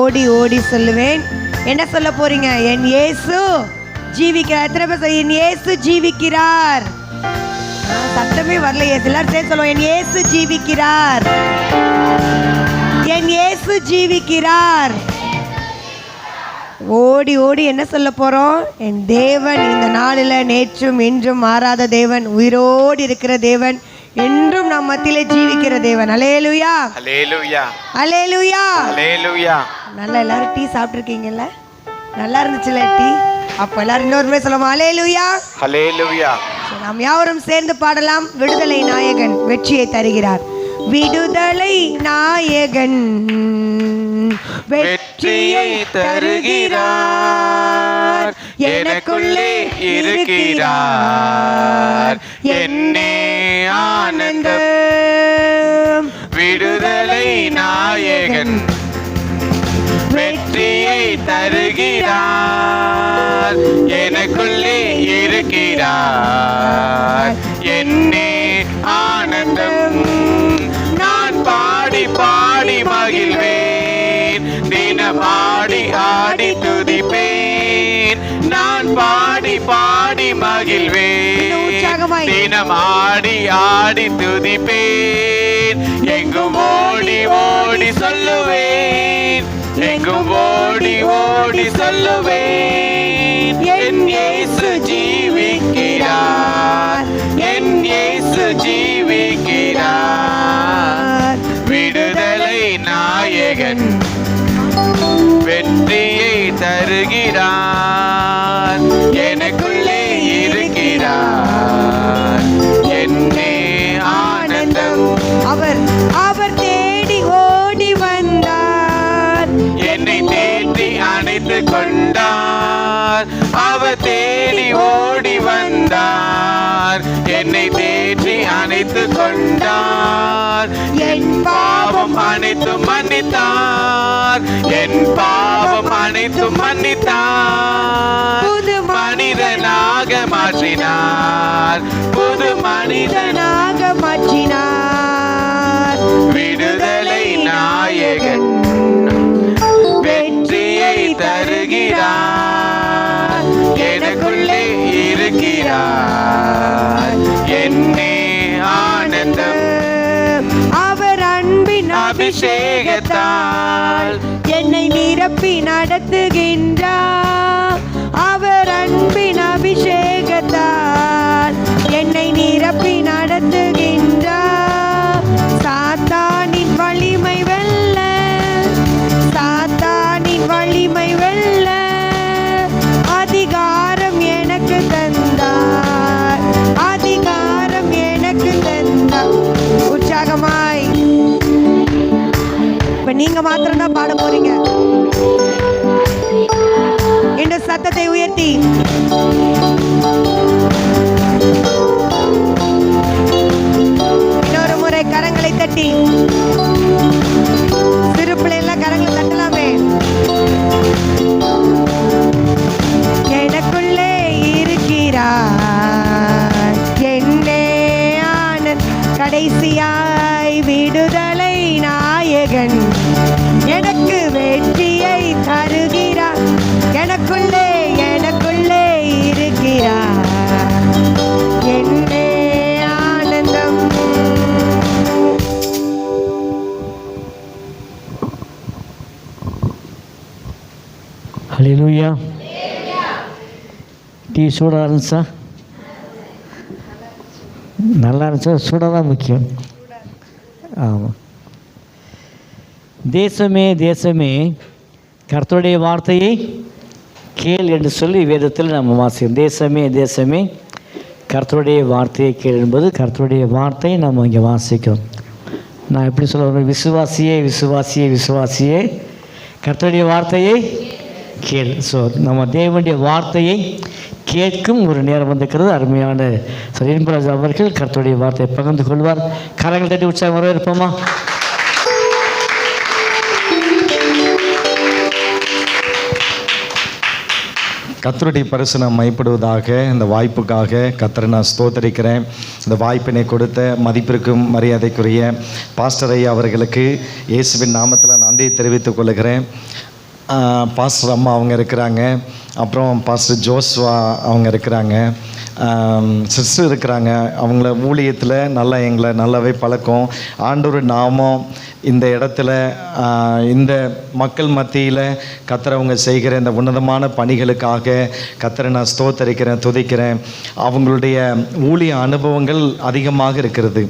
ஓடி ஓடி சொல்லுவேன். என்ன சொல்ல போறீங்க? என் இயேசு ஜீவிக்கிறார். எத்தனை பேர் என் இயேசு ஜீவிக்கிறார்? சத்தமே வரல. எல்லாரும் சேர்ந்து சொல்லுவோம், என் இயேசு ஜீவிக்கிறார், என் இயேசு ஜீவிக்கிறார். ஓடி ஓடி என்ன சொல்ல போறோம்? என் தேவன் இந்த நாளில் நேற்றும் இன்றும் மாறாத தேவன், உயிரோடு இருக்கிற தேவன், என்றும் நம் மத்தியிலே ஜீவிக்கிற தேவன். அல்லேலூயா, அல்லேலூயா, அல்லேலூயா, அல்லேலூயா. நல்லா எல்லாரும் டீ சாப்பிட்டுருக்கீங்கல்ல? நல்லா இருந்துச்சுல டீ? அப்போ எல்லாரும் இன்னொரு முறை சொல்லுவோம், அல்லேலூயா, அல்லேலூயா. நாம் யாவரும் சேர்ந்து பாடலாம். விடுதலை நாயகன் வெற்றியை தருகிறார். விடுதலை நாயகன் வெற்றியை தருகிறார், எனக்குள்ளே இருக்கிறார், என்னே ஆனந்தம். விடுதலை நாயகன் வெற்றியை தருகிறார், எனக்குள்ளே இருக்கிறார், என்னே ஆனந்தம். நான் பாடி பாடி மகிழ்வேன், தினம் ஆடி ஆடி துதிப்பேன். நான் பாடி பாடி மகிழ்வேன், தினம் ஆடி ஆடி துதிப்பேன். எங்கும் ஓடி ஓடி சொல்லுவேன், எங்கும் ஓடி ஓடி சொல்லுவேன், என் இயேசு ஜீவிக்கிறார், என் இயேசு ஜீவிக்கிறார். விடுதலை நாயகன் வெற்றியை தருகிறார், எனக்குள்ளே இருக்கிறார், என்னே ஆனந்தம். அவர் அவர் தேடி ஓடி வந்தார், என்னை தேடி அணைத்து கொண்டார். அவர் தேடி ஓடி வந்தார், என்னை தேடி அணைத்து கொண்டார். என் பாவம் அனைத்து மன்னித்தார், என் பாவம் அனைத்து மன்னித்தார். புது மனிதனாக மாற்றினார், புது மனிதனாக மாற்றினார். விடுதலை நாயகன் வெற்றியை தருகிறார், எனக்குள்ளே இருக்கிறார், என்னே ஆனந்தம். அவர் அன்பின் அபிஷேகத்தால் என்னை நிரப்பி நடத்துகின்றார். அவர் அன்பின் அபிஷேகத்தால் என்னை நிரப்பி நடத்துகின்றார். சாத்தானின் வலிமை வெல்ல, சாத்தானின் வலிமை வெல்ல அதிகாரம் எனக்கு தந்தார், அதிகாரம் எனக்கு தந்தார். உற்சாகமாய் இப்ப நீங்க மாத்திரம் தான் பாட போறீங்க. இந்த சத்தத்தை உயர்த்தி இன்னொரு முறை கரங்களை தட்டி, சிறு பிள்ளைலாம் கரங்களை தட்டலாமே. எனக்குள்ளே இருக்கிறார், என்னே ஆனந்த். கடைசியாய் விடுதலை நாயகன் எனக்கு வெற்றியை தருகிறார், எனக்குள்ளே எனக்குள்ளே இருக்கிறார், என்னே ஆனந்தம். ஹல்லேலூயா. டீ சூடாக இருந்துச்சா? நல்லா இருந்துச்சா? சூடாக தான் முக்கியம். ஆமாம். தேசமே தேசமே கர்த்தருடைய வார்த்தையை கேள் என்று சொல்லி வேதத்தில் நம்ம வாசிக்கிறோம். தேசமே தேசமே கர்த்தருடைய வார்த்தையை கேள் என்பது கர்த்தருடைய வார்த்தையை நம்ம இங்கே வாசிக்கிறோம். நான் எப்படி சொல்ல, விசுவாசியே விசுவாசியே விசுவாசியே கர்த்தருடைய வார்த்தையை கேள். ஸோ நம்ம தேவனுடைய வார்த்தையை கேட்கும் ஒரு நேரம் வந்திருக்கிறது. அருமையான இன்பராஜ் அவர்கள் கர்த்தருடைய வார்த்தையை பகிர்ந்து கொள்வார். கரங்கள் தட்டி உற்சாகம் வரவேற்போமா? கர்த்தருடைய பரிசுத்தம் மையப்படுவதாக. இந்த வாய்ப்புக்காக கர்த்தரை நான் ஸ்தோத்தரிக்கிறேன். இந்த வாய்ப்பினை கொடுத்த மதிப்பிற்கும் மரியாதைக்குரிய பாஸ்டர் ஐயா அவர்களுக்கு இயேசுவின் நாமத்தில் நன்றியை தெரிவித்துக் கொள்கிறேன். பாஸ்டர் அம்மா அவங்க இருக்கிறாங்க, அப்புறம் பாஸ்டர் ஜோஸ்வா அவங்க இருக்கிறாங்க, சிஸ்டர் இருக்கிறாங்க. அவங்கள ஊழியத்தில் நல்லா எங்களை நல்லாவே பழக்கம். ஆண்டவர் நாமம் இந்த இடத்துல இந்த மக்கள் மத்தியில் கர்த்தரவங்க செய்கிற இந்த உன்னதமான பணிகளுக்காக கர்த்தரை நான் ஸ்தோத்தரிக்கிறேன், துதிக்கிறேன். அவங்களுடைய ஊழிய அனுபவங்கள் அதிகமாக இருக்கிறது.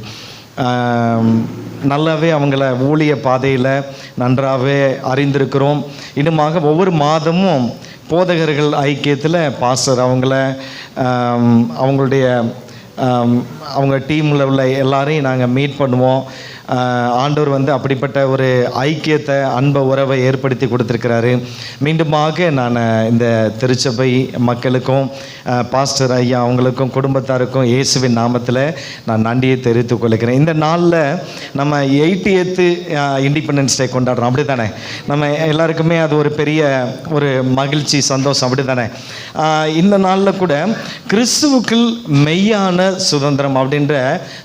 நல்லாவே அவங்கள ஊழிய பாதையில் நன்றாகவே அறிந்திருக்கிறோம். இன்னுமாக ஒவ்வொரு மாதமும் போதகர்கள் ஐக்கியத்தில் பாஸ்டர் அவங்களுடைய அவங்க டீமில் உள்ள எல்லாரையும் நாங்கள் மீட் பண்ணுவோம். ஆண்டவர் அப்படிப்பட்ட ஒரு ஐக்கியத்தை, அன்பை, உறவை ஏற்படுத்தி கொடுத்துருக்கிறாரு. மீண்டுமாக நான் இந்த திருச்சபை மக்களுக்கும் பாஸ்டர் ஐயா அவங்களுக்கும் குடும்பத்தாருக்கும் இயேசுவின் நாமத்தில் நான் நன்றியை தெரிவித்துக் கொள்கிறேன். இந்த நாளில் நம்ம 80th இண்டிபெண்டன்ஸ் டே கொண்டாடுறோம், அப்படி தானே? நம்ம எல்லாருக்குமே அது ஒரு பெரிய ஒரு மகிழ்ச்சி, சந்தோஷம், அப்படி தானே? இந்த நாளில் கூட கிறிஸ்துவுக்குள் மெய்யான சுதந்திரம் அப்படின்ற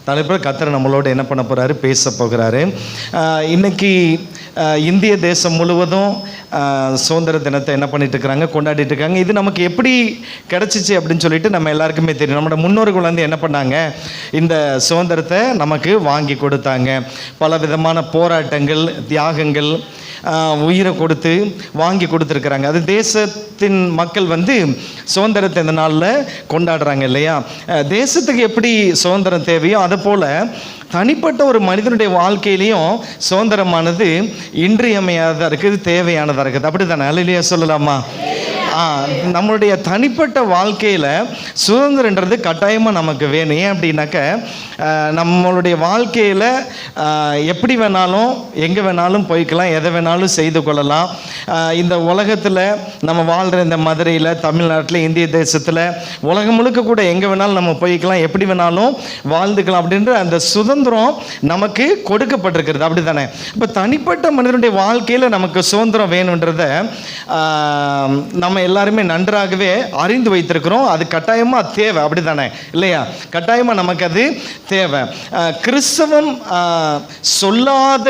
தலைப்பில் கர்த்தர் நம்மளோட என்ன பண்ண போகிறாரு, பேச போகிறாரு. இன்னைக்கு இந்திய தேசம் முழுவதும் சுதந்திர தினத்தை என்ன பண்ணிட்டு இருக்கிறாங்க, கொண்டாடிட்டு இருக்காங்க. இது நமக்கு எப்படி கிடைச்சிச்சு அப்படின்னு சொல்லிட்டு நம்ம எல்லாருக்குமே தெரியும். நம்மளோட முன்னோர்கள் என்ன பண்ணாங்க, இந்த சுதந்திரத்தை நமக்கு வாங்கி கொடுத்தாங்க. பல விதமான போராட்டங்கள், தியாகங்கள், உயிரை கொடுத்து வாங்கி கொடுத்துருக்குறாங்க. அது தேசத்தின் மக்கள் சுதந்திரத்தை இந்த நாளில் கொண்டாடுறாங்க இல்லையா? தேசத்துக்கு எப்படி சுதந்திரம் தேவையோ அதை போல் தனிப்பட்ட ஒரு மனிதனுடைய வாழ்க்கையிலையும் சுதந்திரமானது இன்றியமையாததாக இருக்குது, தேவையானதாக இருக்குது, அப்படி தானே? அல்லையா சொல்லலாமா? நம்மளுடைய தனிப்பட்ட வாழ்க்கையில் சுதந்திரன்றது கட்டாயமாக நமக்கு வேணும். ஏன் அப்படின்னாக்க நம்மளுடைய வாழ்க்கையில் எப்படி வேணாலும் எங்கே வேணாலும் போய்க்கலாம், எதை வேணாலும் செய்து கொள்ளலாம். இந்த உலகத்தில் நம்ம வாழ்கிற இந்த மதுரையில், தமிழ்நாட்டில், இந்திய தேசத்தில், உலகம் முழுக்க கூட எங்கே வேணாலும் நம்ம போய்க்கலாம், எப்படி வேணாலும் வாழ்ந்துக்கலாம் அப்படின்ற அந்த சுதந்திரம் நமக்கு கொடுக்கப்பட்டிருக்கிறது, அப்படி தானே? இப்போ தனிப்பட்ட மனிதனுடைய வாழ்க்கையில் நமக்கு சுதந்திரம் வேணுன்றத நம்ம எல்லாருமே நன்றாகவே அறிந்து வைத்திருக்கிறோம். அது கட்டாயமாக தேவை, அப்படி தானே? இல்லையா? கட்டாயமாக நமக்கு அது தேவை. கிறிஸ்தவம் சொல்லாத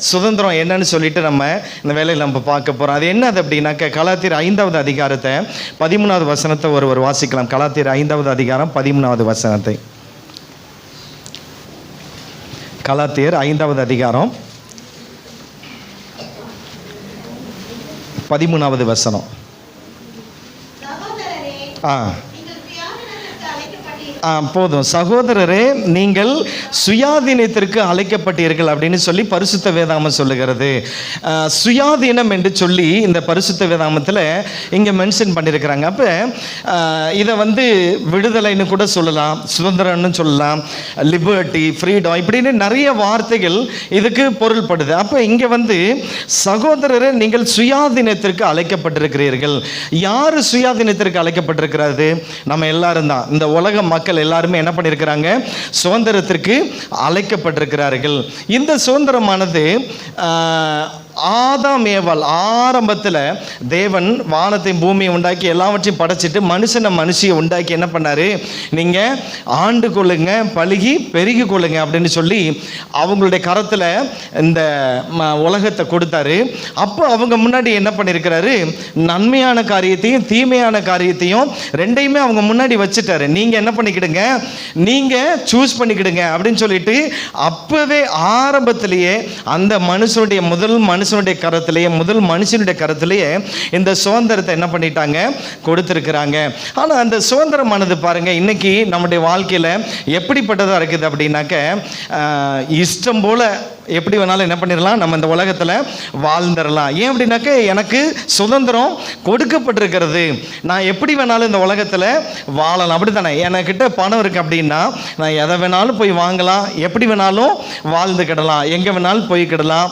சுதந்திரம் என்னன்னு சொல்லிட்டு நம்ம இந்த வேலையில் நம்ம பார்க்க போகிறோம். அது என்னது அப்படின்னாக்க கலாத்தியர் 5வது அதிகாரத்தை 13வது வசனத்தை ஒருவர் வாசிக்கலாம். கலாத்தியர் 5வது அதிகாரம் 13வது வசனத்தை. கலாத்தியர் 5வது அதிகாரம் 13வது வசனம். போதும். சகோதரரே, நீங்கள் சுயாதீனத்திற்கு அழைக்கப்பட்டீர்கள் அப்படின்னு சொல்லி பரிசுத்த வேதாகமம் சொல்லுகிறது. சுயாதீனம் என்று சொல்லி இந்த பரிசுத்த வேதாகமத்தில் இங்கே மென்ஷன் பண்ணியிருக்கிறாங்க. அப்போ இதை விடுதலைன்னு கூட சொல்லலாம், சுதந்திரம்னு சொல்லலாம், லிபர்ட்டி, ஃப்ரீடம், இப்படின்னு நிறைய வார்த்தைகள் இதுக்கு பொருள்படுது. அப்போ இங்கே சகோதரரே, நீங்கள் சுயாதீனத்திற்கு அழைக்கப்பட்டிருக்கிறீர்கள். யார் சுயாதீனத்திற்கு அழைக்கப்பட்டிருக்கிறது? நம்ம எல்லாரும் தான். இந்த உலக மக்கள் எல்லாருமே என்ன பண்ணியிருக்கிறாங்க, சுதந்திரத்திற்கு அழைக்கப்பட்டிருக்கிறார்கள். இந்த சுதந்திரமானது ஆதாம் ஏவாள் ஆரம்பத்தில் தேவன் வானத்தையும் பூமியை உண்டாக்கி எல்லாவற்றையும் படைச்சிட்டு மனுஷியை உண்டாக்கி என்ன பண்ணாரு, நீங்கள் ஆண்டு கொள்ளுங்க, பழுகி பெருகி கொள்ளுங்க அப்படின்னு சொல்லி அவங்களுடைய கரத்தில் இந்த உலகத்தை கொடுத்தாரு. அப்போ அவங்க முன்னாடி என்ன பண்ணியிருக்கிறாரு, நன்மையான காரியத்தையும் தீமையான காரியத்தையும் ரெண்டையுமே அவங்க முன்னாடி வச்சுட்டாரு. நீங்கள் என்ன பண்ணிக்கிடுங்க, நீங்கள் சூஸ் பண்ணிக்கிடுங்க அப்படின்னு சொல்லிட்டு அப்போவே ஆரம்பத்திலேயே அந்த மனுஷனுடைய கரத்திலேயே, முதல் மனுஷனுடைய கரத்திலேயே இந்த சுதந்திரத்தை என்ன பண்ணிட்டாங்க, கொடுத்திருக்கிறாங்க. ஆனால் அந்த சுதந்திரமானது பாருங்க, இன்னைக்கு நம்முடைய வாழ்க்கையில் எப்படிப்பட்டதாக இருக்குது அப்படின்னாக்க, இஷ்டம் போல எப்படி வேணாலும் என்ன பண்ணிடலாம், நம்ம இந்த உலகத்தில் வாழ்ந்துடலாம். ஏன் அப்படின்னாக்க எனக்கு சுதந்திரம் கொடுக்கப்பட்டிருக்கிறது, நான் எப்படி வேணாலும் இந்த உலகத்தில் வாழலாம், அப்படி தானே? என்கிட்ட பணம் இருக்குது அப்படின்னா நான் எதை வேணாலும் போய் வாங்கலாம், எப்படி வேணாலும் வாழ்ந்துக்கிடலாம், எங்கே வேணாலும் போய்க்கிடலாம்,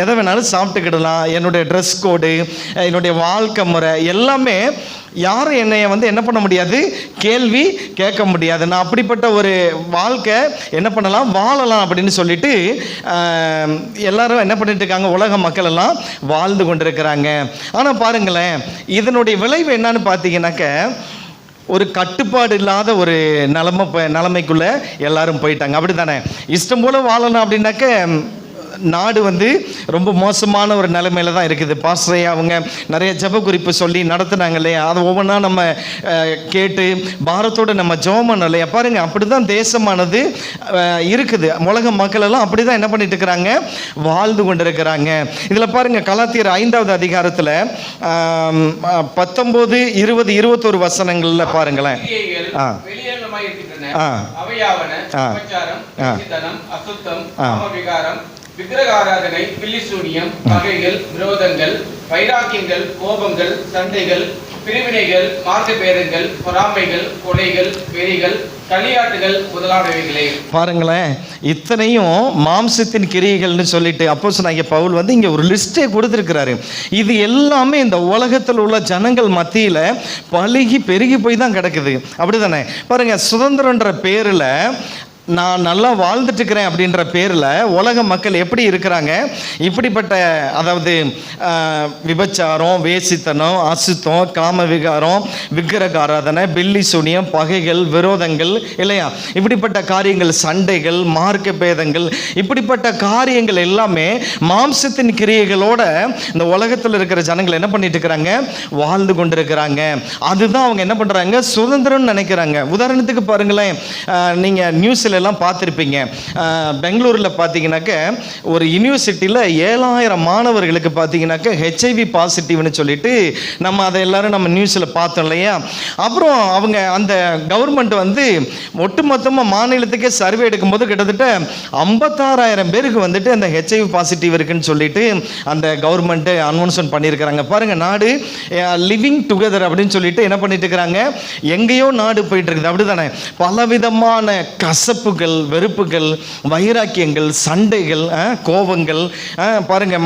எதை வேணாலும் சாப்பிட்டுக்கிடலாம். என்னுடைய ட்ரெஸ் கோடு, என்னுடைய வாழ்க்கை முறை எல்லாமே யாரும் என்னை என்ன பண்ண முடியாது, கேள்வி கேட்க முடியாது. நான் அப்படிப்பட்ட ஒரு வாழ்க்கை என்ன பண்ணலாம், வாழலாம் அப்படின்னு சொல்லிட்டு எல்லாரும் என்ன பண்ணிட்டு இருக்காங்க, உலக மக்கள் எல்லாம் வாழ்ந்து கொண்டிருக்கிறாங்க. ஆனால் பாருங்களேன், இதனுடைய விளைவு என்னன்னு பார்த்தீங்கன்னாக்க, ஒரு கட்டுப்பாடு இல்லாத ஒரு நிலைமைக்குள்ளே எல்லாரும் போயிட்டாங்க, அப்படி தானே? இஷ்டம் போல் வாழலாம் அப்படின்னாக்க நாடு வந்து ரொம்ப மோசமான ஒரு நிலைமையில தான் இருக்குது. பாஸ்டர் ஐயா அவங்க நிறைய ஜெப குறிப்பு சொல்லி நடத்துனாங்க இல்லையா, அதை ஒவ்வொன்றா நம்ம கேட்டு பாரத்தோடு நம்ம ஜெபம் பண்ணோம் இல்லையா. பாருங்க, அப்படி தான் தேசமானது இருக்குது. உலக மக்கள் எல்லாம் அப்படி தான் என்ன பண்ணிட்டு இருக்கிறாங்க, வாழ்ந்து கொண்டு இருக்கிறாங்க. இதில் பாருங்க, கலாத்தியர் 5வது அதிகாரத்தில் 19, 20, 21 வசனங்கள்ல பாருங்களேன். விக்கிரக ஆராதனை, பில்லிசூனியம், பகைகள், விரோதங்கள், வைராக்கியங்கள், கோபங்கள், சண்டைகள், பிரிவினைகள், மார்க்க பேதங்கள், பொறாமைகள், கொலைகள், வெறிகள், களியாட்டுகள் முதலானவைகளே. பாருங்களேன், இத்தனையும் மாம்சத்தின் கிரியைகள்னு சொல்லிட்டு அப்போஸ்தலனாகிய பவுல் வந்து இங்கே ஒரு லிஸ்ட்டே கொடுத்துருக்கிறாரு. இது எல்லாமே இந்த உலகத்தில் உள்ள ஜனங்கள் மத்தியில் பழுகி பெருகி போய் தான் கிடக்குது. அப்படி தானே? பாருங்க, சுதந்திரன்ற பேரில் நான் நல்லா வாழ்ந்துட்டு இருக்கிறேன் அப்படின்ற பேரில் உலக மக்கள் எப்படி இருக்கிறாங்க, இப்படிப்பட்ட அதாவது விபச்சாரம், வேசித்தனம், அசுத்தம், காம விகாரம், விக்கிரக ஆராதனை, பில்லி சூனியம், பகைகள், விரோதங்கள் இல்லையா, இப்படிப்பட்ட காரியங்கள், சண்டைகள், மார்க்க பேதங்கள், இப்படிப்பட்ட காரியங்கள் எல்லாமே மாம்சத்தின் கிரியைகளோட இந்த உலகத்தில் இருக்கிற ஜனங்கள் என்ன பண்ணிட்டு இருக்கிறாங்க, வாழ்ந்து கொண்டு இருக்கிறாங்க. அதுதான் அவங்க என்ன பண்ணுறாங்க, சுதந்திரம்னு நினைக்கிறாங்க. உதாரணத்துக்கு பாருங்களேன், நீங்கள் நியூஸில் எல்லாம் பார்த்துருப்பீங்க. பெங்களூரில் பார்த்தீங்கன்னாக்க ஒரு யூனிவர்சிட்டியில் 7000 மாணவர்களுக்கு பார்த்தீங்கன்னாக்க ஹெச்ஐவி பாசிட்டிவ்னு சொல்லிட்டு நம்ம அதை எல்லாரும் நம்ம நியூஸில் பார்த்தோம் இல்லையா. அப்புறம் அவங்க அந்த கவர்மெண்ட் வந்து ஒட்டுமொத்தமாக மாநிலத்துக்கே சர்வே எடுக்கும்போது கிட்டத்தட்ட 56,000 பேருக்கு வந்துட்டு அந்த ஹெச்ஐவி பாசிட்டிவ் இருக்குன்னு சொல்லிட்டு அந்த கவர்மெண்ட்டு அனௌன்ஸ்மெண்ட் பண்ணியிருக்கிறாங்க. பாருங்கள், நாடு லிவிங் டுகெதர் அப்படின்னு சொல்லிட்டு என்ன பண்ணிட்டு இருக்கிறாங்க, எங்கேயோ நாடு போயிட்டு இருக்குது. அப்படி தானே? பலவிதமான கசப்புகள், வெறுப்புகள், வைராக்கியங்கள், சண்டைகள், கோபங்கள், பாருங்க,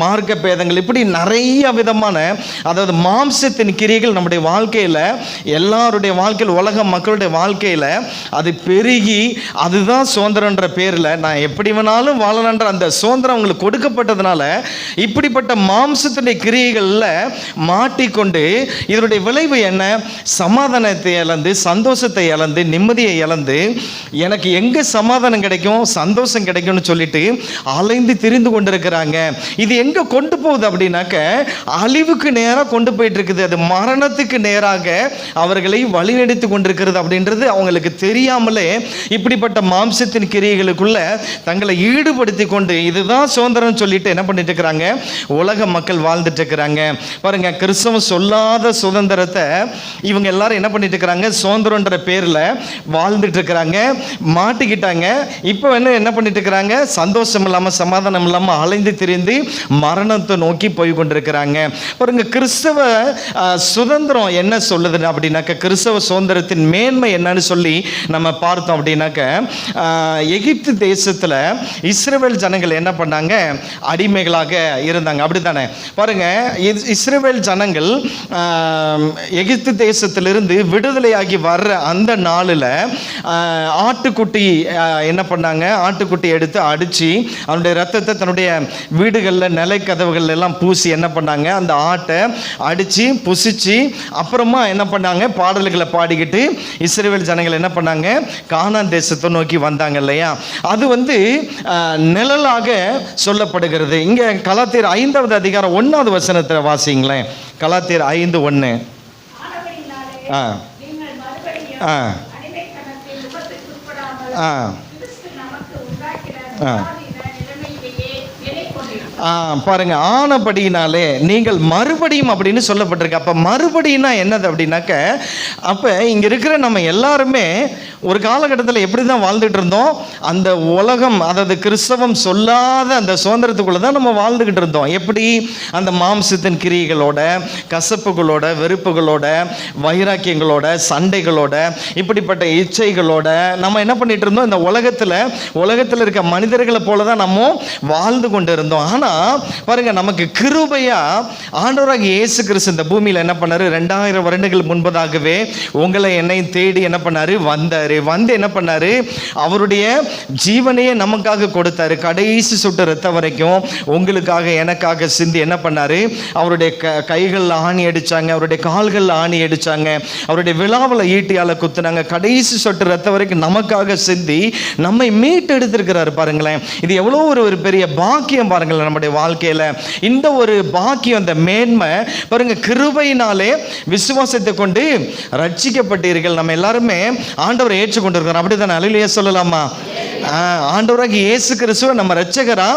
மார்க்க பேதங்கள், இப்படி நிறைய விதமான அதாவது மாம்சத்தின் கிரியைகள் நம்முடைய வாழ்க்கையில், எல்லாருடைய வாழ்க்கையில், உலக மக்களுடைய வாழ்க்கையில் அது பெருகி, அதுதான் சுதந்திரன்ற பேரில் நான் எப்படி வேணாலும் வாழலான்ற அந்த சுதந்திரம் அவங்களுக்கு கொடுக்கப்பட்டதுனால இப்படிப்பட்ட மாம்சத்தினுடைய கிரியைகளில் மாட்டிக்கொண்டு இதனுடைய விளைவு என்ன, சமாதானத்தை இழந்து, சந்தோஷத்தை இழந்து, நிம்மதியை இழந்து, எனக்கு எங்கே சமாதானம் கிடைக்கும், சந்தோஷம் கிடைக்கும்னு சொல்லிட்டு அலைந்து திரிந்து கொண்டிருக்கிறாங்க. இது எங்கே கொண்டு போகுது அப்படின்னாக்க அழிவுக்கு நேராக கொண்டு போயிட்டு இருக்குது. அது மரணத்துக்கு நேராக அவர்களை வழிநடத்தி கொண்டிருக்கிறது. அப்படின்றது அவங்களுக்கு தெரியாமலே இப்படிப்பட்ட மாம்சத்தின் கிரியைகளுக்குள்ள தங்களை ஈடுபடுத்தி கொண்டு இதுதான் சுதந்திரம் சொல்லிட்டு என்ன பண்ணிட்டு இருக்கிறாங்க, உலக மக்கள் வாழ்ந்துட்டு இருக்கிறாங்க. பாருங்க, கிறிஸ்தவம் சொல்லாத சுதந்திரத்தை இவங்க எல்லாரும் என்ன பண்ணிட்டு இருக்கிறாங்க, சுதந்திரன்ற பேரில் வாழ்ந்துட்டு இருக்கிறாங்க, மாட்டிக்கிட்டாங்க. இப்போ என்ன பண்ணிட்டு இருக்கிறாங்க, சந்தோஷம் இல்லாமல், சமாதானம் இல்லாமல் அலைந்து திரிந்து மரணத்தை நோக்கி போய் கொண்டிருக்கிறாங்க. பாருங்க, கிறிஸ்தவ சுதந்திரம் என்ன சொல்லுது அப்படின்னாக்க, கிறிஸ்தவ சுதந்திரத்தின் மேன்மை என்னன்னு சொல்லி நம்ம பார்த்தோம் அப்படின்னாக்க, எகிப்து தேசத்தில் இஸ்ரவேல் ஜனங்கள் என்ன பண்ணாங்க, அடிமைகளாக இருந்தாங்க. அப்படித்தானே? பாருங்க, இஸ்ரவேல் ஜனங்கள் எகிப்து தேசத்திலிருந்து விடுதலையாகி வர்ற அந்த நாளில் ஆட்டுக்குட்டி என்ன பண்ணாங்க, ஆட்டுக்குட்டி எடுத்து அடித்து அவனுடைய ரத்தத்தை தன்னுடைய வீடுகளில் நிலைக்கதவுகள் எல்லாம் பூசி என்ன பண்ணாங்க, அந்த ஆட்டை அடித்து புசிச்சு அப்புறமா என்ன பண்ணாங்க, பாடல்களை பாடிக்கிட்டு இஸ்ரவேல் ஜனங்கள் என்ன பண்ணாங்க, கானான் தேசத்தை நோக்கி வந்தாங்க இல்லையா. அது வந்து நிழலாக சொல்லப்படுகிறது. இங்கே கலாத்தியர் 5வது அதிகாரம் 1வது வசனத்தில் வாசிங்களேன். கலாத்தியர் 5:1. பாருங்க, ஆனபடியினாலே நீங்கள் மறுபடியும் அப்படின்னு சொல்லப்பட்டிருக்கு. அப்போ மறுபடினா என்னது அப்படின்னாக்க, அப்போ இங்கே இருக்கிற நம்ம எல்லாருமே ஒரு காலகட்டத்தில் எப்படி தான் வாழ்ந்துட்டு இருந்தோம், அந்த உலகம் அதாவது கிறிஸ்தவம் சொல்லாத அந்த சுதந்திரத்துக்குள்ளே தான் நம்ம வாழ்ந்துக்கிட்டு இருந்தோம். எப்படி, அந்த மாம்சத்தின் கிரியைகளோட, கசப்புகளோட, வெறுப்புகளோட, வைராக்கியங்களோட, சண்டைகளோட, இப்படிப்பட்ட இச்சைகளோட நம்ம என்ன பண்ணிட்டு இருந்தோம், இந்த உலகத்தில் இருக்க மனிதர்களை போல தான் நம்ம வாழ்ந்து கொண்டு இருந்தோம். ஆனால் ஆனால் பாருங்க, நமக்கு கிருபையா ஆண்டவராகிய இயேசு கிறிஸ்து இந்த பூமியில் என்ன பண்ணாரு? 2000 வருடங்கள் முன்பதாகவே உங்களை என்னையும் தேடி என்ன பண்ணாரு? வந்தாரு. வந்து என்ன பண்ணாரு? அவருடைய ஜீவனையே நமக்காக கொடுத்தாரு. கடைசி சொட்டு ரத்தம் வரைக்கும் உங்களுக்காக எனக்காக சிந்தி என்ன பண்ணாரு? அவருடைய கைகள் ஆணி அடிச்சாங்க, அவருடைய கால்கள் ஆணி அடிச்சாங்க, அவருடைய விழாவில் ஈட்டியால குத்துனாங்க. கடைசி சொட்டு ரத்தம் வரைக்கும் நமக்காக சிந்தி நம்மை மீட்டு எடுத்திருக்கிறாரு. பாருங்களேன், இது எவ்வளோ ஒரு பெரிய பாக்கியம் பாருங்களேன் நம்முடைய வாழ்க்கையில. இந்த ஒரு பாக்கியம், இந்த மேன்மை பாருங்க, கிருபையினாலே விசுவாசத்தை கொண்டு ரட்சிக்கப்பட்டீர்கள். நம்ம எல்லாருமே ஆண்டவரை ஏற்றுக்கொண்டிருக்கிறோம். அப்படித்தானே? அல்லேலூயா சொல்லலாமா? ஆண்டவராகிய இயேசு கிறிஸ்துவை நம்ம ரட்சகரா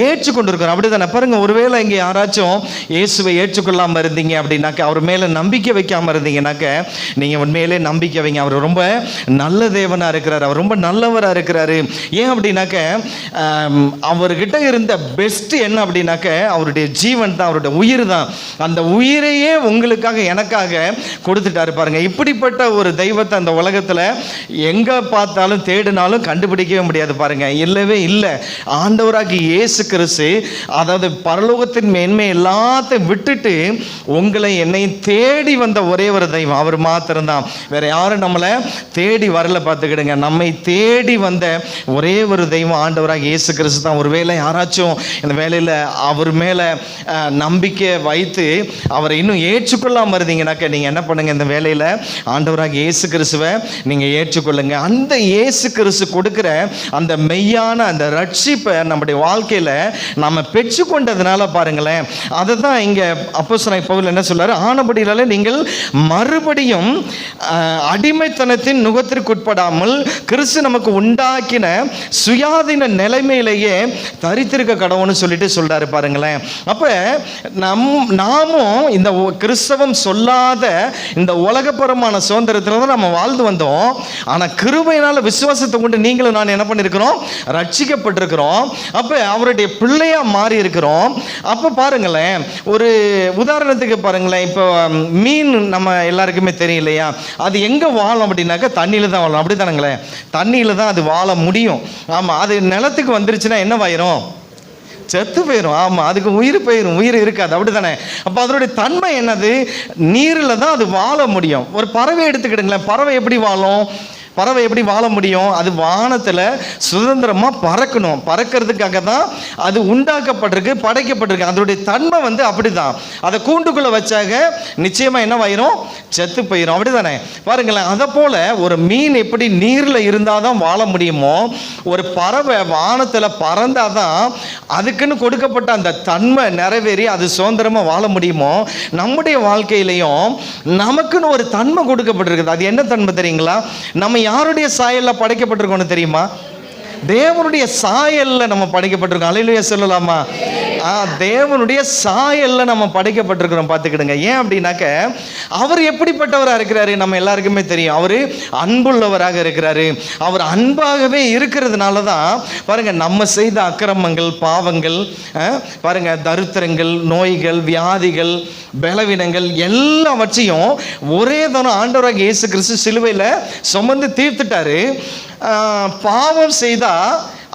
ஏற்றுக்கொண்டிருக்கிறோம். அப்படித்தானே? பாருங்க, ஒருவேளை இங்கே யாராச்சும் இயேசுவை ஏற்றுக்கொள்ளாம இருந்தீங்க அப்படின்னாக்க, அவர் மேல நம்பிக்கை வைக்காம இருந்தீங்கன்னாக்க, நீங்க உண்மையிலே நம்பிக்கை வைங்க. அவர் ரொம்ப நல்ல தேவனா இருக்கிறார், அவர் ரொம்ப நல்லவரா இருக்கிறாரு. ஏன் அப்படின்னாக்க, அவர்கிட்ட இருந்த பெஸ்ட் என்ன அப்படின்னாக்க, அவருடைய ஜீவன் தான், அவருடைய உயிர் தான். அந்த உயிரையே உங்களுக்காக எனக்காக கொடுத்துட்டாரு. பாருங்க, இப்படிப்பட்ட ஒரு தெய்வத்தை அந்த உலகத்துல எங்க பார்த்தாலும் தேடினாலும் கண்டுபிடிக்கவே முடியாது. பாருங்க, இல்லவே இல்லை. ஆண்டவராகிய இயேசு கிறிஸ்து, அதாவது பரலோகத்தின் மேன்மை எல்லாத்தையும் விட்டுட்டு உங்களை என்னை தேடி வந்த ஒரே ஒரு தெய்வம் அவர் மாத்திரம்தான். வேற யாரும் நம்மளை தேடி வரல. பார்த்துக்கிடுங்க, நம்மை தேடி வந்த ஒரே ஒரு தெய்வம் ஆண்டவராகிய இயேசு கிறிஸ்து தான். ஒருவேளை யாராச்சும் இந்த வேலையில் அவர் மேலே நம்பிக்கை வைத்து அவரை இன்னும் ஏற்றுக்கொள்ளாமல் இருந்தீங்கன்னாக்க, நீங்கள் என்ன பண்ணுங்க? இந்த வேலையில் ஆண்டவராகிய இயேசு கிறிஸ்துவை நீங்கள் ஏற்றுக்கொள்ளுங்க. அந்த இயேசு கிறிஸ்து கொடுக்குற அந்த மெய்யான அந்த ரட்சிப்பை நம்முடைய வாழ்க்கையில் நம்ம பெற்றுக்கொண்டதுனால பாருங்களேன், அதை தான் இங்கே அப்போஸ்தலனாகிய பவுல் என்ன சொல்றாரு? ஆனபடியாலே நீங்கள் மறுபடியும் அடிமைத்தனத்தின் நுகத்திற்கு உட்படாமல் கிறிஸ்து நமக்கு உண்டாக்கின சுயாதீன நிலைமையிலேயே தரித்திருக்க கடவுள்னு சொல்லிட்டு சொல்றாரு. பாருங்களேன், அப்ப நாமும் இந்த கிறிஸ்தவம் சொல்லாத இந்த உலகபரமான சுதந்திரத்தில் தான் நம்ம வாழ்ந்து வந்தோம். ஆனால் கிருபையினால விசுவாசத்தை கொண்டு நீங்களும் நான் என்ன பண்ணியிருக்கிறோம்? ரட்சிக்கப்பட்டிருக்கிறோம். அப்போ அவருடைய பிள்ளையா மாறி இருக்கிறோம். அப்போ பாருங்களேன், ஒரு உதாரணத்துக்கு பாருங்களேன், இப்போ மீன் நம்ம எல்லாருக்குமே தெரியும் இல்லையா? அது எங்கே வாழும் அப்படின்னாக்கா தண்ணியில் தான் வாழும். அப்படி தானுங்களே? தண்ணியில் தான் அது வாழ முடியும். ஆமாம், அது நிலத்துக்கு வந்துருச்சுன்னா என்னவாயிரும்? செத்து போயிடும். ஆமாம், அதுக்கு உயிர் போயிடும், உயிர் இருக்காது. அப்படி தானே? அப்போ அதனுடைய தன்மை என்னது? நீரில் தான் அது வாழ முடியும். ஒரு பறவை எடுத்துக்கிடுங்களேன், பறவை எப்படி வாழும்? பறவை எப்படி வாழ முடியும்? அது வானத்தில் சுதந்திரமாக பறக்கணும். பறக்கிறதுக்காக தான் அது உண்டாக்கப்பட்டிருக்கு, படைக்கப்பட்டிருக்கு. அதனுடைய தன்மை வந்து அப்படி தான். அதை கூண்டுக்குள்ளே வச்சாக நிச்சயமாக என்னவாயிரும்? செத்து போயிடும். அப்படி தானே? பாருங்களேன், அதை போல் ஒரு மீன் எப்படி நீரில் இருந்தால் தான் வாழ முடியுமோ, ஒரு பறவை வானத்தில் பறந்தால் தான் அதுக்குன்னு கொடுக்கப்பட்ட அந்த தன்மை நிறைவேறி அது சுதந்திரமாக வாழ முடியுமோ, நம்முடைய வாழ்க்கையிலையும் நமக்குன்னு ஒரு தன்மை கொடுக்கப்பட்டிருக்குது. அது என்ன தன்மை தெரியுங்களா? நம்ம யாருடைய சாயல்ல படைக்கப்பட்டிருக்கோம்னு தெரியுமா? தேவனுடைய சாயல்ல நம்ம படைக்கப்பட்டிருக்கோம். அல்லேலூயா சொல்லலாமா? தேவனுடைய சாயல்ல நம்ம படைக்கப்பட்டிருக்கிறோம். பார்த்துக்கிடுங்க. ஏன் அப்படின்னாக்க, அவர் எப்படிப்பட்டவராக இருக்கிறாரு நம்ம எல்லாருக்குமே தெரியும். அவர் அன்புள்ளவராக இருக்கிறாரு. அவர் அன்பாகவே இருக்கிறதுனால தான் பாருங்க, நம்ம செய்த அக்கிரமங்கள், பாவங்கள், பாருங்க, தரித்திரங்கள், நோய்கள், வியாதிகள், பலவீனங்கள் எல்லாவற்றையும் ஒரே தானம் ஆண்டவராகிய இயேசு கிறிஸ்து சிலுவையில் சுமந்து தீர்த்துட்டாரு. பாவம் செய்தா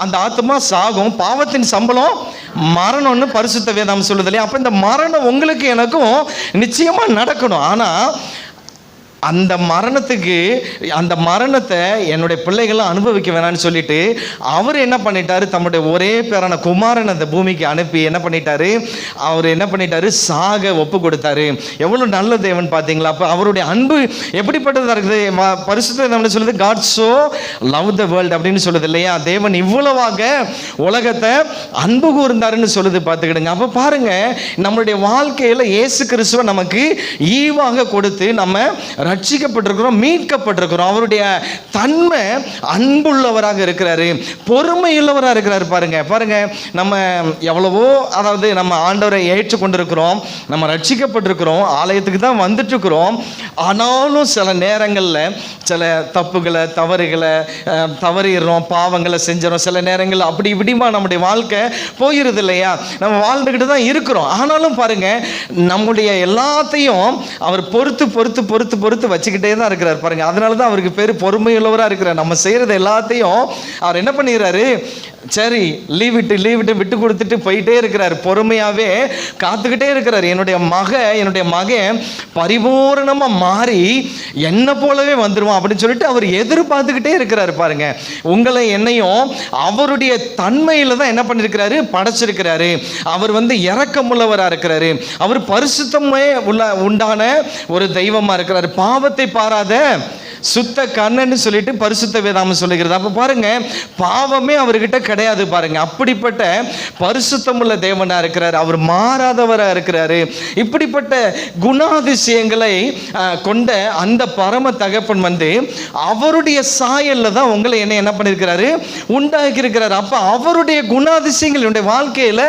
அந்த ஆத்மா சாகும், பாவத்தின் சம்பளம் மரணம்னு பரிசுத்த வேதம் சொல்லுது இல்லையா? அப்போ இந்த மரணம் உங்களுக்கு எனக்கும் நிச்சயமா நடக்கணும். ஆனால் அந்த மரணத்துக்கு, அந்த மரணத்தை என்னுடைய பிள்ளைகளும் அனுபவிக்க வேணான்னு சொல்லிட்டு அவர் என்ன பண்ணிட்டாரு? தம்முடைய ஒரே பேரான குமாரன் அந்த பூமிக்கு அனுப்பி என்ன பண்ணிட்டாரு? அவர் என்ன பண்ணிட்டாரு? சாக ஒப்பு கொடுத்தாரு. எவ்வளோ நல்ல தேவன் பார்த்தீங்களா? அப்போ அவருடைய அன்பு எப்படிப்பட்டதாக இருக்குது? பரிசுத்த சொல்லுது, God so love the world அப்படின்னு சொல்லுது இல்லையா? தேவன் இவ்வளவாக உலகத்தை அன்பு கூர்ந்தாருன்னு சொல்லுது. பார்த்துக்கிடுங்க. அப்போ பாருங்க, நம்மளுடைய வாழ்க்கையில் இயேசு கிறிஸ்துவை நமக்கு ஈவாக கொடுத்து நம்ம ரட்சிக்கப்பட்டிருக்கிறோம், மீட்கப்பட்டிருக்கிறோம். அவருடைய தன்மை அன்புள்ளவராக இருக்கிறாரு, பொறுமையுள்ளவராக இருக்கிறாரு. பாருங்க பாருங்க, நம்ம எவ்வளவோ, அதாவது நம்ம ஆண்டவரை ஏற்றுக்கொண்டிருக்கிறோம், நம்ம ரட்சிக்கப்பட்டிருக்கிறோம், ஆலயத்துக்கு தான் வந்துட்டு இருக்கிறோம். ஆனாலும் சில நேரங்களில் சில தப்புகளை, தவறுகளை தவறிடுறோம், பாவங்களை செஞ்சிடறோம். சில நேரங்கள் அப்படி இப்படிமா நம்முடைய வாழ்க்கை போயிருது இல்லையா? நம்ம வாழ்ந்துக்கிட்டு தான் இருக்கிறோம். ஆனாலும் பாருங்க, நம்முடைய எல்லாத்தையும் அவர் பொறுத்து பொறுத்து பொறுத்து பொறுத்து வச்சுக்கிட்டே தான் இருக்கிறார். பாருங்க, அதனால தான் அவருக்கு பேர் பொறுமையுள்ளவராக இருக்கிறார். நம்ம செய்யறது எல்லாத்தையும் அவர் என்ன பண்ணிடுறாரு? சரி லீவ் விட்டு விட்டு கொடுத்துட்டு போயிட்டே இருக்கிறார். பொறுமையாகவே காத்துக்கிட்டே இருக்கிறார். என்னுடைய மகன் பரிபூரணமாக மாறி என்னை போலவே வந்துடுவான் அப்படின்னு சொல்லிட்டு அவர் எதிர்பார்த்துக்கிட்டே இருக்கிறாரு. பாருங்க, உங்களை என்னையும் அவருடைய தன்மையில் தான் என்ன பண்ணியிருக்கிறாரு, படைச்சிருக்கிறாரு. அவர் இரக்கமுள்ளவராக இருக்கிறாரு. அவர் பரிசுத்தமே உண்டான ஒரு தெய்வமாக இருக்கிறாரு. பாவத்தை பாராத சுத்த கண்ணன்னு சொல்லிட்டு பரிசுத்த வேதாகம் சொல்லுகிறது. அப்போ பாருங்க, பாவமே அவர்கிட்ட கிடையாது. பாருங்க, அப்படிப்பட்ட பரிசுத்தமுள்ள தேவனா இருக்கிறார். அவர் மாறாதவராக இருக்கிறாரு. இப்படிப்பட்ட குணாதிசயங்களை கொண்ட அந்த பரம தகப்பன் அவருடைய சாயல்ல தான் உங்களை என்ன பண்ணியிருக்கிறாரு, உண்டாக்கி இருக்கிறார். அப்போ அவருடைய குணாதிசயங்கள் என்னுடைய வாழ்க்கையில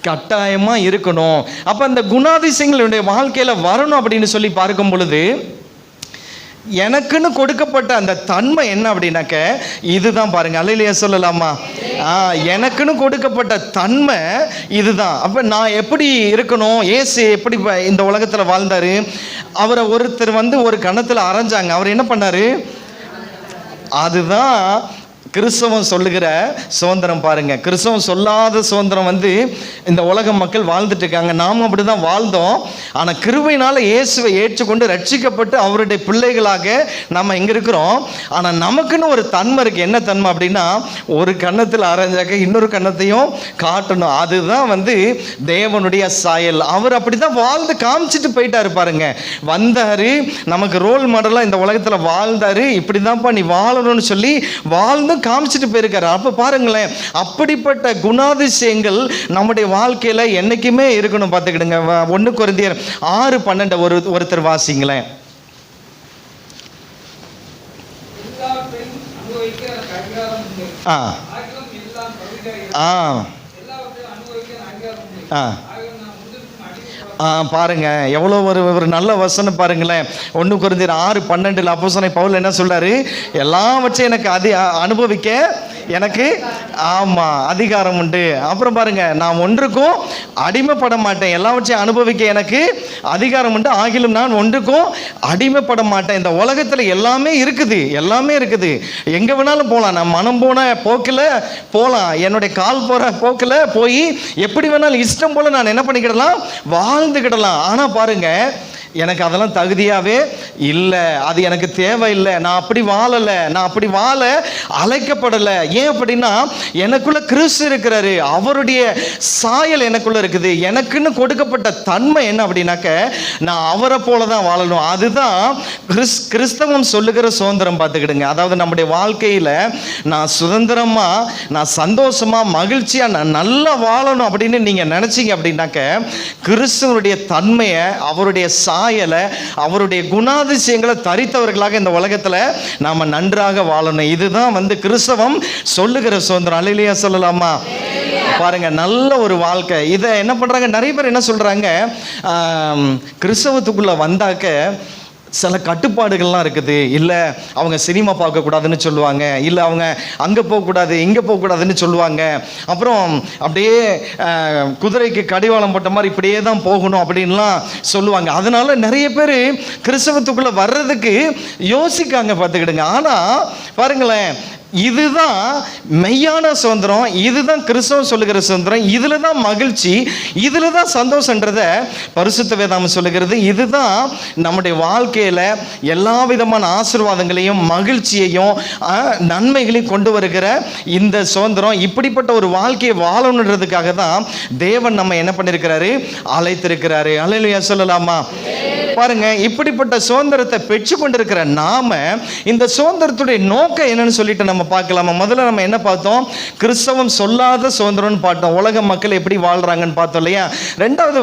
கட்டாயமா இருக்கணும். அப்ப அந்த குணாதிசயங்கள் என்னுடைய வாழ்க்கையில வரணும் அப்படின்னு சொல்லி பார்க்கும் பொழுது எனக்குன்னு கொடுக்கப்பட்ட அந்த தன்மை என்ன அப்படின்னாக்க இதுதான். பாருங்க, அல்லேலூயா சொல்லலாமா? எனக்குன்னு கொடுக்கப்பட்ட தன்மை இதுதான். அப்போ நான் எப்படி இருக்கணும், இயேசு எப்படி இந்த உலகத்தில் வாழ்ந்தாரு, அவரை ஒருத்தர் ஒரு கணத்தில் அரைஞ்சாங்க. அவர் என்ன பண்ணாரு, அதுதான் கிறிஸ்தவம் சொல்லுகிற சுதந்திரம். பாருங்க, கிறிஸ்தவம் சொல்லாத சுதந்திரம் இந்த உலக மக்கள் வாழ்ந்துட்டு இருக்காங்க. நாமும் அப்படி தான் வாழ்ந்தோம். ஆனால் கிருபையினால இயேசுவை ஏற்றுக்கொண்டு ரட்சிக்கப்பட்டு அவருடைய பிள்ளைகளாக நம்ம இங்கே இருக்கிறோம். ஆனால் நமக்குன்னு ஒரு தன்மை இருக்குது. என்ன தன்மை அப்படின்னா, ஒரு கன்னத்தில் அரைஞ்சாக்க இன்னொரு கன்னத்தையும் காட்டணும். அதுதான் தேவனுடைய சாயல். அவர் அப்படி தான் வாழ்ந்து காமிச்சிட்டு போயிட்டாரு. பாருங்க, வந்தார், நமக்கு ரோல் மாடலாக இந்த உலகத்தில் வாழ்ந்தார். இப்படி தான்ப்பா நீ வாழணும்னு சொல்லி வாழ்ந்து காமிச்சிட்டு போயிருக்காரு. அப்ப பாருங்களேன், அப்படிப்பட்ட குணாதிசயங்கள் நம்முடைய வாழ்க்கையில என்னைக்குமே இருக்கணும். பார்த்துக்கிடுங்க. 1 கொரிந்தியர் 6:12 ஒருத்தர் வாசிங்களேன். பாருங்க, எவ்வளோ ஒரு நல்ல வசனம் பாருங்களேன். 1 கொரிந்தியர் 6:12 அப்போஸ்தலன் பவுல் என்ன சொல்றாரு, எல்லாவற்றையும் எனக்கு அனுபவிக்க எனக்கு அதிகாரம் உண்டு. அப்புறம் பாருங்க, நான் ஒன்றுக்கும் அடிமைப்பட மாட்டேன், எல்லாவற்றையும் அனுபவிக்க எனக்கு அதிகாரம் உண்டு, ஆகிலும் நான் ஒன்றுக்கும் அடிமைப்பட மாட்டேன். இந்த உலகத்தில் எல்லாமே இருக்குது, எங்கே வேணாலும் போகலாம். நான் மனம் போன போக்கில் போகலாம், என்னுடைய கால் போகிற போக்கில் போய் எப்படி வேணாலும் இஷ்டம் போல் நான் என்ன பண்ணிக்கிடலாம், வாழ்ந்துக்கிடலாம். ஆனால் பாருங்க, எனக்கு அதெல்லாம் தகுதியாகவே இல்லை, அது எனக்கு தேவையில்லை, நான் அப்படி வாழலை, நான் அப்படி வாழ அழைக்கப்படலை. ஏன் அப்படின்னா, எனக்குள்ள கிறிஸ்து இருக்கிறாரு, அவருடைய சாயல் எனக்குள்ள இருக்குது. எனக்குன்னு கொடுக்கப்பட்ட தன்மை என்ன அப்படின்னாக்க, நான் அவரை போல தான் வாழணும். அதுதான் கிறிஸ்தவம் சொல்லுகிற சுதந்திரம். பார்த்துக்கிடுங்க. அதாவது நம்முடைய வாழ்க்கையில் நான் சுதந்திரமாக, நான் சந்தோஷமாக, மகிழ்ச்சியாக, நான் நல்லா வாழணும் அப்படின்னு நீங்கள் நினச்சிங்க அப்படின்னாக்க, கிறிஸ்தவனுடைய தன்மையை, அவருடைய சாயலை, அவருடைய குணாதிசயங்களை தரித்தவர்களாக இந்த உலகத்தில் நாம் நன்றாக வாழணும். இதுதான் கிறிஸ்தவம் சொல்லுகிற சுதந்திரம். அல்லேலூயா சொல்லலாமா? பாருங்க, நல்ல ஒரு வாழ்க்கை. இதை என்ன பண்ணுறாங்க, நிறைய பேர் என்ன சொல்கிறாங்க, கிறிஸ்தவத்துக்குள்ளே வந்தாக்க சில கட்டுப்பாடுகள்லாம் இருக்குது. இல்லை, அவங்க சினிமா பார்க்கக்கூடாதுன்னு சொல்லுவாங்க, இல்லை அவங்க அங்கே போகக்கூடாது இங்கே போகக்கூடாதுன்னு சொல்லுவாங்க. அப்புறம் அப்படியே குதிரைக்கு கடிவாளம் போட்ட மாதிரி இப்படியே தான் போகணும் அப்படின்லாம் சொல்லுவாங்க. அதனால நிறைய பேர் கிறிஸ்தவத்துக்குள்ளே வர்றதுக்கு யோசிக்காங்க. பார்த்துக்கிடுங்க. ஆனால் பாருங்களேன், இதுதான் மெய்யான சுதந்திரம், இதுதான் கிறிஸ்தவம் சொல்லுகிற சுதந்திரம், இதில் தான் மகிழ்ச்சி, இதில் தான் சந்தோஷன்றத பரிசுத்த வேதாகம் சொல்லுகிறது. இதுதான் நம்முடைய வாழ்க்கையில் எல்லா விதமான ஆசீர்வாதங்களையும் மகிழ்ச்சியையும் நன்மைகளையும் கொண்டு வருகிற இந்த சுதந்திரம். இப்படிப்பட்ட ஒரு வாழ்க்கையை வாழணுன்றதுக்காக தான் தேவன் நம்ம என்ன பண்ணியிருக்கிறாரு, அழைத்திருக்கிறாரு. அல்லேலூயா சொல்லலாமா? பாருங்க, இப்படிப்பட்ட சுதந்திரத்தை பெற்று கொண்டிருக்கிற நாம இந்த சுதந்திரத்துடைய நோக்கம் என்னன்னு சொல்லிட்டு நம்ம பார்க்கலாமா? முதல்ல நம்ம என்ன பார்த்தோம், கிறிஸ்தவம் சொல்லாத சுதந்திரம்னு பார்த்தோம். உலக மக்கள் எப்படி வாழ்றாங்கன்னு பார்த்தோம் இல்லையா? ரெண்டாவது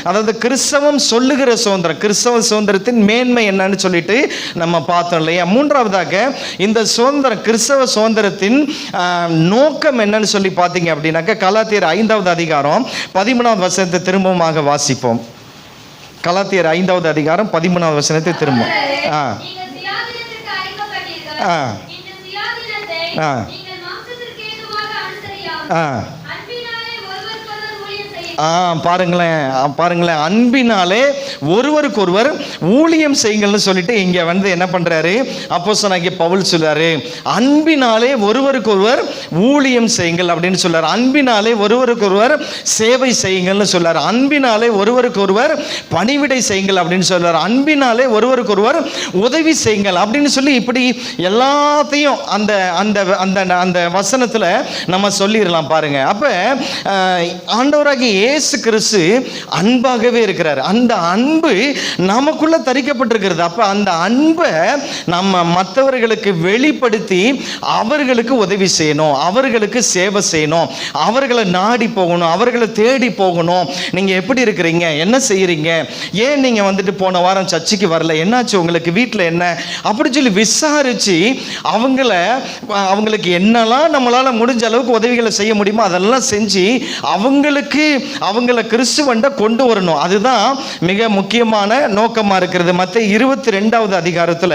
அதாவது கிறிஸ்தவம் சொல்லுகிற சுதந்திரம், கிறிஸ்தவ சுதந்திரத்தின் மேன்மை என்னன்னு சொல்லிட்டு நம்ம பார்த்தோம் இல்லையா? மூன்றாவதாக இந்த சுதந்திரம், கிறிஸ்தவ சுதந்திரத்தின் நோக்கம் என்னன்னு சொல்லி பார்த்தீங்க அப்படின்னாக்க, கலாத்தியர் 5வது அதிகாரம் 13வது வசனத்தை திரும்பமாக வாசிப்போம். கலாத்தியர் 5வது அதிகாரம் 13வது வசனத்தை திரும்ப பாருங்களேன் அன்பினாலே ஒருவருக்கொருவர் ஊழியம் செய்யுங்கள்னு சொல்லிட்டு இங்க வந்து என்ன பண்றாரு அப்போஸ்தலனாகிய பவுல் சொல்றாரு, அன்பினாலே ஒருவருக்கொருவர் ஊழியம் செய்யுங்கள் அப்படின்னு சொல்றாரு. அன்பினாலே ஒருவருக்கொருவர் சேவை செய்யுங்கள்னு சொல்றாரு. அன்பினாலே ஒருவருக்கொருவர் பணிவிடை செய்யுங்கள் அப்படின்னு சொல்றாரு. அன்பினாலே ஒருவருக்கொருவர் உதவி செய்யுங்கள் அப்படின்னு சொல்லி இப்படி எல்லாத்தையும் அந்த அந்த அந்த அந்த வசனத்துல நம்ம சொல்லிடலாம் பாருங்க. அப்ப ஆண்டவராகிய இயேசு கிறிஸ்து அன்பாகவே இருக்கிறார். அந்த அன்பு நமக்குள்ள தரிக்கப்பட்டிருக்கிறது. அப்ப அந்த அன்பை நம்ம மற்றவர்களுக்கு வெளிப்படுத்தி அவர்களுக்கு உதவி செய்யணும், அவர்களுக்கு சேவை செய்யணும், அவர்களை நாடி போகணும், அவர்களை தேடி போகணும். நீங்க எப்படி இருக்கிறீங்க, என்ன செய்யறீங்க, ஏன் நீங்க வந்துட்டு போன வாரம் சர்ச்சுக்கு வரல, என்னாச்சு உங்களுக்கு, வீட்டில் என்ன, அப்படி சொல்லி விசாரிச்சு அவங்களுக்கு என்னெல்லாம் நம்மளால முடிஞ்ச அளவுக்கு உதவிகளை செய்ய முடியுமோ அதெல்லாம் செஞ்சு அவங்கள கிறிஸ்துவண்ட கொண்டு வரணும். அதுதான் மிக முக்கியமான நோக்கமா இருக்கிறது. மத்தேயு 22வது அதிகாரத்துல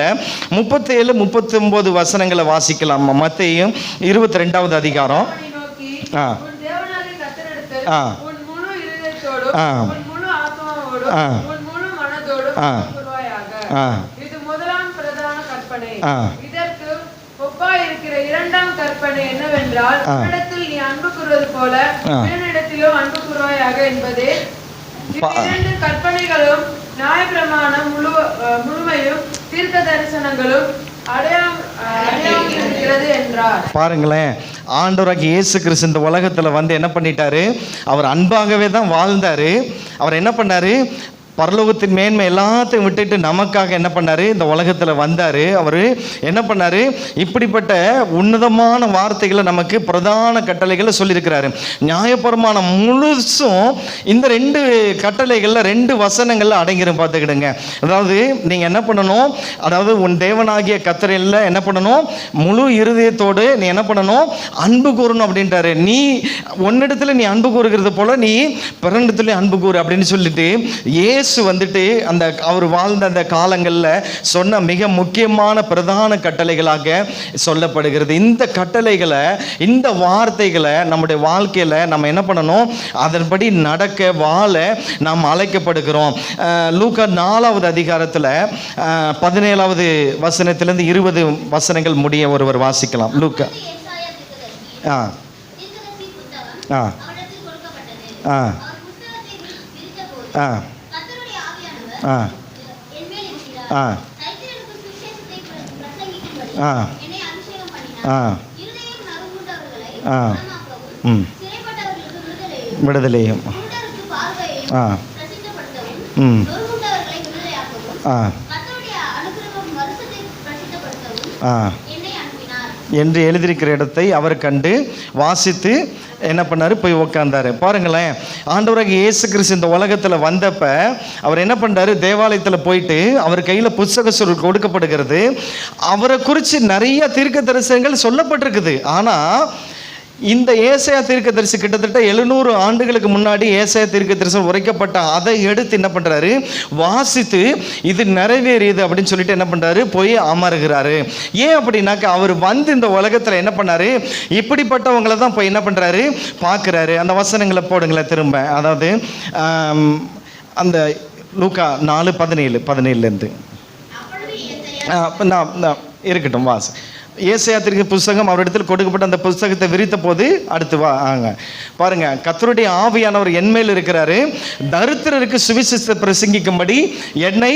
37-39 வசனங்களை வாசிக்கலாம். மத்தேயு 22வது அதிகாரம். இருக்கிற இரண்டாம் கற்பனை என்னவென்றால், உன்னிடத்தில் நீ அன்பு கூறுவது போல பிறனிடத்திலும் அன்பு கூறுவாயாக என்பதே. இரண்டு கற்பனைகளும் நியாயப்பிரமாணம் முழுமையும் தீர்க்க தரிசனங்களும் அடையாளம் என்றார். பாருங்களேன், ஆண்டவராகிய இயேசு கிறிஸ்து இந்த உலகத்துல வந்து என்ன பண்ணிட்டாரு, அவர் அன்பாகவே தான் வாழ்ந்தாரு. அவர் என்ன பண்ணாரு, பரலோகத்தின் மேன்மை எல்லாத்தையும் விட்டுட்டு நமக்காக என்ன பண்ணாரு, இந்த உலகத்தில் வந்தார். அவர் என்ன பண்ணாரு, இப்படிப்பட்ட உன்னதமான வார்த்தைகளை நமக்கு பிரதான கட்டளைகளை சொல்லியிருக்கிறாரு. நியாயப்பிரமாணம் முழுசும் இந்த 2 கட்டளைகளில் 2 வசனங்கள்ல அடங்கிரும். பார்த்துக்கிடுங்க. அதாவது நீங்கள் என்ன பண்ணணும், அதாவது உன் தேவனாகிய கர்த்தரில் என்ன பண்ணணும், முழு இருதயத்தோடு நீ என்ன பண்ணணும், அன்பு கூறணும் அப்படின்ட்டாரு. நீ உன்னிடத்துல நீ அன்பு கூறுகிறது போல நீ பிறனிடத்துல அன்பு கூறு அப்படின்னு சொல்லிட்டு வந்துட்டு அந்த அவர் வாழ்ந்த அந்த காலங்களில் சொன்ன மிக முக்கியமான பிரதான கட்டளைகளாக சொல்லப்படுகிறது. இந்த கட்டளைகளை, இந்த வார்த்தைகளை நம்முடைய வாழ்க்கையில் நம்ம என்ன பண்ணணும், அதன்படி நடக்க வாழ நாம் அழைக்கப்படுகிறோம். லூக்கா 4வது அதிகாரத்தில் 17வது வசனத்திலிருந்து 20 வசனங்கள் முடிய ஒருவர் வாசிக்கலாம். லூக்கா விடுதலையும் என்று எழுதியிருக்கிற இடத்தை அவர் கண்டு வாசித்து என்ன பண்ணாரு, போய் உட்கார்ந்தாரு. பாருங்களேன், ஆண்டவராகிய இயேசு கிறிஸ்து இந்த உலகத்தில் வந்தப்ப அவர் என்ன பண்ணாரு, தேவாலயத்தில் போயிட்டு அவர் கையில் புத்தக சுருள் கொடுக்கப்படுகிறது. அவரை குறித்து நிறைய தீர்க்க தரிசனங்கள் சொல்லப்பட்டிருக்குது. ஆனால் இந்த ஏசாயா தீர்க்கதரிசி கிட்டத்தட்ட 700 ஆண்டுகளுக்கு முன்னாடி ஏசாயா தீர்க்கதரிசி உரைக்கப்பட்ட அதை எடுத்து என்ன பண்ணுறாரு, வாசித்து இது நிறைவேறியது அப்படின்னு சொல்லிட்டு என்ன பண்ணுறாரு, போய் அமருகிறாரு. ஏன் அப்படின்னாக்கா அவர் வந்து இந்த உலகத்தில் என்ன பண்ணாரு, இப்படிப்பட்டவங்களை தான் போய் என்ன பண்ணுறாரு, பார்க்குறாரு. அந்த வசனங்களை போடுங்களேன் திரும்ப. அதாவது அந்த லூக்கா 4:17 இருக்கட்டும் வாச. ஏசாயா தீர்க்க புஸ்தகம் அவரிடத்தில் கொடுக்கப்பட்ட அந்த புஸ்தகத்தை விரித்த போது அடுத்து வாங்க பாருங்க, கர்த்தருடைய ஆவியானவர் என்மேல் இருக்கிறாரு, தரித்திரருக்கு சுவிசேஷத்தை பிரசங்கிக்கும்படி என்னை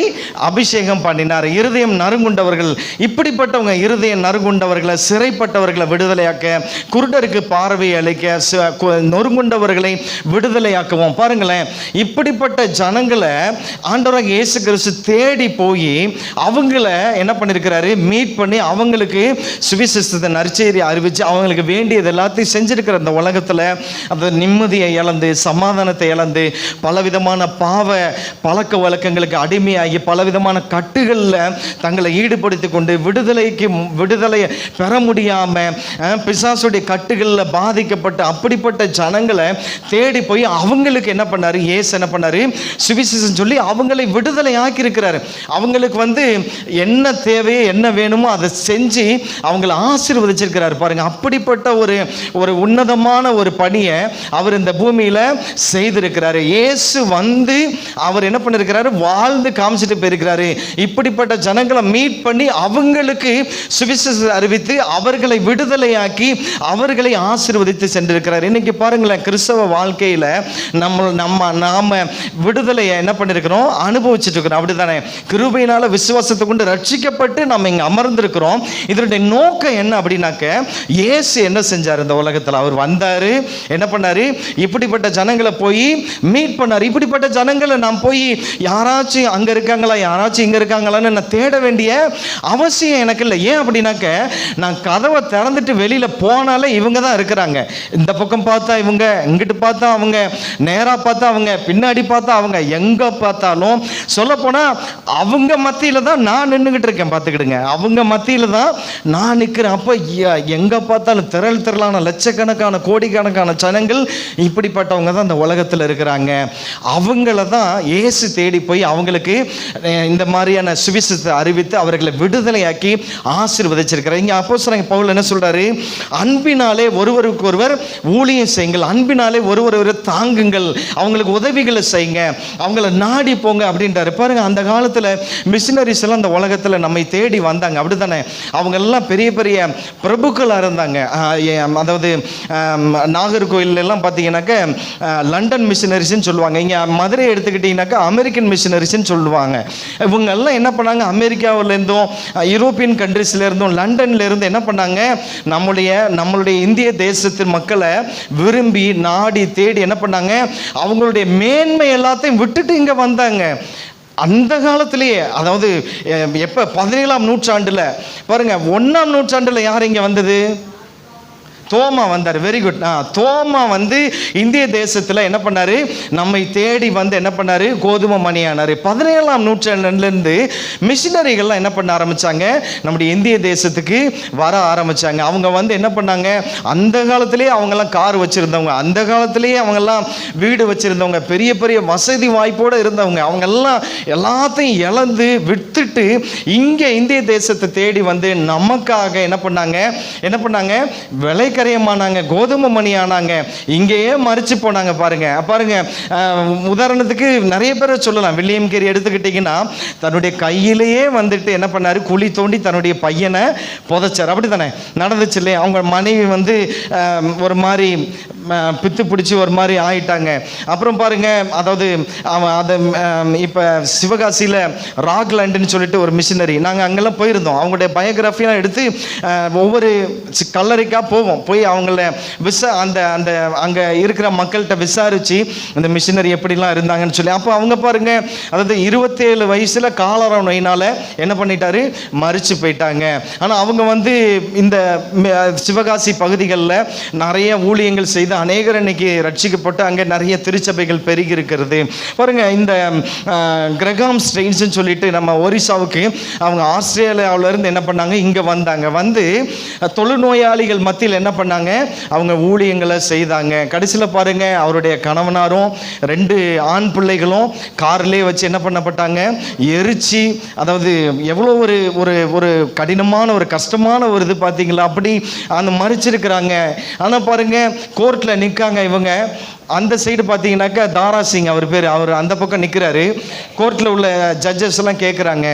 அபிஷேகம் பண்ணினார். இருதயம் நறுங்குண்டவர்கள், இப்படிப்பட்டவங்க இருதயம் நறுங்குண்டவர்களை, சிறைப்பட்டவர்களை விடுதலையாக்க, குருடருக்கு பார்வையை அளிக்க, நொறுங்குண்டவர்களை விடுதலையாக்குவோம். பாருங்களேன், இப்படிப்பட்ட ஜனங்களை ஆண்டவராகிய இயேசு கிறிஸ்து தேடி போய் அவங்கள என்ன பண்ணியிருக்கிறாரு, மீட் பண்ணி அவங்களுக்கு சுவிசேஷத்தை நற்செய்தி அறிவிச்சு அவங்களுக்கு வேண்டியது எல்லாத்தையும் செஞ்சிருக்கிற அந்த உலகத்தில் அந்த நிம்மதியை இழந்து, சமாதானத்தை இழந்து, பலவிதமான பாவ பழக்க வழக்கங்களுக்கு அடிமையாகி பலவிதமான கட்டுகளில் தங்களை ஈடுபடுத்தி கொண்டு விடுதலையை பெற முடியாமல் பிசாசுடைய கட்டுகளில் பாதிக்கப்பட்டு அப்படிப்பட்ட ஜனங்களை தேடி போய் அவங்களுக்கு என்ன பண்ணாரு, இயேசு என்ன பண்ணாரு, சுவிசேஷம் சொல்லி அவங்களை விடுதலை ஆக்கி இருக்கிறாரு. அவங்களுக்கு என்ன தேவையோ என்ன வேணுமோ அதை செஞ்சு அவங்களை ஆசீர்வதிச்சிருக்கிறார் பாருங்க. அப்படிப்பட்ட ஒரு உன்னதமான ஒரு பணியை அவர் இந்த பூமியில செய்திருக்கிறாரு. இயேசு வந்து அவர் என்ன பண்ணிருக்கிறாரு, வாழ்ந்து காமிச்சிட்டு போயிருக்கிறாரு. இப்படிப்பட்ட ஜனங்களை மீட் பண்ணி அவங்களுக்கு சுவிசேஷத்தை அறிவித்து அவர்களை விடுதலையாக்கி அவர்களை ஆசீர்வதித்து சென்றிருக்கிறார். இன்னைக்கு பாருங்களேன், கிறிஸ்தவ வாழ்க்கையில நாம விடுதலையை என்ன பண்ணிருக்கிறோம், அனுபவிச்சுட்டு இருக்கிறோம். அப்படித்தானே? கிருபையினால விசுவாசத்தை கொண்டு ரட்சிக்கப்பட்டு நம்ம இங்க அமர்ந்திருக்கிறோம். இதனுடைய நோக்கம் என்ன அப்படின்னாக்க, இயேசு என்ன செஞ்சார் இந்த உலகத்தில்? அவர் வந்தாரு, என்ன பண்ணாரு, இப்படிப்பட்ட ஜனங்களை போய் மீட் பண்ணார். இப்படிப்பட்ட ஜனங்களை நாம் போய் யாராச்சும் அங்க இருக்காங்களா, யாராச்சும் இங்க இருக்காங்களான்னு நான் தேட வேண்டிய அவசியம் எனக்கு இல்லை. ஏன் அப்படின்னாக்க, நான் கதவை திறந்துட்டு வெளியில போனாலே இவங்க தான் இருக்கிறாங்க. இந்த பக்கம் பார்த்தா இவங்க, இங்கிட்டு பார்த்தா அவங்க, நேரா பார்த்தா அவங்க, பின்னாடி பார்த்தா அவங்க, எங்க பார்த்தாலும் சொல்ல போனா அவங்க மத்தியில தான் நான் நின்றுகிட்டு இருக்கேன். பார்த்துக்கிடுங்க, அவங்க மத்தியில தான் நான் நிற்கிறேன். அப்போ எங்க பார்த்தாலும் திரளான லட்சக்கணக்கான கோடிக்கணக்கான ஜனங்கள் இப்படிப்பட்டவங்க தான் இந்த உலகத்தில் இருக்கிறாங்க. அவங்கள தான் இயேசு தேடி போய் அவங்களுக்கு இந்த மாதிரியான சுவிசேஷத்தை அறிவித்து அவர்களை விடுதலையாக்கி ஆசீர்வதிச்சிருக்கிறார். இங்கே அப்போஸ்தலன் பவுல் என்ன சொல்றாரு, அன்பினாலே ஒருவருக்கு ஒருவர் ஊழியம் செய்யுங்கள், அன்பினாலே ஒருவர் தாங்குங்கள், அவங்களுக்கு உதவிகளை செய்யுங்க, அவங்கள நாடி போங்க அப்படின்றாரு. பாருங்க, அந்த காலத்தில் மிஷினரிஸ் எல்லாம் அந்த உலகத்தில் நம்மை தேடி வந்தாங்க. அப்படித்தானே? அவங்க எல்லாம் பெரிய பெரிய பிரபுக்களாக இருந்தாங்க. அதாவது நாகர்கோயில் எல்லாம் பார்த்தீங்கன்னாக்க லண்டன் மிஷினரிஸ்ன்னு சொல்லுவாங்க. இங்கே மதுரை எடுத்துக்கிட்டிங்கனாக்கா அமெரிக்கன் மிஷினரிஸ்ன்னு சொல்லுவாங்க. இவங்க எல்லாம் என்ன பண்ணாங்க, அமெரிக்காவிலேருந்தும் யூரோப்பியன் கண்ட்ரீஸ்லேருந்தும் லண்டன்லேருந்து என்ன பண்ணாங்க, நம்மளுடைய இந்திய தேசத்தின் மக்களை விரும்பி நாடி தேடி என்ன பண்ணாங்க, அவங்களுடைய மேன்மை எல்லாத்தையும் விட்டுட்டு இங்கே வந்தாங்க. அந்த காலத்திலேயே, அதாவது எப்போ 17ஆம் நூற்றாண்டில் பாருங்க, 1ஆம் நூற்றாண்டில் யார் இங்கே வந்தது? தோமா வந்தார். Very good. தோமா வந்து இந்திய தேசத்தில் என்ன பண்ணாரு, நம்மை தேடி வந்து என்ன பண்ணாரு, கோதுமை மணியானார். 17ஆம் நூற்றாண்டுலேருந்து மிஷினரிகள்லாம் என்ன பண்ண ஆரம்பிச்சாங்க, நம்முடைய இந்திய தேசத்துக்கு வர ஆரம்பிச்சாங்க. அவங்க வந்து என்ன பண்ணாங்க, அந்த காலத்திலேயே அவங்கெல்லாம் கார் வச்சுருந்தவங்க, அந்த காலத்திலேயே அவங்கெல்லாம் வீடு வச்சுருந்தவங்க, பெரிய பெரிய வசதி வாய்ப்போடு இருந்தவங்க. அவங்கெல்லாம் எல்லாத்தையும் இழந்து விட்டுட்டு இங்கே இந்திய தேசத்தை தேடி வந்து நமக்காக என்ன பண்ணாங்க, விலைக்கரையமானாங்க, கோதுமை மணி ஆனாங்க, இங்கேயே மறிச்சு போனாங்க. பாருங்க, உதாரணத்துக்கு நிறைய பேரை சொல்லலாம். வில்லியம் கேரி எடுத்துக்கிட்டிங்கன்னா தன்னுடைய கையிலேயே வந்துட்டு என்ன பண்ணாரு, குழி தோண்டி தன்னுடைய பையனை புதைச்சார். அப்படி தானே நடந்துச்சு இல்லையா? அவங்க மனைவி வந்து ஒரு மாதிரி பித்து பிடிச்சி ஒரு மாதிரி ஆயிட்டாங்க. அப்புறம் பாருங்க, அதாவது அதை இப்போ சிவகாசியில் ராக்லாண்டுன்னு சொல்லிட்டு ஒரு மிஷினரி, நாங்கள் அங்கெல்லாம் போயிருந்தோம். அவங்களுடைய பயோகிராஃபியெலாம் எடுத்து ஒவ்வொரு கல்லறைக்காக போய் அவங்கள அந்த அங்கே இருக்கிற மக்கள்கிட்ட விசாரித்து இந்த மிஷினரி எப்படிலாம் இருந்தாங்கன்னு சொல்லி, அப்போ அவங்க பாருங்க, அதாவது 27 வயசில் காலரா நோயினால் என்ன பண்ணிட்டாரு, மறிச்சு போயிட்டாங்க. ஆனால் அவங்க வந்து இந்த சிவகாசி பகுதிகளில் நிறைய ஊழியங்கள் செய்து அநேகர் இன்னைக்கு ரட்சிக்கப்பட்டு அங்கே நிறைய திருச்சபைகள் பெருகி இருக்கிறது. பாருங்க, இந்த கிரகாம் ஸ்ட்ரெயின்ஸ்ன்னு சொல்லிட்டு நம்ம ஒரிசாவுக்கு அவங்க ஆஸ்திரேலியாவிலேருந்து என்ன பண்ணாங்க, இங்கே வந்தாங்க. வந்து தொழுநோயாளிகள் மத்தியில் என்ன பண்ணாங்க, அவங்க ஊழியங்களை செய்தாங்க. கடைசியில் பாருங்க, அவருடைய கணவனாரும் 2 ஆண் பிள்ளைகளும் கார்லேயே வச்சு என்ன பண்ணப்பட்டாங்க, எரிச்சு, அதாவது எவ்வளோ ஒரு கடினமான ஒரு கஷ்டமான ஒரு இது பார்த்தீங்களா, அப்படி அந்த மறிச்சிருக்கிறாங்க. ஆனால் பாருங்க, கோர்ட்டில் நிற்காங்க இவங்க. அந்த சைடு பார்த்தீங்கன்னாக்கா தாரா சிங் அவர் பேர், அவர் அந்த பக்கம் நிற்கிறாரு. கோர்ட்டில் உள்ள ஜட்ஜஸ் எல்லாம் கேட்குறாங்க,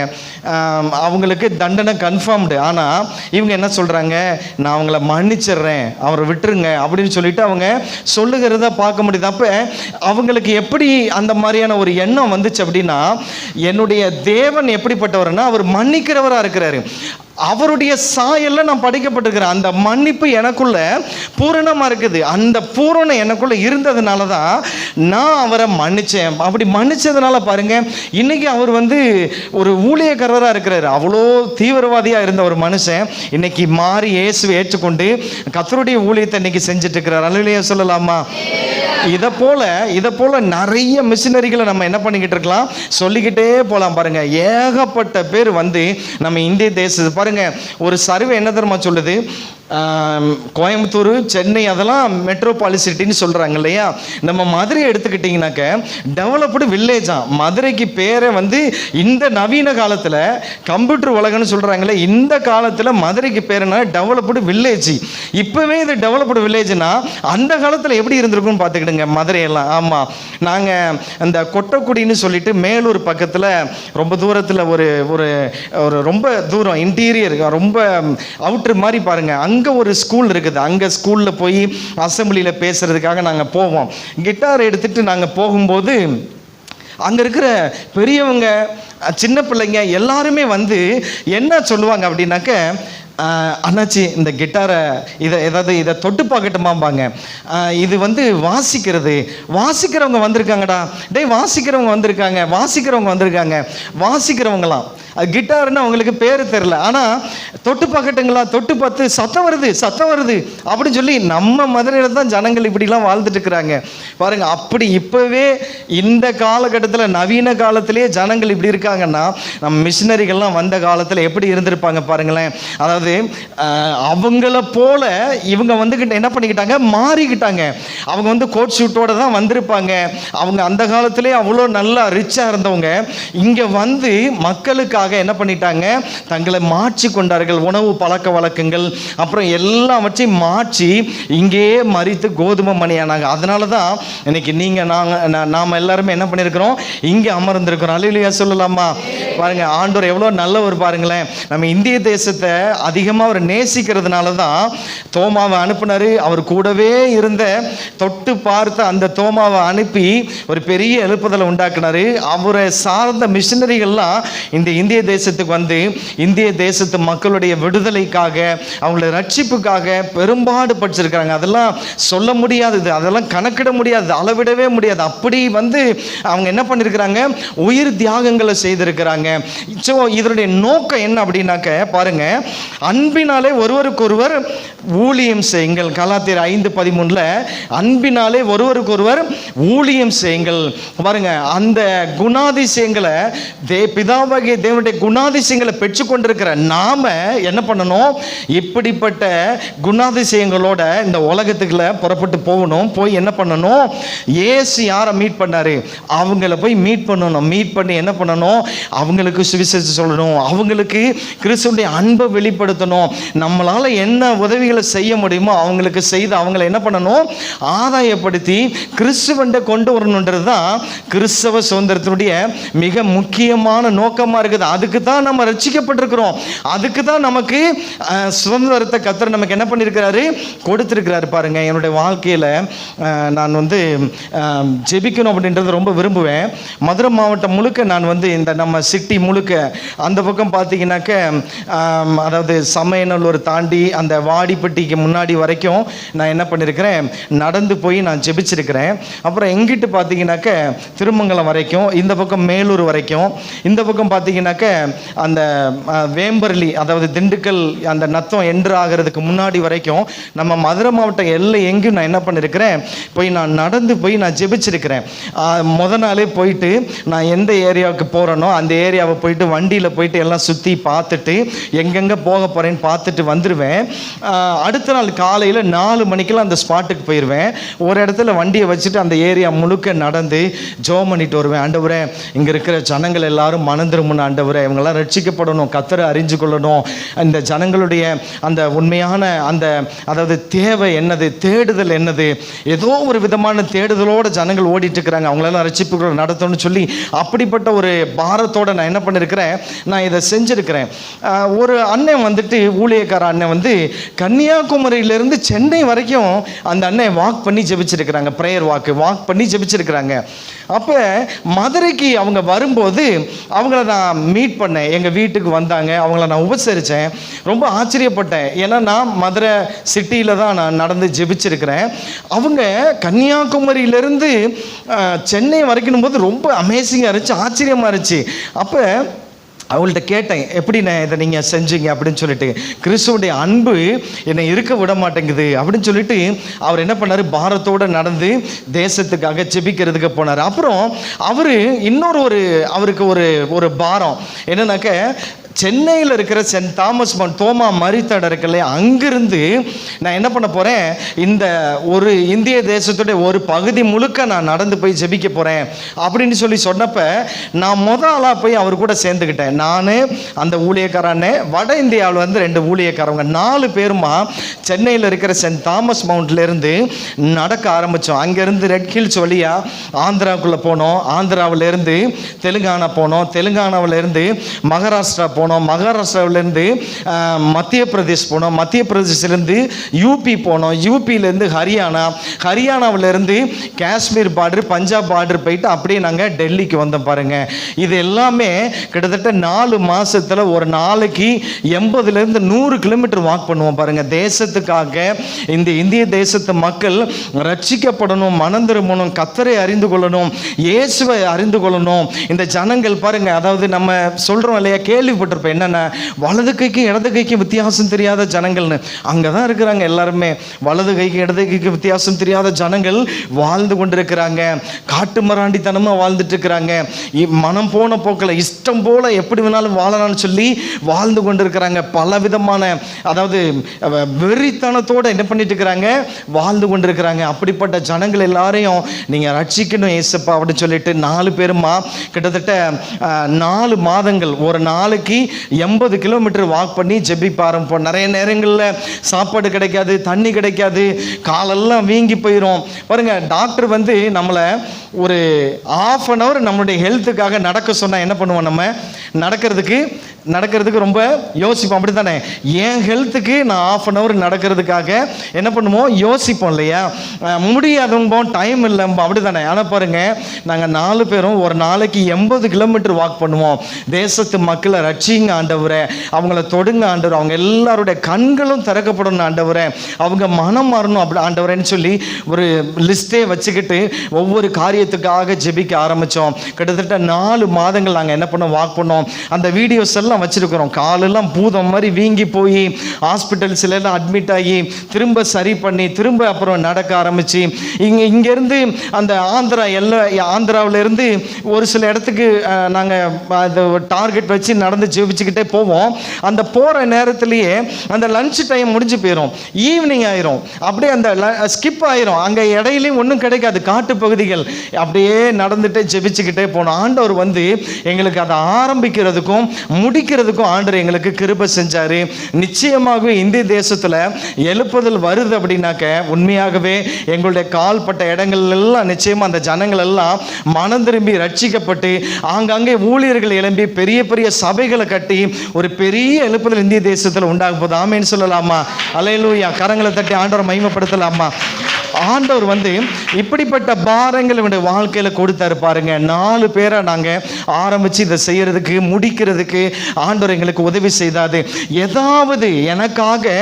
அவங்களுக்கு தண்டனை கன்ஃபார்ம்டு. ஆனால் இவங்க என்ன சொல்கிறாங்க, நான் அவங்கள மன்னிச்சிடுறேன், அவரை விட்டுருங்க அப்படின்னு சொல்லிட்டு அவங்க சொல்லுகிறத பார்க்க முடியுது. அப்போ அவங்களுக்கு எப்படி அந்த மாதிரியான ஒரு எண்ணம் வந்துச்சு அப்படின்னா, என்னுடைய தேவன் எப்படிப்பட்டவர்னா அவர் மன்னிக்கிறவராக இருக்கிறாரு, அவருடைய சாயல்ல நான் படைக்கப்பட்டிருக்கிறேன், அந்த மன்னிப்பு எனக்குள்ள பூரணமாக இருக்குது. அந்த பூரணம் எனக்குள்ள இருந்ததுனால தான் நான் அவரை மன்னிச்சேன். அப்படி மன்னிச்சதுனால பாருங்க, இன்னைக்கு அவர் வந்து ஒரு ஊழியக்காரராக இருக்கிறார். அவ்வளோ தீவிரவாதியாக இருந்த ஒரு மனுஷன் இன்னைக்கு மாறி இயேசுவை ஏற்றுக்கொண்டு கர்த்தருடைய ஊழியத்தை இன்னைக்கு செஞ்சுட்டு இருக்கிறார். அல்லேலூயா சொல்லலாமா? இதை போல நிறைய மிஷினரிகளை நம்ம என்ன பண்ணிக்கிட்டு இருக்கலாம், சொல்லிக்கிட்டே போகலாம். பாருங்க, ஏகப்பட்ட பேர் வந்து நம்ம இந்திய தேசத்து பாருங்க, ஒரு சர்வே என்ன தெரியுமா சொல்லுது, கோயம்புத்தூர், சென்னை அதெல்லாம் மெட்ரோபாலிஸ் சிட்டின்னு சொல்கிறாங்க இல்லையா. நம்ம மதுரை எடுத்துக்கிட்டிங்கனாக்க டெவலப்டு வில்லேஜாக. மதுரைக்கு பேரை வந்து இந்த நவீன காலத்தில் கம்ப்யூட்டர் உலகம்னு சொல்கிறாங்களே, இந்த காலத்தில் மதுரைக்கு பேருனா டெவலப்டு வில்லேஜ். இப்போவே இது டெவலப்டு வில்லேஜ்னா அந்த காலத்தில் எப்படி இருந்திருக்குன்னு பார்த்துக்கிடுங்க மதுரையெல்லாம். ஆமாம், நாங்கள் அந்த கொட்டக்குடின்னு சொல்லிட்டு மேலூர் பக்கத்தில் ரொம்ப தூரத்தில் ஒரு ஒரு ஒரு ரொம்ப தூரம் இன்டீரியர் ரொம்ப அவுட்ரு மாதிரி பாருங்கள், அங்கே ஒரு ஸ்கூல் இருக்குது. அங்கே ஸ்கூலில் போய் அசம்பிளியில் பேசுகிறதுக்காக நாங்கள் போவோம். கிட்டார் எடுத்துகிட்டு நாங்கள் போகும்போது அங்கே இருக்கிற பெரியவங்க, சின்ன பிள்ளைங்க எல்லாருமே வந்து என்ன சொல்லுவாங்க அப்படின்னாக்க, அண்ணாச்சி இந்த கிட்டாரை இதை தொட்டு பார்க்கட்டுமாம்பாங்க. இது வந்து வாசிக்கிறவங்க வந்திருக்காங்கடா, வாசிக்கிறவங்க வாசிக்கிறவங்களாம். அது கிட்டாருன்னு அவங்களுக்கு பேர் தெரில, ஆனால் தொட்டு பார்க்கட்டுங்களா, தொட்டு பார்த்து சத்தம் வருது அப்படின்னு சொல்லி நம்ம மதுரையில் தான் ஜனங்கள் இப்படிலாம் வாழ்ந்துட்டு இருக்கிறாங்க பாருங்கள். அப்படி இப்போவே இந்த காலகட்டத்தில் நவீன காலத்திலே ஜனங்கள் இப்படி இருக்காங்கன்னா, நம்ம மிஷினரிகள்லாம் வந்த காலத்தில் எப்படி இருந்திருப்பாங்க பாருங்களேன். அதாவது அவங்கள போல இவங்க வந்துக்கிட்ட என்ன பண்ணிக்கிட்டாங்க, மாறிக்கிட்டாங்க. அவங்க வந்து கோட் ஷூட்டோட தான் வந்திருப்பாங்க. அவங்க அந்த காலத்திலே அவ்வளோ நல்லா ரிச்சாக இருந்தவங்க இங்கே வந்து மக்களுக்காக என்ன பண்ணிட்டாங்க, தங்களை மாற்றி கொண்டார்கள். உணவு பழக்க வழக்கங்கள் அப்புறம் எல்லாவற்றையும் மாற்றி இங்கேயே மறித்து கோதுமை மணியானாங்க. அதனால தான் இன்னைக்கு நீங்கள் நாம் எல்லாருமே என்ன பண்ணியிருக்கிறோம், இங்கே அமர்ந்திருக்கிறோம். அல்லேலூயா சொல்லலாமா? பாருங்க, ஆண்டவர் எவ்வளோ நல்லவர் பாருங்களேன். நம்ம இந்திய தேசத்தை அதிகமாக அவர் நேசிக்கிறதுனால தான் தோமாவை அனுப்பினார். அவர் கூடவே இருந்த தொட்டு பார்த்த அந்த தோமாவை அனுப்பி ஒரு பெரிய எழுப்புதலை உண்டாக்குனார். அவரை சார்ந்த மிஷினரிகள்லாம் இந்த இந்திய தேசத்துக்கு வந்து இந்திய தேசத்து மக்களுடைய விடுதலைக்காக, அவங்களுடைய ரட்சிப்புக்காக பெரும்பாடு பட்டிருக்கிறாங்க. அதெல்லாம் சொல்ல முடியாதது, அதெல்லாம் கணக்கிட முடியாது, அளவிடவே முடியாது. அப்படி வந்து அவங்க என்ன பண்ணியிருக்கிறாங்க, உயிர் தியாகங்களை செய்திருக்கிறாங்க. ஸோ இதனுடைய நோக்கம் என்ன அப்படின்னாக்க பாருங்க, அன்பினாலே ஒருவருக்கொருவர் ஊழியம் செய்யுங்கள். கலாத்தியர் 5:13 அன்பினாலே ஒருவருக்கொருவர் ஊழியம் செய்யுங்கள். பாருங்க, அந்த குணாதிசயங்களை பிதாவாகிய தேவனுடைய குணாதிசயங்களை பெற்றுக்கொண்டிருக்கிற நாம என்ன பண்ணணும், இப்படிப்பட்ட குணாதிசயங்களோட இந்த உலகத்துக்குள்ள புறப்பட்டு போகணும். போய் என்ன பண்ணணும், இயேசு யாரை மீட் பண்ணாரு அவங்கள போய் மீட் பண்ணணும். மீட் பண்ணி என்ன பண்ணணும், அவங்களுக்கு சுவிசேஷம் சொல்லணும், அவங்களுக்கு கிறிஸ்துவுடைய அன்பை வெளிப்படுத்தணும். நம்மளால என்ன உதவிகளை செய்ய முடியுமோ அவங்களுக்கு செய்து அவங்களை என்ன பண்ணணும், ஆதாயப்படுத்தி கிறிஸ்துவண்டை கொண்டு வரணுன்றது தான் கிறிஸ்தவ சுதந்திரத்தினுடைய மிக முக்கியமான நோக்கமாக இருக்குது. அதுக்கு தான் நம்ம ரட்சிக்கப்பட்டிருக்கிறோம். அதுக்கு தான் நமக்கு சுதந்திரத்தை கர்த்தர் நமக்கு என்ன பண்ணியிருக்கிறாரு, கொடுத்துருக்கிறாரு. பாருங்க, என்னுடைய வாழ்க்கையில் நான் வந்து ஜெபிக்கணும் அப்படின்றது ரொம்ப விரும்புவேன். மதுரை மாவட்டம் முழுக்க நான் வந்து இந்த நம்ம சிட்டி முழுக்க அந்த பக்கம் பார்த்தீங்கன்னாக்க, அதாவது சமயநல்லூர் தாண்டி அந்த வாடிப்பட்டிக்கு முன்னாடி வரைக்கும் நான் என்ன பண்ணியிருக்கிறேன், நடந்து போய் நான் ஜெபிச்சிருக்கிறேன். அப்புறம் எங்கிட்டு பார்த்தீங்கன்னாக்க திருமங்கலம் வரைக்கும், இந்த பக்கம் மேலூர் வரைக்கும், இந்த பக்கம் பார்த்தீங்கன்னாக்க அந்த வேம்பர்லி அதாவது திண்டுக்கல் அந்த நத்தம் என்ட்ரு ஆகிறதுக்கு முன்னாடி வரைக்கும் நம்ம மதுரை மாவட்டம் எல்லை எங்கேயும் நான் என்ன பண்ணியிருக்கிறேன், போய் நான் நடந்து போய் நான் ஜெபிச்சிருக்கிறேன். முத நாளே போயிட்டு நான் எந்த ஏரியாவுக்கு போகிறேனோ அந்த ஏரியாவை போயிட்டு வண்டியில் போயிட்டு எல்லாம் சுற்றி பார்த்துட்டு எங்கெங்கே போக போகிறேன்னு பார்த்துட்டு வந்துடுவேன். அடுத்த நாள் காலையில் 4 மணிக்கெல்லாம் அந்த ஸ்பாட்டுக்கு போயிடுவேன். ஒரு இடத்துல வண்டியை வச்சுட்டு அந்த ஏரியா முழுக்க நடந்து ஜெபம் பண்ணிட்டு வருவேன். ஆண்டவரே, இங்கே இருக்கிற ஜனங்கள் எல்லாரும் மனந்திரும்பணும், ஆண்டவரே இவங்கெல்லாம் ரட்சிக்கப்படணும், கர்த்தரை அறிஞ்சு கொள்ளணும். இந்த ஜனங்களுடைய அந்த உண்மையான அந்த அதாவது தேவை என்னது, தேடுதல் என்னது, ஏதோ ஒரு விதமான தேடுதலோடு ஜனங்கள் ஓடிட்டு இருக்கிறாங்க, அவங்களெல்லாம் ரட்சிப்புகளை நடத்தணும்னு சொல்லி அப்படிப்பட்ட ஒரு பாரத்தோடு நான் என்ன பண்ணியிருக்கிறேன், நான் இதை செஞ்சுருக்கிறேன். ஒரு அண்ணன் வந்துட்டு ஊழியக்கார அண்ணன் வந்து கன்னியாகுமரியிலேருந்து சென்னை வரைக்கும் அந்த அண்ணன் வாக் பண்ணி ஜெபிச்சிருக்கிறாங்க. ப்ரேயர் வாக் பண்ணி ஜெபிச்சிருக்கிறாங்க. அப்போ மதுரைக்கு அவங்க வரும்போது அவங்கள நான் மீட் பண்ணேன். எங்கள் வீட்டுக்கு வந்தாங்க, அவங்கள நான் உபசரித்தேன். ரொம்ப ஆச்சரியப்பட்டேன். ஏன்னா நான் மதுரை சிட்டியில் தான் நான் நடந்து ஜெபிச்சிருக்கிறேன். அவங்க கன்னியாகுமரியிலேருந்து சென்னை வரைக்கும் போது ரொம்ப அமேசிங்காக இருந்துச்சு, ஆச்சரியமாக இருந்துச்சு. அப்போ அவங்கள்ட்ட கேட்டேன், எப்படிண்ணே இதை நீங்கள் செஞ்சீங்க அப்படின்னு சொல்லிட்டு. கிறிஸ்துவுடைய அன்பு என்னை இருக்க விட மாட்டேங்குது அப்படின்னு சொல்லிட்டு அவர் என்ன பண்ணார், பாரத்தோடு நடந்து தேசத்துக்காக ஜெபிக்கிறதுக்கு போனார். அப்புறம் அவர் அவருக்கு ஒரு பாரம் என்னன்னாக்க, சென்னையில் இருக்கிற சென்ட் தாமஸ் மவுண்ட் தோமா மரித்தடம் இருக்குல்ல, அங்கிருந்து நான் என்ன பண்ண போகிறேன், இந்த ஒரு இந்திய தேசத்துடைய ஒரு பகுதி முழுக்க நான் நடந்து போய் ஜெபிக்க போகிறேன் அப்படின்னு சொல்லி சொன்னப்போ நான் ஆளாக போய் அவர் கூட சேர்ந்துக்கிட்டேன். நான் அந்த ஊழியக்காரனே, வட இந்தியாவில் வந்து 2 ஊழியக்காரவங்க 4 பேருமா சென்னையில் இருக்கிற சென்ட் தாமஸ் மவுண்ட்லேருந்து நடக்க ஆரம்பித்தோம். அங்கேருந்து ரெட் ஹில்ஸ் வழியாக ஆந்திராவுக்குள்ளே போனோம், ஆந்திராவிலேருந்து தெலுங்கானா போனோம், தெலுங்கானாவிலேருந்து மகாராஷ்டிரா போனோம், மகாராஷ்டிராவிலேருந்து மத்திய பிரதேஷ் போனோம், மத்திய பிரதேசிலேருந்து யூபி போனோம், யூபியிலேருந்து ஹரியானா, ஹரியானாவிலேருந்து காஷ்மீர் பார்டர், பஞ்சாப் பார்டர் போயிட்டு அப்படியே நாங்கள் டெல்லிக்கு வந்தோம் பாருங்கள். இது எல்லாமே கிட்டத்தட்ட 4 மாதத்தில் ஒரு நாளைக்கு 80லேருந்து 100 கிலோமீட்டர் வாக் பண்ணுவோம் பாருங்கள். தேசத்துக்காக, இந்த இந்திய தேசத்து மக்கள் ரட்சிக்கப்படணும், மனம் திரும்பணும், கர்த்தரை அறிந்து கொள்ளணும், இயேசுவை அறிந்து கொள்ளணும். இந்த ஜனங்கள் பாருங்கள், அதாவது நம்ம சொல்கிறோம் இல்லையா, கேள்விப்பட்டிருப்போம் என்னென்ன வலது கைக்கும் இடது கைக்கும் வித்தியாசம் தெரியாத ஜனங்கள்னு. அங்கே தான் இருக்கிறாங்க எல்லாருமே. வலது கைக்கும் இடது கைக்கும் வித்தியாசம் தெரியாத ஜனங்கள் வாழ்ந்து கொண்டிருக்கிறாங்க. காட்டு மராண்டித்தனமாக வாழ்ந்துட்டு இருக்கிறாங்க. மனம் போன போக்கில் இஷ்டம் போல எப்படி வேணாலும் வாழலாம்னு சொல்லி வாழ்ந்து கொண்டிருக்கிறாங்க. பலவிதமான, அதாவது வெறித்தனத்தோடு என்ன பண்ணிட்டு இருக்கிறாங்க, வாழ்ந்து கொண்டிருக்கிறாங்க. அப்படிப்பட்ட ஜனங்கள் எல்லாரையும் நீங்கள் ரட்சிக்கணும் ஏசப்பா அப்படின்னு சொல்லிட்டு 4 பேருமா கிட்டத்தட்ட 4 மாதங்கள் ஒரு நாளைக்கு 80 கிலோமீட்டர் வாக் பண்ணி ஜெபிக்க ஆரம்பிப்போம். நிறைய நேரங்களில் சாப்பாடு கிடைக்காது, தண்ணி கிடைக்காது, காலெல்லாம் வீங்கி போயிடும் பாருங்க. டாக்டர் வந்து நம்மளை ஒரு 1/2 an hour நம்மளுடைய ஹெல்த்துக்காக நடக்க சொன்னால் என்ன பண்ணுவோம், நம்ம நடக்கிறதுக்கு ரொம்ப யோசிப்போம், அப்படி தானே? என் ஹெல்த்துக்கு நான் 1/2 an hour நடக்கிறதுக்காக என்ன பண்ணுவோம், யோசிப்போம் இல்லையா? முடியாதவங்க டைம் இல்லைம்போ, அப்படி தானே? ஆனால் பாருங்கள், நாங்கள் 4 பேரும் ஒரு நாளைக்கு 80 கிலோமீட்டர் வாக் பண்ணுவோம். தேசத்து மக்களை ரட்சிங்க ஆண்டவரே, அவங்கள தொடுங்க ஆண்டவர், அவங்க எல்லாருடைய கண்களும் திறக்கப்படணும் ஆண்டவரே, அவங்க மனம் மாறணும் அப்படி ஆண்டவரேன்னு சொல்லி ஒரு லிஸ்ட்டே வச்சுக்கிட்டு ஒவ்வொரு காரியத்துக்காக ஜெபிக்க ஆரம்பித்தோம். கிட்டத்தட்ட 4 மாதங்கள் நாங்கள் என்ன பண்ணோம், வாக் பண்ணோம். அந்த வீடியோஸ் எல்லாம் வச்சிருக்கிறோம். காலெல்லாம் பூதம் மாதிரி வீங்கி போய் ஹாஸ்பிட்டல்ஸ்ல எல்லாம் அட்மிட் ஆகி திரும்ப சரி பண்ணி திரும்ப அப்புறம் நடக்க ஆரம்பிச்சு இங்கேருந்து அந்த ஆந்திராவிலேருந்து ஒரு சில இடத்துக்கு நாங்கள் டார்கெட் வச்சு நடந்து ஜெபிச்சுக்கிட்டே போவோம். அந்த போகிற நேரத்திலேயே அந்த லஞ்ச் டைம் முடிஞ்சு போயிடும், ஈவினிங் ஆயிரும், அப்படியே அந்த ஸ்கிப் ஆயிரும். அங்கே இடையிலையும் ஒன்றும் கிடைக்காது, காட்டு பகுதிகள். அப்படியே நடந்துகிட்டே ஜெபிச்சுக்கிட்டே போனோம். ஆண்டவர் வந்து எங்களுக்கு அதை ஆரம்பிக்கிறதுக்கும் முடிக்கிறதுக்கும் ஆண்டவர் எங்களுக்கு கிருபை செஞ்சார். நிச்சயமாகவே இந்திய தேசத்தில் எழுப்புதல் வருது அப்படின்னாக்க உண்மையாகவே எங்களுடைய கால்பட்ட இடங்கள் எல்லாம் நிச்சயமாக அந்த ஜனங்கள் எல்லாம் மனம் திரும்பி ரட்சிக்கப்பட்டு ஆங்காங்கே ஊழியர்கள் எழும்பி பெரிய பெரிய சபைகளை கட்டி ஒரு பெரிய எழுப்புதல் இந்திய தேசத்தில் உண்டாகும் போது ஆமேன்னு சொல்லலாமா? அல்லேலூயா. கரங்களை தட்டி ஆண்டவரை மகிமைப்படுத்தலாமா? ஆண்டவர் வந்து இப்படிப்பட்ட பாரங்கள் என்னுடைய வாழ்க்கையில் கொடுத்தாரு பாருங்க. 4 பேரை நாங்கள் ஆரம்பித்து இதை செய்யறதுக்கு முடிக்கிறதுக்கு ஆண்டவர் எங்களுக்கு உதவி செய்தாது. ஏதாவது எனக்காக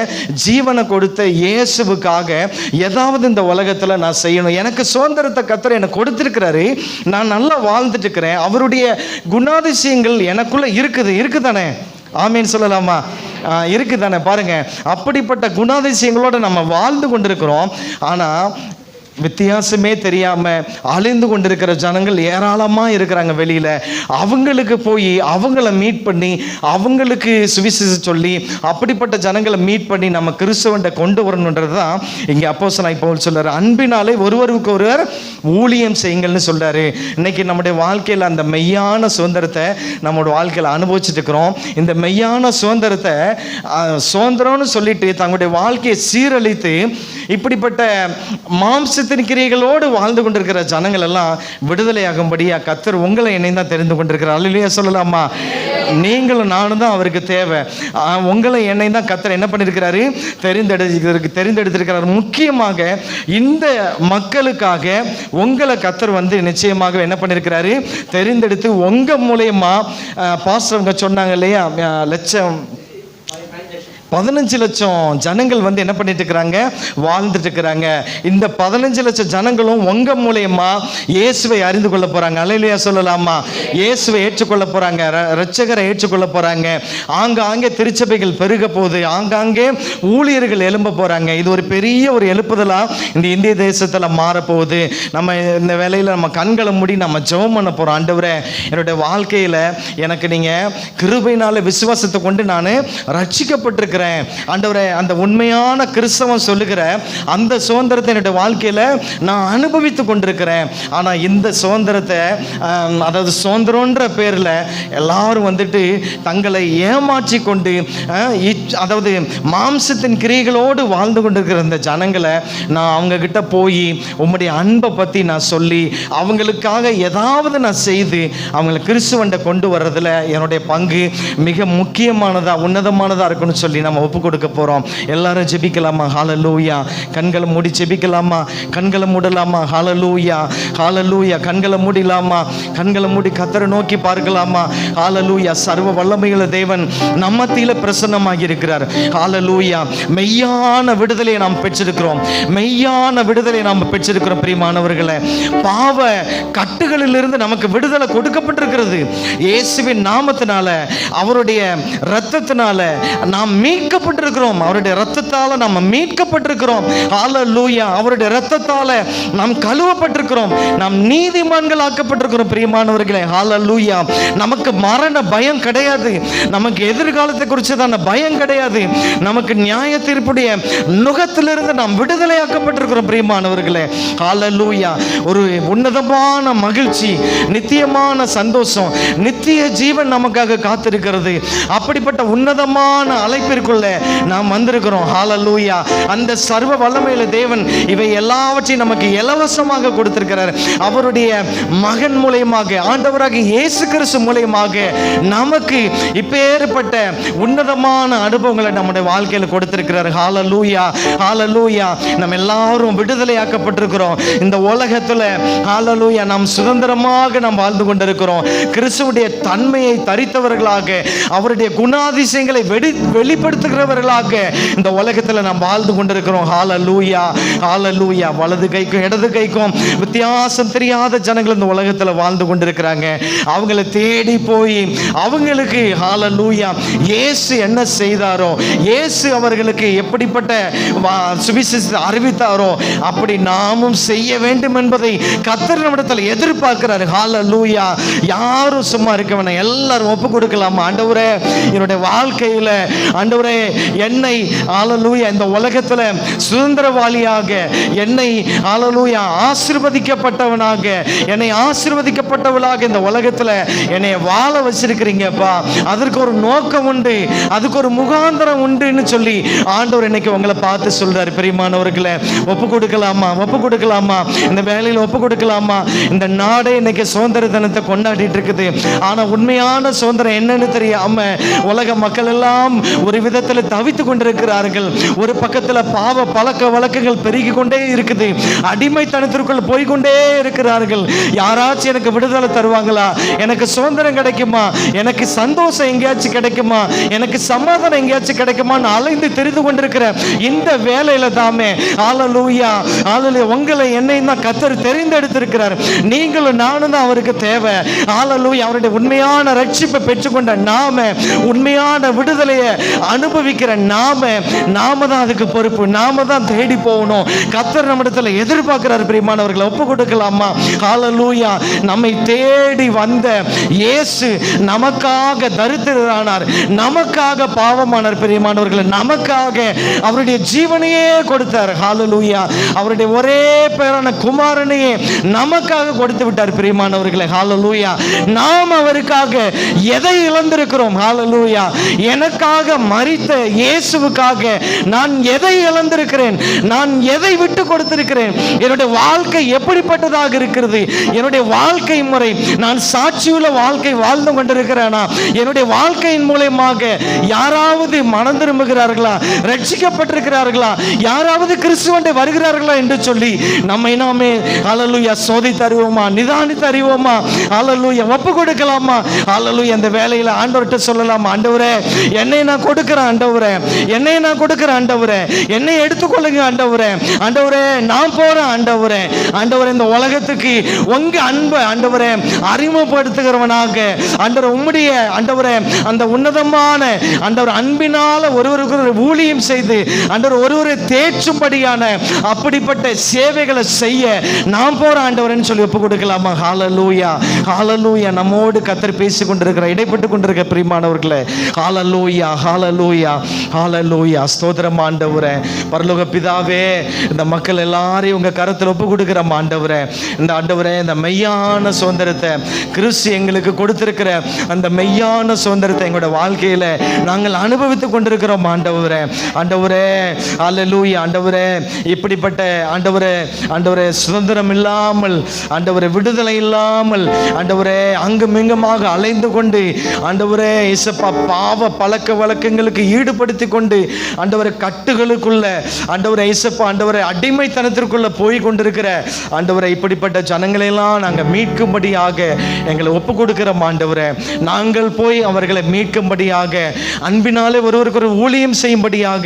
ஜீவனை கொடுத்த இயேசுவுக்காக ஏதாவது இந்த உலகத்தில் நான் செய்யணும். எனக்கு சுதந்திரத்தை கர்த்தர் எனக்கு கொடுத்துருக்கிறாரு, நான் நல்லா வாழ்ந்துட்டு இருக்கிறேன். அவருடைய குணாதிசயங்கள் எனக்குள்ள இருக்குதானே? ஆமீன் சொல்லலாமா? இருக்குதானே? பாருங்க, அப்படிப்பட்ட குணாதிசயங்களோடு நம்ம வாழ்ந்து கொண்டிருக்கிறோம். ஆனால் வித்தியாசமே தெரியாமல் அழிந்து கொண்டிருக்கிற ஜனங்கள் ஏராளமாக இருக்கிறாங்க வெளியில். அவங்களுக்கு போய் அவங்கள மீட் பண்ணி அவங்களுக்கு சுவிசேஷம் சொல்லி அப்படிப்பட்ட ஜனங்களை மீட் பண்ணி நம்ம கிறிஸ்தவன்ட்ட கொண்டு வரணுன்றது தான் இங்கே அப்போஸ்தலனாகிய பவுல் சொல்கிறார். அன்பினாலே ஒருவருக்கு ஒருவர் ஊழியம் செய்யுங்கள்னு சொல்கிறாரு. இன்றைக்கி நம்முடைய வாழ்க்கையில் அந்த மெய்யான சுதந்திரத்தை நம்மளோட வாழ்க்கையில் அனுபவிச்சுட்டு இருக்கிறோம். இந்த மெய்யான சுதந்திரம்னு சொல்லிட்டு தங்களுடைய வாழ்க்கையை சீரழித்து இப்படிப்பட்ட மாம்ச கிரியைகளோடு வாழ்ந்து கொண்டிருக்கிற ஜனங்கள் எல்லாம் விடுதலையாகும்படியா கர்த்தர் உங்களை என்னை தான் தெரிந்து கொண்டிருக்கிறார். அல்லேலூயா சொல்லலாமா? நீங்களும் நானும் தான் அவருக்கு தேவை. உங்களை என்னை தான் கர்த்தர் என்ன பண்ணியிருக்கிறாரு, தெரிந்தெடுத்திருக்கிறார். முக்கியமாக இந்த மக்களுக்காக உங்களை கர்த்தர் வந்து நிச்சயமாக என்ன பண்ணியிருக்கிறாரு, தெரிந்தெடுத்து உங்கள் மூலயமா பாஸ்டர் சொன்னாங்க இல்லையா, 15 லட்சம் ஜனங்கள் வந்து என்ன பண்ணிட்டு இருக்கிறாங்க, வாழ்ந்துட்டு இருக்கிறாங்க. இந்த 15 லட்சம் ஜனங்களும் உங்க மூலமா இயேசுவை அறிந்து கொள்ள போறாங்க. அல்லேலூயா சொல்லலாமா? இயேசுவை ஏற்றுக்கொள்ள போறாங்க, இரட்சகரை ஏற்றுக்கொள்ள போறாங்க. ஆங்காங்கே திருச்சபைகள் பெருக போகுது, ஆங்காங்கே ஊழியர்கள் எழும்ப போறாங்க. இது ஒரு பெரிய ஒரு எழுப்புதலா இந்த இந்திய தேசத்துல மாறப்போகுது. நம்ம இந்த வேலையில நம்ம கண்களை மூடி நம்ம ஜெபம் பண்ண போறோம். ஆண்டவரே, என்னுடைய வாழ்க்கையில எனக்கு நீங்க கிருபையினால விசுவாசத்தை கொண்டு நான் ரட்சிக்கப்பட்டிருக்கிறேன். ஆண்டவரே, அந்த உண்மையான கிறிஸ்தவன் சொல்லுகிற அந்த சுதந்திரத்தை என்னுடைய வாழ்க்கையில நான் அனுபவித்து கொண்டிருக்கிறேன். ஆனா இந்த சுதந்திரத்தை அதாவது சுதந்திரன்ற பேர்ல எல்லாரும் வந்துட்டு தங்களை ஏமாற்றி கொண்டு அதாவது மாம்சத்தின் கிரியைகளோடு வாழ்ந்து கொண்டிருக்கிற இந்த ஜனங்களை நான் அவங்க கிட்ட போய் உம்முடைய அன்பை பத்தி நான் சொல்லி அவங்களுக்காக ஏதாவது நான் செய்து அவங்களை கிறிஸ்துவண்டை கொண்டு வர்றதுல என்னுடைய பங்கு மிக முக்கியமானதா உன்னதமானதா இருக்குன்னு சொல்லி நம்ம ஒப்பு கொடுக்க போறோம். எல்லாரும் ஜெபிக்கலாமா? ஹல்லேலூயா. கண்களை மூடி ஜெபிக்கலாமா? கண்களை மூடலாமா? ஹல்லேலூயா, ஹல்லேலூயா. கண்களை மூடிலாமா? கண்களை மூடி கர்த்தரை நோக்கி பார்க்கலாமா? ஹல்லேலூயா. சர்வ வல்லமையுள்ள தேவன் நம்ம மத்தியில பிரசன்னமாகி இருக்கிறார். ஹல்லேலூயா. மெய்யான விடுதலையை நாம் பெற்றிருக்கிறோம், மெய்யான விடுதலையை நாம் பெற்றிருக்கிறோம். பிரியமானவர்களே, பாவ கட்டுகளிலிருந்து நமக்கு விடுதலை கொடுக்கப்பட்டிருக்கிறது. இயேசுவின் நாமத்தினால, அவருடைய இரத்தத்தினால நாம் மீட்கப்பட்டிருக்கிறோம். அவருடைய இரத்தத்தால நாம் மீட்கப்பட்டிருக்கிறோம். ஹல்லேலூயா. அவருடைய இரத்தத்தால நாம் கழுவப்பட்டிருக்கிறோம், நாம் நீதிமான்கள் ஆக்கப்பட்டிருக்கிறோம். பிரியமானவர்களே, ஹல்லேலூயா. நமக்கு மரண பயம் கிடையாது, நமக்கு எதிர்காலத்தை குறிச்சதான பயம் கிடையாது, நமக்கு நியாய தீர்ப்புடைய நுகத்திலிருந்து நாம் விடுதலையாக்கப்பட்டிருக்கிறோம். பிரியமானவர்களே, ஹல்லேலூயா. ஒரு உன்னதமான மகிழ்ச்சி, நித்தியமான சந்தோஷம், நித்திய ஜீவன் நமக்காக காத்திருக்கிறது. அப்படிப்பட்ட உன்னதமான அழைப்பிற்குள்ள நாம் வந்திருக்கிறோம். ஹல்லேலூயா. அந்த சர்வ வல்லமையுள்ள தேவன் இவை எல்லாவற்றையும் நமக்கு இலவசமாக கொடுத்திருக்கிறார். அவருடைய மகன் மூலமாக, ஆண்டவராக இயேசு கிறிஸ்து மூலமாக நமக்கு இப்பேற்பட்ட உன்னதமான அனுபவங்களை நம்முடைய வாழ்க்கையில் கொடுத்திருக்கிறார். ஹல்லேலூயா, ஹல்லேலூயா. நம்ம எல்லாரும் விடுதலையாக்கப்பட்டிருக்கிறோம். இந்த உலகத்துல ஹல்லேலூயா நாம் சுதந்திரமாக நாம் வாழ்ந்து கொண்டிருக்கிறோம். கிறிஸ்துவுடைய தன்மையை தரித்தவர்களாக, அவருடைய குணாதிசயங்களை வெளிப்படுத்துகிறவர்களாக இந்த உலகத்துல நாம் வாழ்ந்து கொண்டிருக்கிறோம். ஹல்லேலூயா, ஹல்லேலூயா. வலது கைக்கும் இடது கைக்கும் வித்தியாசம் தெரியாத ஜனங்கள் இந்த உலகத்துல வாழ்ந்து கொண்டிருக்கிறாங்க. அவங்களை தேடி போய் அவங்களுக்கு ஹல்லேலூயா இயேசு என்ன செய்தாரோ, இயேசு அவர்களுக்கு எப்படிப்பட்ட சுவிசேஷத்தை அறிவித்தாரோ அப்படி நாமும் செய்ய வேண்டும் என்பதை கர்த்தர் நம்மிடத்தில் எதிர்பார்க்கிறார். ஹல்லேலூயா. யாரும் சும்மா இருக்க வேண்டாம், எல்லாரும் ஒப்பு கொடுக்கலாமா? ஆண்டவரே, என்னுடைய வாழ்க்கையில ஆண்டவரே என்னை ஹல்லேலூயா இந்த உலகத்துல சுதந்திரவாளியாக, என்னை ஹல்லேலூயா ஆசீர்வதிக்கப்பட்டவனாக, என்னை ஆசீர்வதிக்கப்பட்டவளாக இந்த உலகத்துல என்னை வாழ வச்சிருக்கிறீங்கப்பா. அதற்கு ஒரு நோக்கம் உண்டு, அதுக்கு ஒரு முகாந்திரம் உண்டுன்னு சொல்லி ஆண்டவர் இன்னைக்கு உங்களை பார்த்து சொல்றாரு. பிரியமானவர்களே, ஒப்பு கொடுக்கலாமா? ஒப்பு கொடுக்கலாமா? இந்த வேலையில ஒப்பு கொடுக்கலாமா? இந்த நாடே இன்னைக்கு சுதந்திர தினத்தை கொண்டாடிட்டு இருக்குது. ஆனா உண்மையான சுதந்திரம் என்னன்னு தெரியாம உலக மக்கள் எல்லாம் ஒரு விதத்துல தவித்து கொண்டிருக்கிறார்கள். ஒரு பக்கத்துல பாவ பழக்க வழக்கங்கள் பெருகி கொண்டே இருக்குது, அடிமைத்தனத்திற்குள் போய்கொண்டே இருக்கிறார்கள். யாராச்சும் எனக்கு விடுதலை தருவாங்களா? எனக்கு சுதந்திரம் கிடைக்குமா? எனக்கு சந்தோஷம் எங்கேயாச்சும் கிடைக்குமா? எனக்கு சமாதானம் எங்கேயாச்சும் கிடைக்குமான்னு அலைந்து தெரிந்து கொண்டிருக்கிற இந்த வேலையில தாமே ஹல்லேலூயா, ஹல்லேலூயா, உங்களை என்னையும் தான் கர்த்தர் தெரிந்தெடுத்திருக்கிறார். நீங்களும் நானும் தான் அவருக்கு தேவை. ஹல்லேலூயா. அவருடைய உண்மையான ரட்சிப்பை பெற்றுக்கொண்ட நாம, உண்மையான விடுதலையை அனுபவிக்கிற நாம தான் அதுக்கு பொறுப்பு. நாம தான் தேடி போகணும். கர்த்தர் நம்மிடத்துல எதிர்பார்க்கிறார். பிரியமானவர்களை, ஒப்பு கொடுக்கலாமா? ஹல்லேலூயா. நம்மை தேடி வந்த இயேசு நமக்காக தரித்திரரானார், நமக்காக பாவமானார். பிரியமானவர்களை, நமக்காக அவருடைய ஜீவனையே கொடுத்தார். ஹல்லேலூயா. அவருடைய ஒரே பேரான குமாரனையே நமக்காக கொடுத்து விட்டார். பிரியமானவர்களை, ஹல்லேலூயா. நாம் அவருக்காக எதை இழந்திருக்கிறோம்? ஹல்லேலூயா. எனக்காக மரித்த இயேசுவுக்காக நான் எதை இழந்திருக்கிறேன்? நான் எதை விட்டு கொடுத்திருக்கிறேன்? என்னுடைய வாழ்க்கை எப்படிப்பட்டதாக இருக்கிறது? என்னுடைய வாழ்க்கை முறை, நான் சாட்சியுள்ள வாழ்க்கை வாழ்ந்து கொண்டிருக்கிறேனா? என்னுடைய வாழ்க்கையின் மூலமாக யாராவது மனம் திரும்புகிறார்களா? ரட்சிக்கப்பட்டிருக்கிறார்களா? யாராவது கிறிஸ்துவண்டை வருகிறார்களா என்று சொல்லி நம்மை நாமே ஹல்லேலூயா சோதித்து அறிவோமா? நிதானித்து அறிவோமா? ஹல்லேலூயா. ஒப்பு கொடுக்கலாமா? ஹல்லேலூயா. அந்த வேலையில ஆண்டவர்கிட்ட சொல்லலாமா? ஆண்டவரே, என்னை நான் கொடுக்கிறேன் கொடுக்குறேன் ஆண்டவரே, என்னை நான் கொடுக்குறேன் ஆண்டவரே, என்னை எடுத்துக்கொள்ளுங்க ஆண்டவரே. ஆண்டவரே நான் போறேன் ஆண்டவரே. ஆண்டவரே இந்த உலகத்துக்கு உங்க அன்பை ஆண்டவரே அறிமுகப்படுத்துகிறவனாக ஆண்டவர் உம்முடைய ஆண்டவரே அந்த உன்னதமான ஆண்டவர் அன்பினால ஒருவருக்கு ஊழியம் செய்து ஆண்டவர் ஒருவரை தேற்றும்படியான அப்படிப்பட்ட சேவைகளை செய்ய நாம் போற ஆண்டவரேன்னு சொல்லி ஒப்பு கொடுக்கலாமா? ஹல்லேலூயா, ஹல்லேலூயா. நம்மோடு கர்த்தர் பேசிக் கொண்டிருக்கிற, இடைப்பட்டு கொண்டிருக்கிற பிரியமானவர்களே, ஹல்லேலூயா, ஹல்லேலூயா, ஹல்லேலூயா. ஸ்தோத்திரம் ஆண்டவரே. பரலோக பிதாவே, இந்த மக்கள் எல்லாரையும் உங்க கரத்தில் ஒப்பு கொடுக்கிற ஆண்டவரே, இந்த ஆண்டவரே இந்த மெய்யான சுதந்திரத்தை கிறிஸ்து எங்களுக்கு கொடுத்திருக்கிற அந்த மெய்யான சுதந்திரத்தை எங்களோட வாழ்க்கையில நாங்கள் அனுபவித்துக் கொண்டிருக்கிறோம் ஆண்டவரே. ஆண்டவரே ஹல்லேலூயா. ஆண்டவரே இப்படிப்பட்ட ஆண்டவரே ஆண்டவரே சுதந்திரம் இல்லாமல் ஆண்டவரே விடுதலை இல்லாமல் ஆண்டவரே அங்குமிங்குமாக அலைந்து கொண்டு ஆண்டவரே இயேசுப்பா பாவ பழக்க வழக்கங்களுக்கு ஈடுபடுத்தி கொண்டு ஆண்டவரே கட்டுகளுக்குள்ள ஆண்டவரே இயேசுப்பா ஆண்டவரே அடிமைத்தனத்திற்குள்ள போய் கொண்டிருக்கிற ஆண்டவரே இப்படிப்பட்ட ஜனங்களெல்லாம் நாங்கள் மீட்கும்படியாக எங்களை ஒப்பு கொடுக்கிற ஆண்டவரே. நாங்கள் போய் அவர்களை மீட்கும்படியாக அன்பினாலே ஒருவருக்கு ஒரு ஊழியம் செய்யும்படியாக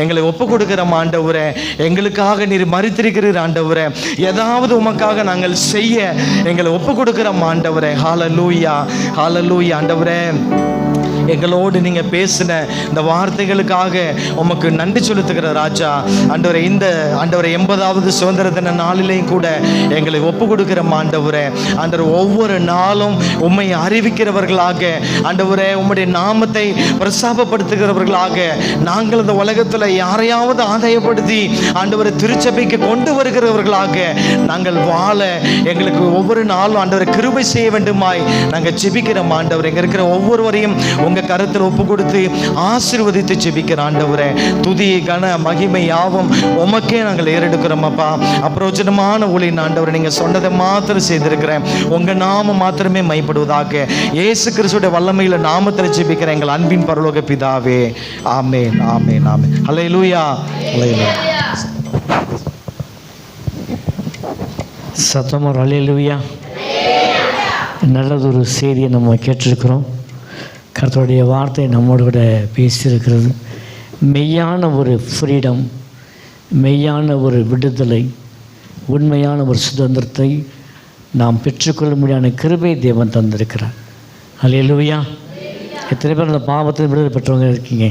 எங்களை ஒப்பு கொடுக்கிற ஆண்டவரே. எங்களுக்காக நீர் மரித்திருக்கிறீர் ஆண்டவரே. ஏதாவது உமக்காக நாங்கள் செய்ய எங்களை ஒப்பு கொடுக்கிற ஆண்டவரே. ஹல்லேலூயா, ஹல்லேலூயா. ஆண்டவரே எங்களோடு நீங்க பேசின இந்த வார்த்தைகளுக்காக உமக்கு நன்றி செலுத்துகிற ராஜா. ஆண்டவரே இந்த ஆண்டவரே 80வது சுதந்திர தின நாளிலேயும் கூட எங்களை ஒப்பு கொடுக்கிற ஆண்டவரே. ஆண்டவர் ஒவ்வொரு நாளும் உம்மை அறிவிக்கிறவர்களாக ஆண்டவரே உம்முடைய நாமத்தை பிரஸ்தாபப்படுத்துகிறவர்களாக நாங்கள் இந்த உலகத்தில் யாரையாவது ஆதாயப்படுத்தி ஆண்டவரை திருச்சபைக்கு கொண்டு வருகிறவர்களாக நாங்கள் வாழ எங்களுக்கு ஒவ்வொரு நாளும் ஆண்டவரை கிருபை செய்ய வேண்டுமாய் நாங்கள் ஜெபிக்கிறோம் ஆண்டவர். எங்க இருக்கிற ஒவ்வொருவரையும் உங்க கரத்தில் ஒப்பு கொடுத்து ஆசீர்வதித்து ஜெபிக்கிற ஆண்டவரே. துதி கன மகிமை யாவும் உமக்கே நாங்கள் ஏறெடுக்கிறோம் அப்பா. அப்பிரயோஜனமான ஊழியன் ஆண்டவரை நீங்க சொன்னதை மாத்திரம் செய்திருக்கிறேன். உங்க நாமம் மாத்திரமே மைப்படுவதாக இயேசு கிறிஸ்துவின் வல்லமையில நாமத்தில் ஜெபிக்கிறேன் எங்கள் அன்பின் பரலோக பிதாவே. ஆமென், ஆமென், ஆமென். ஹல்லேலூயா, ஹல்லேலூயா. சத்தமாக ஹல்லேலூயா. நல்லதொரு செய்தியை நம்ம கேட்டிருக்கிறோம். கர்த்தருடைய வார்த்தை நம்மோடு கூட பேசியிருக்கிறது. மெய்யான ஒரு ஃப்ரீடம், மெய்யான ஒரு விடுதலை, உண்மையான ஒரு சுதந்திரத்தை நாம் பெற்றுக்கொள்ள முடியாத கிருபை தேவன் தந்திருக்கிறார். ஹல்லேலூயா. எத்தனை பேர் அந்த பாவத்தில் விடுதலை பெற்றவங்க இருக்கீங்க?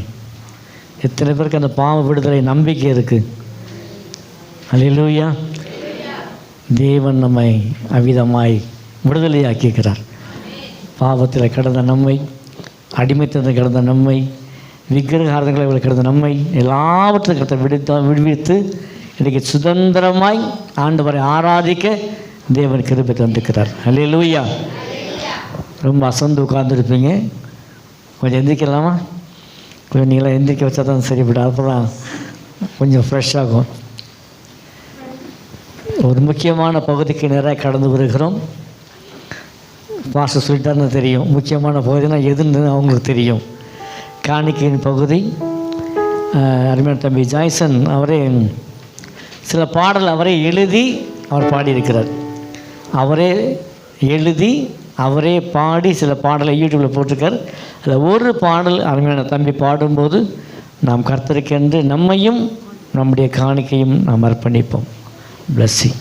எத்தனை பேருக்கு அந்த பாவ விடுதலை நம்பிக்கை இருக்குது? ஹல்லேலூயா. தேவன் நம்மை அவ்விதமாய் விடுதலையாக்கிக்கிறார். பாவத்தில் கடந்த நம்மை, அடிமைத்தனத்தில் கிடந்த நம்மை, விக்கிரகாரங்களை கிடந்த நம்மை எல்லாவற்றையும் விடுவித்து இன்றைக்கு சுதந்திரமாய் ஆண்டவரை ஆராதிக்க தேவன் கிருபை தந்திருக்கிறார். ஹல்லேலூயா. ரொம்ப அசந்து உட்கார்ந்துருப்பீங்க, கொஞ்சம் எந்திரிக்கலாமா? கொஞ்சம் நீங்களாம் எந்திரிக்க வச்சா தான் சரிப்படும். அப்போ தான் கொஞ்சம் ஃப்ரெஷ்ஷாகும். ஒரு முக்கியமான பகுதிக்கு நிறைய கடந்து வருகிறோம். பாஸ்டர் சொல்லிட்டாருன்னு தெரியும். முக்கியமான பகுதினா எதுன்னு அவங்களுக்கு தெரியும். காணிக்கையின் பகுதி. அருமையான தம்பி ஜாய்சன் அவரே சில பாடல் அவரே எழுதி அவர் பாடியிருக்கிறார். அவரே எழுதி அவரே பாடி சில பாடலை யூடியூப்பில் போட்டிருக்கார். அதில் ஒரு பாடல் அருமையான தம்பி பாடும்போது நாம் கர்த்தருக்கென்று நம்மையும் நம்முடைய காணிக்கையும் நாம் அர்ப்பணிப்போம். பிளஸ்ஸிங்.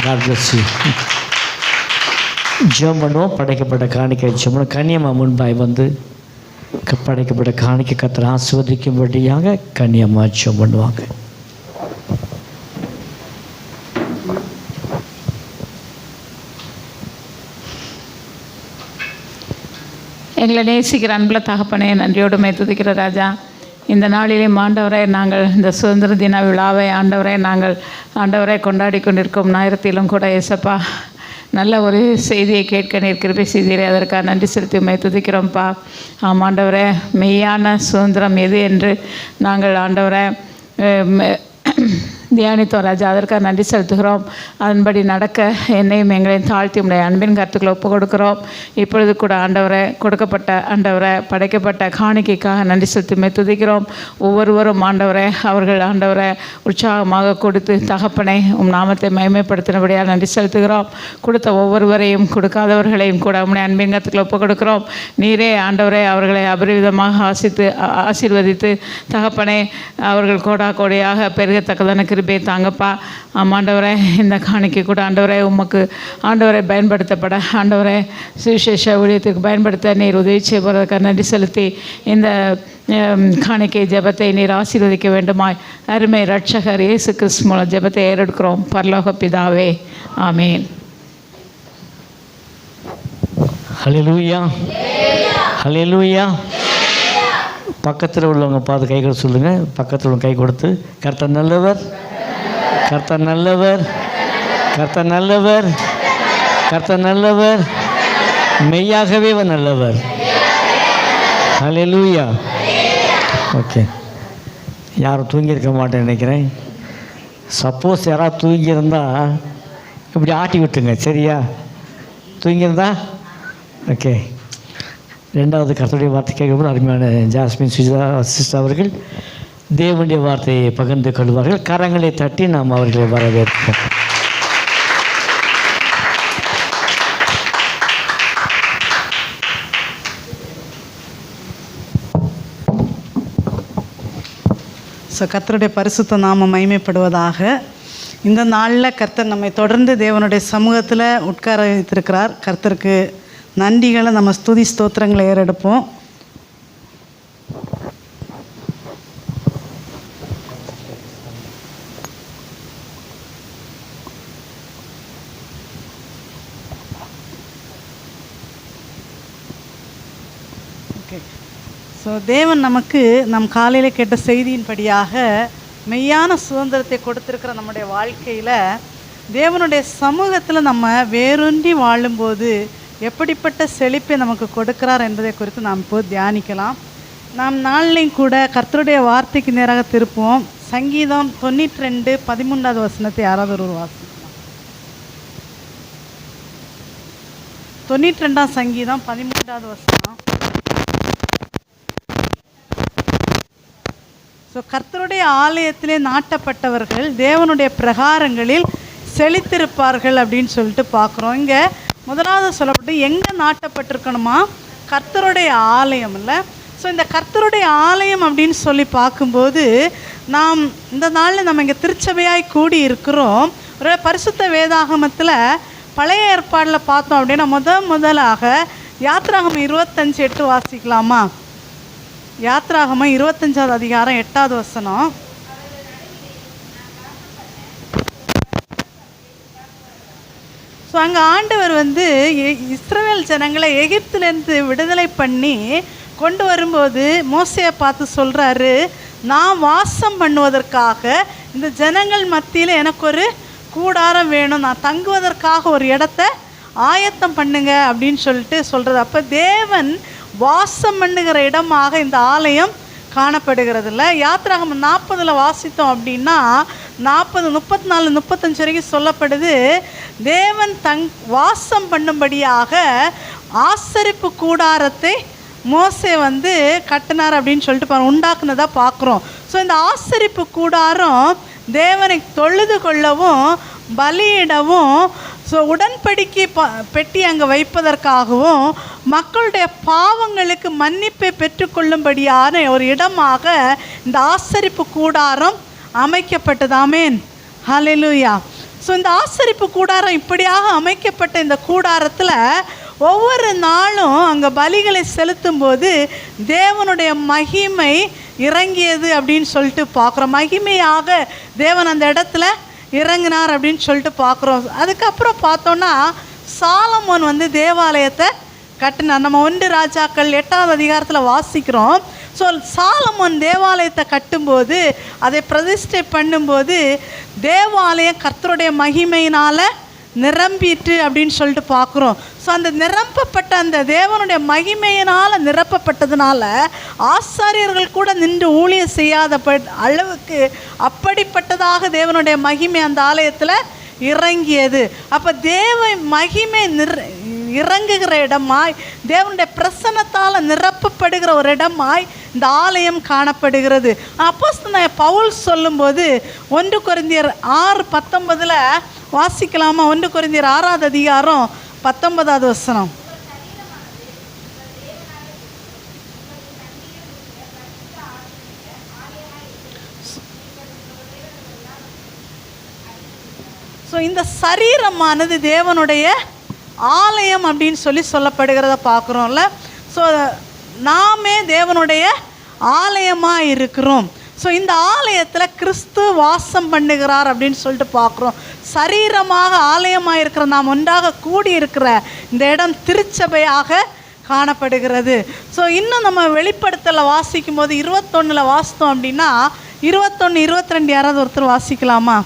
God bless you. ஜெபம் பண்ணுவோம். படைக்கப்பட்ட காணிக்கை ஜெபம் கன்னியம்மா முன்பாய் வந்து படைக்கப்பட்ட காணிக்கை கர்த்தர் ஆசீர்வதிக்கும்படியாக கன்னியம்மா ஜெபம் பண்ணுவாங்க. எங்களை நேசிக்கிற அன்பில் தகப்பனே, நன்றியோடு துதிக்கிற ராஜா, இந்த நாளிலே ஆண்டவரே நாங்கள் இந்த சுதந்திர தின விழாவை ஆண்டவரை கொண்டாடி கொண்டிருக்கும் நேரத்திலும் கூட ஏசப்பா நல்ல ஒரு செய்தியை கேட்க நீர் கிருபை செய்தீரே, அதற்காக நன்றி செலுத்தி துதிக்கிறோம்ப்பா. ஆண்டவரே, மெய்யான சுதந்திரம் எது என்று நாங்கள் ஆண்டவரை தியானித்தோம் ராஜா. அதற்காக நன்றி செலுத்துகிறோம். அதன்படி நடக்க என்னையும் எங்களையும் தாழ்த்தி உடைய அன்பின் கருத்துக்களை ஒப்பு கொடுக்கிறோம். இப்பொழுது கூட ஆண்டவரை கொடுக்கப்பட்ட ஆண்டவரை படைக்கப்பட்ட காணிக்கைக்காக நன்றி செலுத்தி துதிக்கிறோம். ஒவ்வொருவரும் ஆண்டவரை அவர்கள் ஆண்டவரை உற்சாகமாக கொடுத்து தகப்பனை நாமத்தை மகிமைப்படுத்தினபடியாக நன்றி செலுத்துகிறோம். கொடுத்த ஒவ்வொருவரையும் கொடுக்காதவர்களையும் கூட உம்முடைய அன்பின் கருத்துக்களை ஒப்பு கொடுக்கிறோம். நீரே ஆண்டவரை அவர்களை அபரிவிதமாக ஆசீர்வதித்து தகப்பனை அவர்கள் கோடா கோடியாக பெருகத்தக்கதான கிருபை தாங்கப்பா. ஆண்டவரே இந்த காணிக்கை கூட ஆண்டவரே உமக்கு ஆண்டவரை பயன்படுத்தப்பட ஆண்டவரை சுவிசேஷ ஊழியத்திற்கு பயன்படுத்த நீர் உதவி செய்வதற்காக நன்றி செலுத்தி இந்த காணிக்கை ஜெபத்தை நீர் ஆசீர்வதிக்க வேண்டுமாய் அருமை இரட்சகர் இயேசு கிறிஸ்து மூலம் ஜெபத்தை ஏறெடுக்கிறோம் பரலோக பிதாவே, ஆமேன். ஹல்லேலூயா, ஹல்லேலூயா. பக்கத்தில் உள்ளவங்க பார்த்து கை கொடுத்து சொல்லுங்கள். பக்கத்தில் உள்ளவங்க கை கொடுத்து கர்த்தர் நல்லவர், கர்த்தர் நல்லவர், கர்த்தர் நல்லவர், கர்த்தர் நல்லவர், மெய்யாகவே நல்லவர். ஹல்லேலூயா. ஓகே, யாரும் தூங்கியிருக்க மாட்டேன்னு நினைக்கிறேன். சப்போஸ் யாராவது தூங்கியிருந்தால் இப்படி ஆட்டி விட்டுங்க, சரியா? தூங்கியிருந்தா ஓகே. ரெண்டாவது கர்த்தருடைய வார்த்தை கேட்கும்போது அருமையான ஜாஸ்மின் சுஜிதா சிஸ்டர் அவர்கள் தேவனுடைய வார்த்தையை பகிர்ந்து கொள்வார்கள். கரங்களை தட்டி நாம் அவர்களை வரவேற்போம். கர்த்தருடைய பரிசுத்த நாமம் மகிமைப்படுவதாக. இந்த நாளில் கர்த்தர் நம்மை தொடர்ந்து தேவனுடைய சமூகத்தில் உட்கார வைத்திருக்கிறார். கர்த்தருக்கு நன்றிகளை நம்ம ஸ்துதி ஸ்தோத்திரங்களை ஏறெடுப்போம். ஓகே, ஸோ தேவன் நமக்கு நம் காலையில் கேட்ட செய்தியின்படியாக மெய்யான சுதந்திரத்தை கொடுத்திருக்கிற நம்முடைய வாழ்க்கையில் தேவனுடைய சமூகத்தில் நம்ம வேரூன்றி வாழும்போது எப்படிப்பட்ட செழிப்பை நமக்கு கொடுக்கிறார் என்பதை குறித்து நாம் இப்போது தியானிக்கலாம். நாம் நாளிலையும் கூட கர்த்தருடைய வார்த்தைக்கு நேராக திருப்புவோம். சங்கீதம் 92:13 வசனத்தை யாராவது ஒரு வாசிக்கலாம். 92 சங்கீதம் 13 வசனம். ஸோ கர்த்தருடைய ஆலயத்திலே நாட்டப்பட்டவர்கள் தேவனுடைய பிரகாரங்களில் செழித்திருப்பார்கள் அப்படின்னு சொல்லிட்டு பார்க்குறோம். இங்கே முதலாவது சொல்லப்பட்டு எங்கே நாட்டப்பட்டிருக்கணுமா? கர்த்தருடைய ஆலயம் இல்லை. ஸோ இந்த கர்த்தருடைய ஆலயம் அப்படின்னு சொல்லி பார்க்கும்போது நாம் இந்த நாளில் நம்ம இங்கே திருச்சபையாய் கூடி இருக்கிறோம். ஒரு பரிசுத்த வேதாகமத்தில் பழைய ஏற்பாடில் பார்த்தோம் அப்படின்னா முதலாக யாத்ராகமம் 25:8 வாசிக்கலாமா? யாத்ராகமம் 25வது அதிகாரம் 8வது வசனம். ஸோ அங்கே ஆண்டவர் இஸ்ரவேல் ஜனங்களை எகிப்திலேருந்து விடுதலை பண்ணி கொண்டு வரும்போது மோசையை பார்த்து சொல்கிறாரு, நான் வாசம் பண்ணுவதற்காக இந்த ஜனங்கள் மத்தியில் எனக்கு ஒரு கூடாரம் வேணும், நான் தங்குவதற்காக ஒரு இடத்த ஆயத்தம் பண்ணுங்க அப்படின்னு சொல்லிட்டு சொல்கிறது. அப்போ தேவன் வாசம் பண்ணுகிற இடமாக இந்த ஆலயம் காணப்படுகிறது இல்லை. யாத்ராகமம் 40 வாசித்தோம் அப்படின்னா 40, 34, 35 வரைக்கும் சொல்லப்படுது. தேவன் வாசம் பண்ணும்படியாக ஆசரிப்பு கூடாரத்தை மோசே கட்டினார் அப்படின்னு சொல்லிட்டு உண்டாக்குனதாக பார்க்குறோம். ஸோ இந்த ஆசரிப்பு கூடாரம் தேவனை தொழுது கொள்ளவும் பலியிடவும், ஸோ உடன்படிக்கை பெட்டி அங்கே வைப்பதற்காகவும் மக்களுடைய பாவங்களுக்கு மன்னிப்பை பெற்றுக்கொள்ளும்படியான ஒரு இடமாக இந்த ஆசரிப்பு கூடாரம் அமைக்கப்பட்டது. ஆமென், ஹல்லேலூயா. ஸோ இந்த ஆசரிப்பு கூடாரம் இப்படியாக அமைக்கப்பட்ட இந்த கூடாரத்தில் ஒவ்வொரு நாளும் அங்கே பலிகளை செலுத்தும் போது தேவனுடைய மகிமை இறங்கியது அப்படின்னு சொல்லிட்டு பார்க்குறோம். மகிமையாக தேவன் அந்த இடத்துல இறங்கினார் அப்படின்னு சொல்லிட்டு பார்க்குறோம். அதுக்கப்புறம் பார்த்தோன்னா சாலமோன் தேவாலயத்தை கட்டினார். நம்ம 1 ராஜாக்கள் 8வது அதிகாரத்தில் வாசிக்கிறோம். ஸோ சாலமோன் தேவாலயத்தை கட்டும்போது, அதை பிரதிஷ்டை பண்ணும்போது தேவாலயம் கர்த்தருடைய மகிமையினால் நிரம்பிட்டு அப்படின்னு சொல்லிட்டு பார்க்குறோம். ஸோ அந்த நிரப்பப்பட்ட அந்த தேவனுடைய மகிமையினால் நிரப்பப்பட்டதுனால ஆசாரியர்கள் கூட நின்று ஊழியம் செய்யாத அளவுக்கு அப்படிப்பட்டதாக தேவனுடைய மகிமை அந்த ஆலயத்தில் இறங்கியது. அப்போ தேவ மகிமை இறங்குகிற இடமாய், தேவனுடைய பிரசன்னத்தால் நிரப்பப்படுகிற ஒரு இடமாய் இந்த ஆலயம் காணப்படுகிறது. அப்போஸ்தலனாகிய பவுல் சொல்லும்போது 1 கொரிந்தியர் 6:19 வாசிக்கலாமா? 1 கொரிந்தியர் 6வது அதிகாரம் 19வது வசனம். ஸோ இந்த சரீரமானது தேவனுடைய ஆலயம் அப்படின்னு சொல்லப்படுகிறத பார்க்குறோம்ல. ஸோ நாமே தேவனுடைய ஆலயமாக இருக்கிறோம். ஸோ இந்த ஆலயத்தில் கிறிஸ்து வாசம் பண்ணுகிறார் அப்படின்னு சொல்லிட்டு பார்க்குறோம். சரீரமாக ஆலயமாக இருக்கிற நாம் ஒன்றாக கூடியிருக்கிற இந்த இடம் திருச்சபையாக காணப்படுகிறது. ஸோ இன்னும் நம்ம வெளிப்படுத்தலை வாசிக்கும் போது 21 வாசித்தோம் அப்படின்னா 21, 22 யாராவது ஒருத்தர் வாசிக்கலாமா?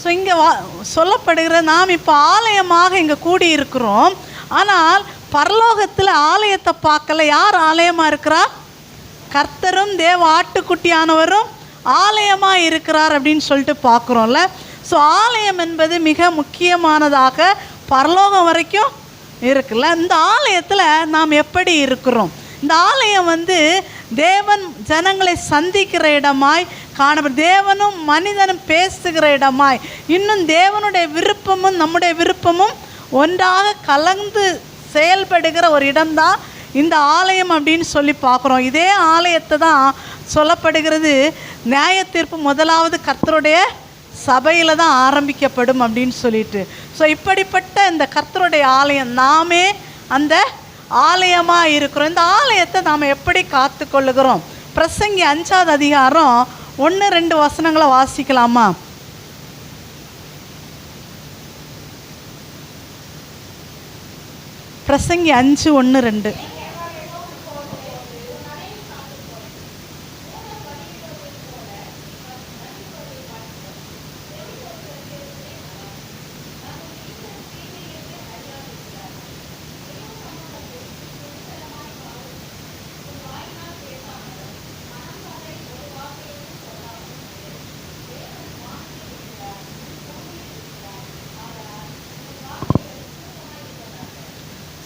ஸோ இங்கே சொல்லப்படுகிற நாம் இப்போ ஆலயமாக இங்கே கூடியிருக்கிறோம். ஆனால் பரலோகத்தில் ஆலயத்தை பார்க்கல. யார் ஆலயமாக இருக்கிறா? கர்த்தரும் தேவ ஆட்டுக்குட்டியானவரும் ஆலயமாக இருக்கிறார் அப்படின்னு சொல்லிட்டு பார்க்குறோம்ல. ஸோ ஆலயம் என்பது மிக முக்கியமானதாக பரலோகம் வரைக்கும் இருக்குல்ல. இந்த ஆலயத்தில் நாம் எப்படி இருக்கிறோம்? இந்த ஆலயம் தேவன் ஜனங்களை சந்திக்கிற இடமாய் காணப்படும். தேவனும் மனிதனும் பேசுகிற இடமாய், இன்னும் தேவனுடைய விருப்பமும் நம்முடைய விருப்பமும் ஒன்றாக கலந்து செயல்படுகிற ஒரு இடம்தான் இந்த ஆலயம் அப்படின்னு சொல்லி பார்க்குறோம். இதே ஆலயத்தை தான் சொல்லப்படுகிறது நியாய தீர்ப்பு முதலாவது கர்த்தருடைய சபையில் தான் ஆரம்பிக்கப்படும் அப்படின்னு சொல்லிட்டு. ஸோ இப்படிப்பட்ட இந்த கர்த்தருடைய ஆலயம் நாமே அந்த ஆலயமாக இருக்கிறோம். இந்த ஆலயத்தை நாம் எப்படி காத்து கொள்ளுகிறோம்? பிரசங்கி 5வது அதிகாரம் 1-2 வசனங்களை வாசிக்கலாமா? பிரசங்கி 5:1-2.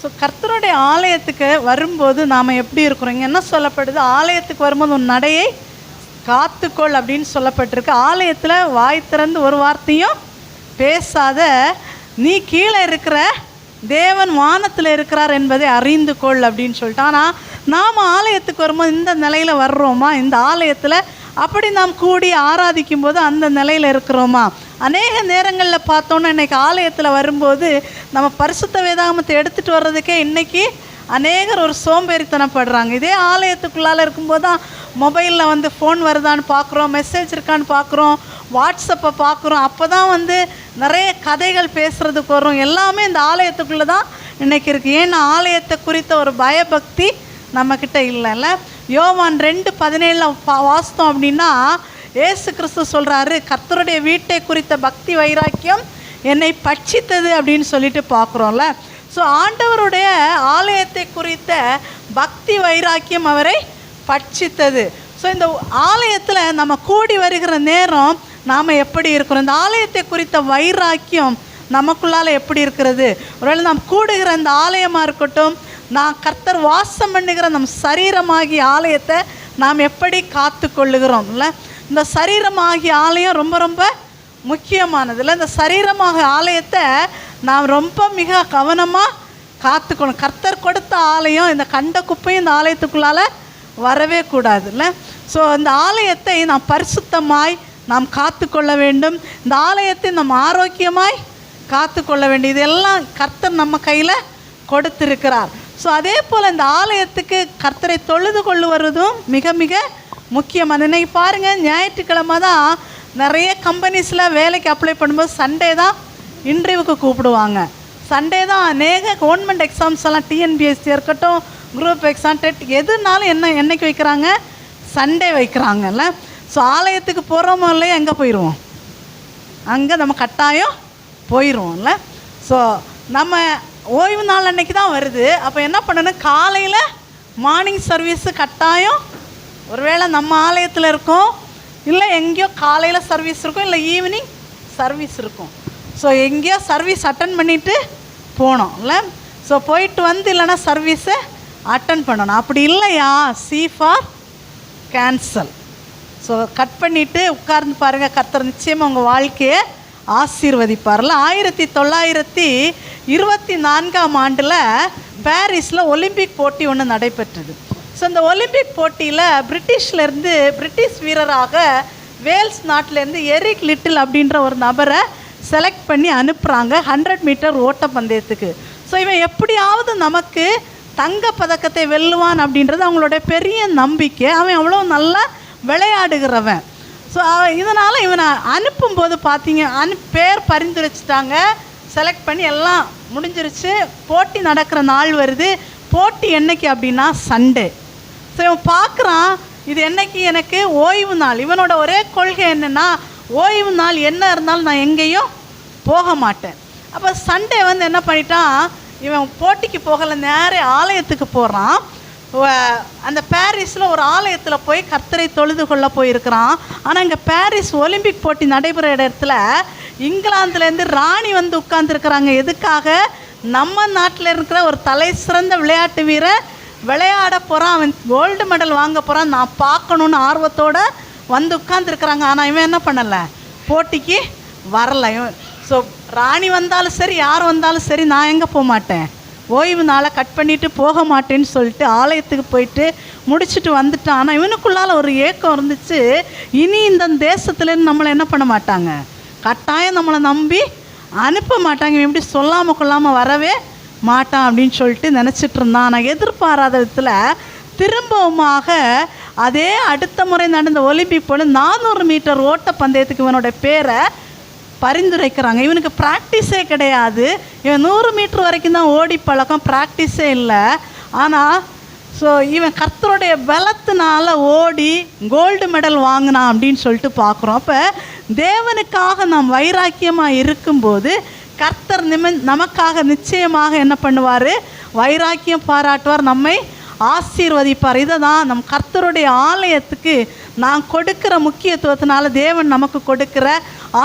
ஸோ கர்த்தருடைய ஆலயத்துக்கு வரும்போது நாம் எப்படி இருக்கிறோம்? இங்கே என்ன சொல்லப்படுது? ஆலயத்துக்கு வரும்போது உன் நடையை காத்துக்கொள் அப்படின்னு சொல்லப்பட்டிருக்கு. ஆலயத்தில் வாய் திறந்து ஒரு வார்த்தையும் பேசாத, நீ கீழே இருக்கிற தேவன் வானத்தில் இருக்கிறார் என்பதை அறிந்து கொள் அப்படின்னு சொல்லிட்டு. ஆனால் நாம் ஆலயத்துக்கு வரும்போது இந்த நிலையில் வர்றோமா? இந்த ஆலயத்தில் அப்படி நாம் கூடி ஆராதிக்கும் போது அந்த நிலையில் இருக்கிறோமா? அநேக நேரங்களில் பார்த்தோன்னா இன்றைக்கி ஆலயத்தில் வரும்போது நம்ம பரிசுத்த வேதாகமத்தை எடுத்துகிட்டு வர்றதுக்கே இன்றைக்கி அநேகர் ஒரு சோம்பேறித்தனப்படுறாங்க. இதே ஆலயத்துக்குள்ளால் இருக்கும்போது தான் மொபைலில் ஃபோன் வருதான்னு பார்க்குறோம், மெசேஜ் இருக்கான்னு பார்க்குறோம், வாட்ஸ்அப்பை பார்க்குறோம். அப்போ தான் நிறைய கதைகள் பேசுகிறதுக்கு வரும். எல்லாமே இந்த ஆலயத்துக்குள்ளே தான் இன்றைக்கி இருக்குது. ஏன்னா ஆலயத்தை குறித்த ஒரு பயபக்தி நம்மக்கிட்ட இல்லைல்ல. யோவான் 2:17 வாசித்தோம் அப்படின்னா ஏசு கிறிஸ்து சொல்கிறாரு, கர்த்தருடைய வீட்டை குறித்த பக்தி வைராக்கியம் என்னை பட்சித்தது அப்படின்னு சொல்லிட்டு பார்க்குறோம்ல. ஸோ ஆண்டவருடைய ஆலயத்தை குறித்த பக்தி வைராக்கியம் அவரை பட்சித்தது. ஸோ இந்த ஆலயத்தில் நம்ம கூடி வருகிற நேரம் நாம் எப்படி இருக்கிறோம்? இந்த ஆலயத்தை குறித்த வைராக்கியம் நமக்குள்ளால் எப்படி இருக்கிறது? ஒருவேளை நாம் கூடுகிற இந்த ஆலயமாக இருக்கட்டும், நான் கர்த்தர் வாசம் பண்ணுகிற நம் சரீரமாகிய ஆலயத்தை நாம் எப்படி காத்து கொள்ளுகிறோம் இல்லை? இந்த சரீரமாகிய ஆலயம் ரொம்ப ரொம்ப முக்கியமானது இல்லை? இந்த சரீரமாகிய ஆலயத்தை நாம் ரொம்ப மிக கவனமாக காத்துக்கணும். கர்த்தர் கொடுத்த ஆலயம், இந்த கண்ட குப்பையும் இந்த ஆலயத்துக்குள்ளால் வரவே கூடாது இல்லை? ஸோ இந்த ஆலயத்தை நாம் பரிசுத்தமாய் நாம் காத்து கொள்ள வேண்டும். இந்த ஆலயத்தை நாம் ஆரோக்கியமாய் காத்து கொள்ள வேண்டும். இதெல்லாம் கர்த்தர் நம்ம கையில் கொடுத்திருக்கிறார். ஸோ அதே போல் இந்த ஆலயத்துக்கு கர்த்தரை தொழுது கொள்ளுவதும் மிக மிக முக்கியமானது. இன்றைக்கி பாருங்கள், ஞாயிற்றுக்கிழமை தான் நிறைய கம்பெனிஸில் வேலைக்கு அப்ளை பண்ணும்போது சண்டே தான் இன்டர்வியூக்கு கூப்பிடுவாங்க. சண்டே தான் அநேக கவர்மெண்ட் எக்ஸாம்ஸ் எல்லாம் டிஎன்பிஎஸ்சி இருக்கட்டும், குரூப் எக்ஸாம், டெட் எதுனாலும் என்னைக்கு வைக்கிறாங்க? சண்டே வைக்கிறாங்கல்ல. ஸோ ஆலயத்துக்கு போகிறோமோ இல்லையா, எங்கே போயிடுவோம்? அங்கே நம்ம கட்டாயம் போயிடுவோம்ல. ஸோ நம்ம ஓய்வு நாள் அன்னைக்கு தான் வருது. அப்போ என்ன பண்ணணும்? காலையில் மார்னிங் சர்வீஸு கட்டாயம். ஒருவேளை நம்ம ஆலயத்தில் இருக்கோம், இல்லை எங்கேயோ காலையில் சர்வீஸ் இருக்கும், இல்லை ஈவினிங் சர்வீஸ் இருக்கும். ஸோ எங்கேயோ சர்வீஸ் அட்டன் பண்ணிவிட்டு போனோம்ல. ஸோ போயிட்டு வந்து இல்லைன்னா சர்வீஸை அட்டன் பண்ணணும். அப்படி இல்லையா, C for cancel. So cut பண்ணிவிட்டு உட்கார்ந்து பாருங்கள், கர்த்தர் நிச்சயமாக உங்கள் வாழ்க்கையை ஆசீர்வதிப்பார்ல. 1924ஆம் ஆண்டில் பாரிஸில் ஒலிம்பிக் போட்டி ஒன்று நடைபெற்றது. ஸோ இந்த ஒலிம்பிக் போட்டியில் பிரிட்டிஷ் வீரராக வேல்ஸ் நாட்டிலேருந்து எரிக் லிட்டில் அப்படின்ற ஒரு நபரை செலக்ட் பண்ணி அனுப்புகிறாங்க 100 மீட்டர் ஓட்ட பந்தயத்துக்கு. ஸோ இவன் எப்படியாவது நமக்கு தங்க பதக்கத்தை வெல்லுவான் அப்படின்றது அவங்களோட பெரிய நம்பிக்கை. அவன் அவ்வளோ நல்லா விளையாடுகிறவன். ஸோ இதனால் இவனை அனுப்பும்போது பார்த்தீங்க, பேர் பரிந்துரைச்சிட்டாங்க, செலக்ட் பண்ணி எல்லாம் முடிஞ்சிருச்சு. போட்டி நடக்கிற நாள் வருது. போட்டி என்னைக்கு அப்படின்னா சண்டே. ஸோ இவன் பார்க்குறான், இது என்னைக்கு எனக்கு ஓய்வு நாள். இவனோட ஒரே கொள்கை என்னென்னா, ஓய்வு நாள் என்ன இருந்தாலும் நான் எங்கேயும் போக மாட்டேன். அப்போ சண்டே வந்து என்ன பண்ணிட்டான், இவன் போட்டிக்கு போகலை, நேரே ஆலயத்துக்கு போகிறான். அந்த பாரிஸில் ஒரு ஆலயத்தில் போய் கர்த்தரை தொழுது கொள்ள போயிருக்கிறான். ஆனால் இங்கே பாரிஸ் ஒலிம்பிக் போட்டி நடைபெற இடத்துல இங்கிலாந்துலேருந்து ராணி வந்து உட்கார்ந்துருக்குறாங்க. எதுக்காக? நம்ம நாட்டில் இருக்கிற ஒரு தலை சிறந்த விளையாட்டு வீரர் விளையாட போகிறான், அவன் கோல்டு மெடல் வாங்க போகிறான், நான் பார்க்கணுன்னு ஆர்வத்தோடு வந்து உட்கார்ந்துருக்குறாங்க. ஆனால் இவன் என்ன பண்ணலை, போட்டிக்கு வரலை. ஸோ ராணி வந்தாலும் சரி, யார் வந்தாலும் சரி, நான் எங்கே போக மாட்டேன், ஓய்வு நாளை கட் பண்ணிவிட்டு போக மாட்டேன்னு சொல்லிட்டு ஆலயத்துக்கு போயிட்டு முடிச்சுட்டு வந்துட்டான். ஆனால் இவனுக்குள்ளால் ஒரு ஏக்கம் இருந்துச்சு, இனி இந்த தேசத்துலேருந்து நம்மளை என்ன பண்ண மாட்டாங்க, கட்டாயம் நம்மளை நம்பி அனுப்ப மாட்டாங்க, இவன் எப்படி சொல்லாமல் கொள்ளாமல் வரவே மாட்டான் அப்படின்னு சொல்லிட்டு நினச்சிட்டு இருந்தான். ஆனால் எதிர்பாராத விதத்தில் திரும்பவுமாக அதே அடுத்த முறை நடந்த ஒலிம்பிக் போல 400 மீட்டர் ஓட்ட பந்தயத்துக்கு இவனோட பேரை பரிந்துரைக்கிறாங்க. இவனுக்கு ப்ராக்டிஸே கிடையாது. இவன் 100 மீட்டர் வரைக்கும் தான் ஓடி பழக்கம், ப்ராக்டிஸே இல்லை. ஆனால் ஸோ இவன் கர்த்தருடைய பலத்தினால ஓடி கோல்டு மெடல் வாங்கினான் அப்படின்னு சொல்லிட்டு பார்க்குறோம். அப்போ தேவனுக்காக நாம் வைராக்கியமாக இருக்கும்போது கர்த்தர் நமக்காக நிச்சயமாக என்ன பண்ணுவார், வைராக்கியம் பாராட்டுவார், நம்மை ஆசீர்வதிப்பார். இதை தான் நம் கர்த்தருடைய ஆலயத்துக்கு நான் கொடுக்கிற முக்கியத்துவத்தினால தேவன் நமக்கு கொடுக்கிற